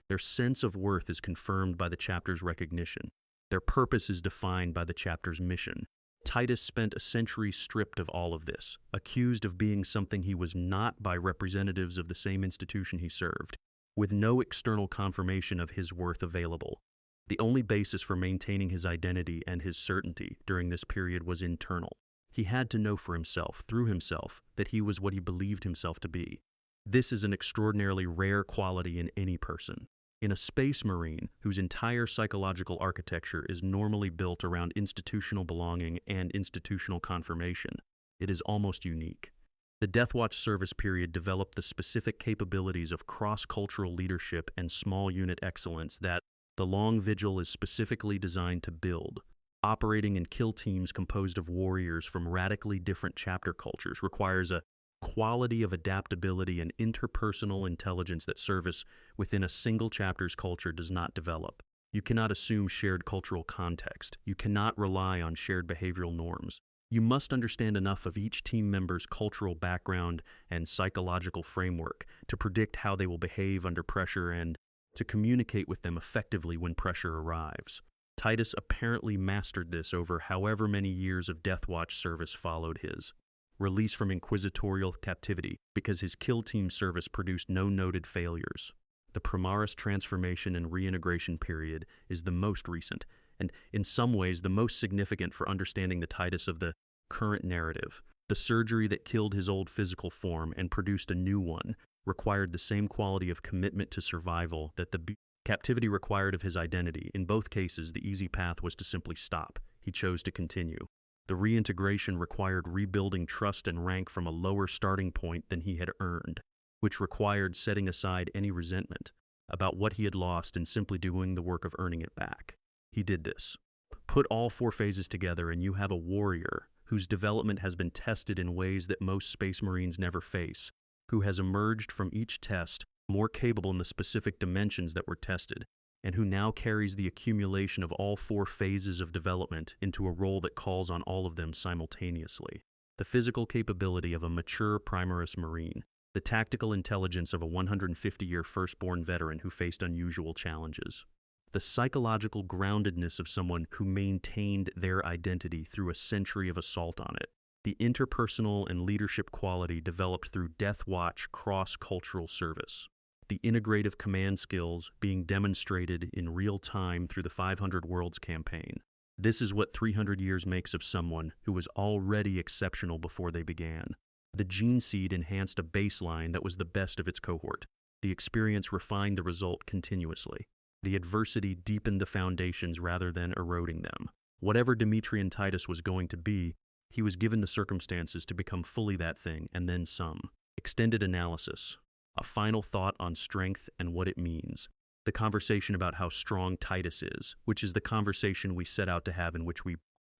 Their sense of worth is confirmed by the chapter's recognition. Their purpose is defined by the chapter's mission. Titus spent a century stripped of all of this, accused of being something he was not by representatives of the same institution he served, with no external confirmation of his worth available. The only basis for maintaining his identity and his certainty during this period was internal. He had to know for himself, through himself, that he was what he believed himself to be. This is an extraordinarily rare quality in any person. In a Space Marine, whose entire psychological architecture is normally built around institutional belonging and institutional confirmation, it is almost unique. The Deathwatch service period developed the specific capabilities of cross-cultural leadership and small unit excellence that the Long Vigil is specifically designed to build. Operating in kill teams composed of warriors from radically different chapter cultures requires a quality of adaptability and interpersonal intelligence that service within a single chapter's culture does not develop. You cannot assume shared cultural context. You cannot rely on shared behavioral norms. You must understand enough of each team member's cultural background and psychological framework to predict how they will behave under pressure and to communicate with them effectively when pressure arrives. Titus apparently mastered this over however many years of Deathwatch service followed his release from inquisitorial captivity, because his kill team service produced no noted failures. The Primaris transformation and reintegration period is the most recent, and in some ways the most significant for understanding the Titus of the current narrative. The surgery that killed his old physical form and produced a new one required the same quality of commitment to survival that the captivity required of his identity. In both cases, the easy path was to simply stop. He chose to continue. The reintegration required rebuilding trust and rank from a lower starting point than he had earned, which required setting aside any resentment about what he had lost and simply doing the work of earning it back. He did this. Put all 4 phases together and you have a warrior whose development has been tested in ways that most Space Marines never face, who has emerged from each test more capable in the specific dimensions that were tested, and who now carries the accumulation of all 4 phases of development into a role that calls on all of them simultaneously. The physical capability of a mature Primaris Marine, the tactical intelligence of a 150-year firstborn veteran who faced unusual challenges, the psychological groundedness of someone who maintained their identity through a century of assault on it, the interpersonal and leadership quality developed through Death Watch cross-cultural service, the integrative command skills being demonstrated in real time through the 500 Worlds campaign. This is what 300 years makes of someone who was already exceptional before they began. The gene seed enhanced a baseline that was the best of its cohort. The experience refined the result continuously. The adversity deepened the foundations rather than eroding them. Whatever Dimitri and Titus was going to be, he was given the circumstances to become fully that thing, and then some. Extended analysis. A final thought on strength and what it means. The conversation about how strong Titus is, which is the conversation we set out to have and which we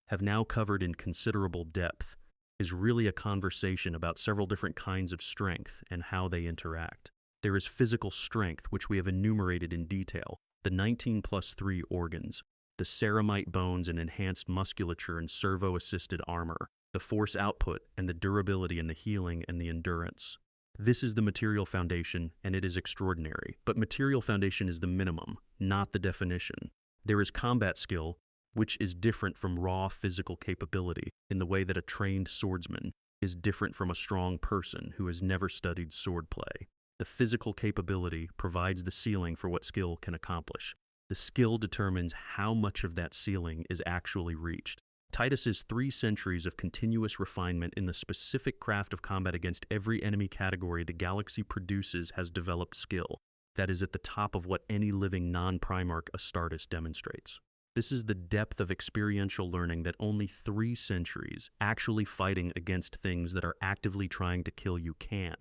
have now covered in considerable depth, is really a conversation about several different kinds of strength and how they interact. There is physical strength, which we have enumerated in detail, the 19+3 organs, the ceramite bones and enhanced musculature and servo-assisted armor, the force output and the durability and the healing and the endurance. This is the material foundation, and it is extraordinary. But material foundation is the minimum, not the definition. There is combat skill, which is different from raw physical capability in the way that a trained swordsman is different from a strong person who has never studied swordplay. The physical capability provides the ceiling for what skill can accomplish. The skill determines how much of that ceiling is actually reached. Titus's 3 centuries of continuous refinement in the specific craft of combat against every enemy category the galaxy produces has developed skill that is at the top of what any living non-Primarch Astartes demonstrates. This is the depth of experiential learning that only 3 centuries actually fighting against things that are actively trying to kill you can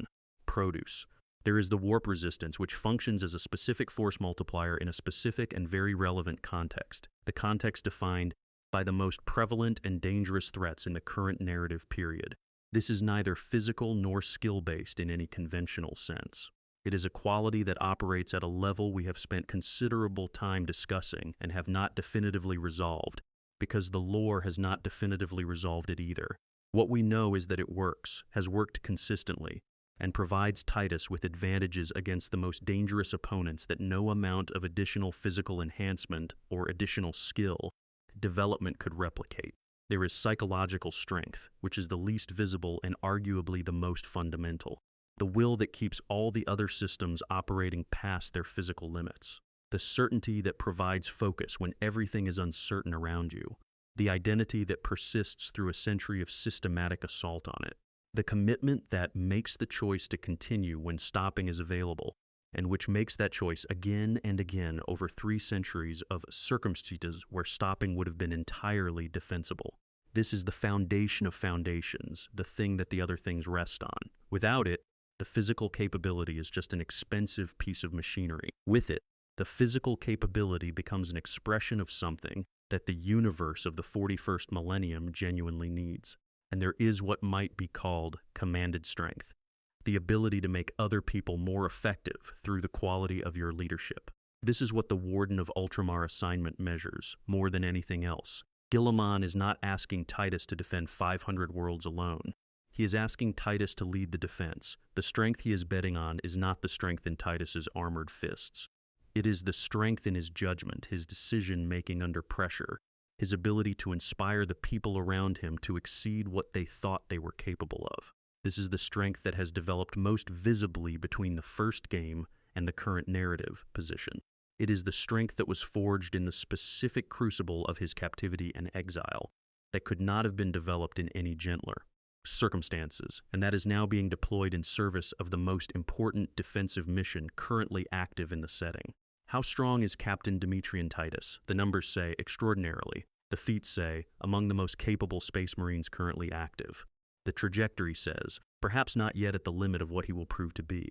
produce. There is the warp resistance, which functions as a specific force multiplier in a specific and very relevant context, the context defined by the most prevalent and dangerous threats in the current narrative period. This is neither physical nor skill-based in any conventional sense. It is a quality that operates at a level we have spent considerable time discussing and have not definitively resolved, because the lore has not definitively resolved it either. What we know is that it works, has worked consistently, and provides Titus with advantages against the most dangerous opponents that no amount of additional physical enhancement or additional skill development could replicate. There is psychological strength, which is the least visible and arguably the most fundamental. The will that keeps all the other systems operating past their physical limits. The certainty that provides focus when everything is uncertain around you. The identity that persists through a century of systematic assault on it. The commitment that makes the choice to continue when stopping is available, and which makes that choice again and again over 3 centuries of circumstances where stopping would have been entirely defensible. This is the foundation of foundations, the thing that the other things rest on. Without it, the physical capability is just an expensive piece of machinery. With it, the physical capability becomes an expression of something that the universe of the 41st millennium genuinely needs. And there is what might be called commanded strength, the ability to make other people more effective through the quality of your leadership. This is what the Warden of Ultramar assignment measures, more than anything else. Guilliman is not asking Titus to defend 500 worlds alone. He is asking Titus to lead the defense. The strength he is betting on is not the strength in Titus's armored fists. It is the strength in his judgment, his decision-making under pressure, his ability to inspire the people around him to exceed what they thought they were capable of. This is the strength that has developed most visibly between the first game and the current narrative position. It is the strength that was forged in the specific crucible of his captivity and exile, that could not have been developed in any gentler circumstances, and that is now being deployed in service of the most important defensive mission currently active in the setting. How strong is Captain Dimitri and Titus? The numbers say extraordinarily. The feats say, among the most capable Space Marines currently active. The trajectory says, perhaps not yet at the limit of what he will prove to be.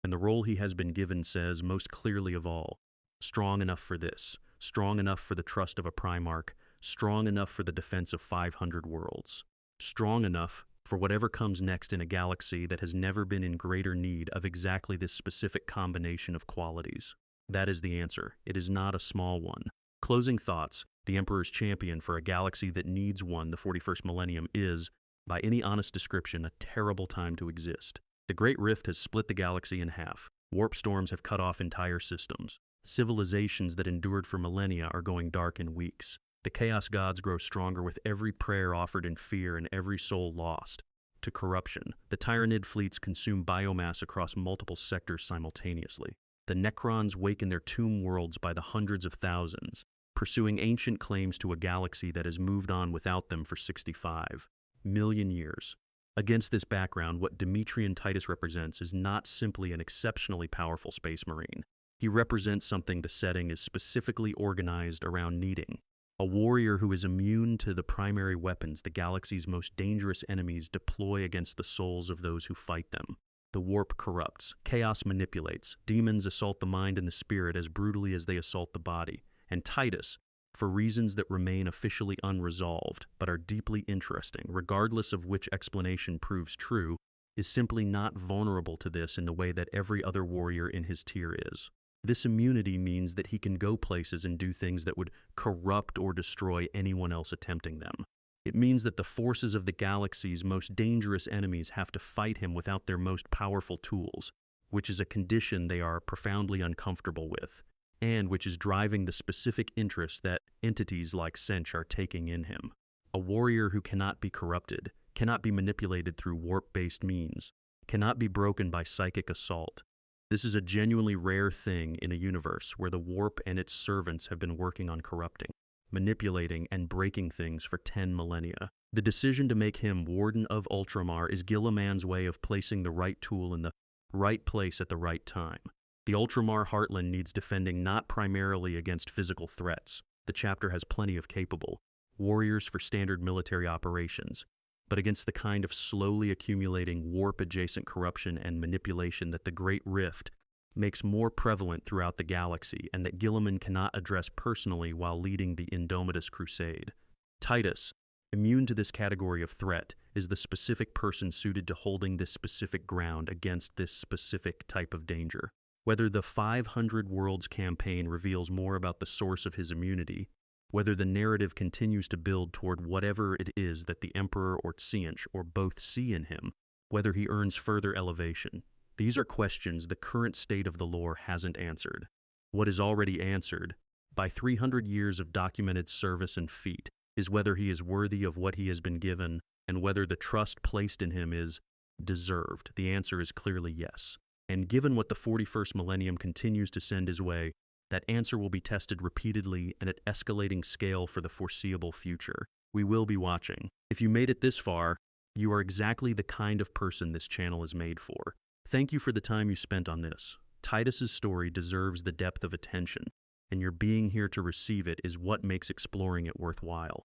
And the role he has been given says, most clearly of all, strong enough for this, strong enough for the trust of a Primarch, strong enough for the defense of 500 worlds, strong enough for whatever comes next in a galaxy that has never been in greater need of exactly this specific combination of qualities. That is the answer. It is not a small one. Closing thoughts, the Emperor's champion for a galaxy that needs one, the 41st millennium, is, by any honest description, a terrible time to exist. The Great Rift has split the galaxy in half. Warp storms have cut off entire systems. Civilizations that endured for millennia are going dark in weeks. The Chaos Gods grow stronger with every prayer offered in fear and every soul lost to corruption. The Tyranid fleets consume biomass across multiple sectors simultaneously. The Necrons wake in their tomb worlds by the hundreds of thousands, pursuing ancient claims to a galaxy that has moved on without them for 65 million years. Against this background, what Demetrian Titus represents is not simply an exceptionally powerful space marine. He represents something the setting is specifically organized around needing. A warrior who is immune to the primary weapons the galaxy's most dangerous enemies deploy against the souls of those who fight them. The warp corrupts, chaos manipulates, demons assault the mind and the spirit as brutally as they assault the body, and Titus, for reasons that remain officially unresolved but are deeply interesting, regardless of which explanation proves true, is simply not vulnerable to this in the way that every other warrior in his tier is. This immunity means that he can go places and do things that would corrupt or destroy anyone else attempting them. It means that the forces of the galaxy's most dangerous enemies have to fight him without their most powerful tools, which is a condition they are profoundly uncomfortable with, and which is driving the specific interest that entities like Sench are taking in him. A warrior who cannot be corrupted, cannot be manipulated through warp-based means, cannot be broken by psychic assault. This is a genuinely rare thing in a universe where the warp and its servants have been working on corrupting, manipulating, and breaking things for 10 millennia. The decision to make him Warden of Ultramar is Guilliman's way of placing the right tool in the right place at the right time. The Ultramar Heartland needs defending not primarily against physical threats. The chapter has plenty of capable warriors for standard military operations, but against the kind of slowly accumulating warp-adjacent corruption and manipulation that the Great Rift makes more prevalent throughout the galaxy and that Guilliman cannot address personally while leading the Indomitus Crusade. Titus, immune to this category of threat, is the specific person suited to holding this specific ground against this specific type of danger. Whether the 500 Worlds campaign reveals more about the source of his immunity, whether the narrative continues to build toward whatever it is that the Emperor or Tsiench or both see in him, whether he earns further elevation. These are questions the current state of the lore hasn't answered. What is already answered, by 300 years of documented service and feat, is whether he is worthy of what he has been given and whether the trust placed in him is deserved. The answer is clearly yes. And given what the 41st millennium continues to send his way, that answer will be tested repeatedly and at escalating scale for the foreseeable future. We will be watching. If you made it this far, you are exactly the kind of person this channel is made for. Thank you for the time you spent on this. Titus's story deserves the depth of attention, and your being here to receive it is what makes exploring it worthwhile.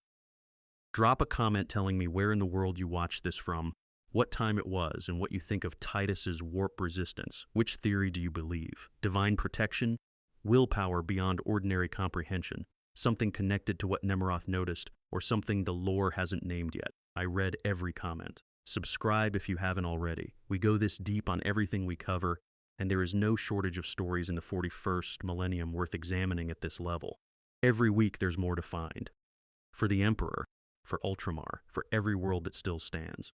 Drop a comment telling me where in the world you watched this from, what time it was, and what you think of Titus's warp resistance. Which theory do you believe? Divine protection? Willpower beyond ordinary comprehension? Something connected to what Nemeroth noticed, or something the lore hasn't named yet? I read every comment. Subscribe if you haven't already. We go this deep on everything we cover, and there is no shortage of stories in the 41st millennium worth examining at this level. Every week there's more to find. For the Emperor, for Ultramar, for every world that still stands.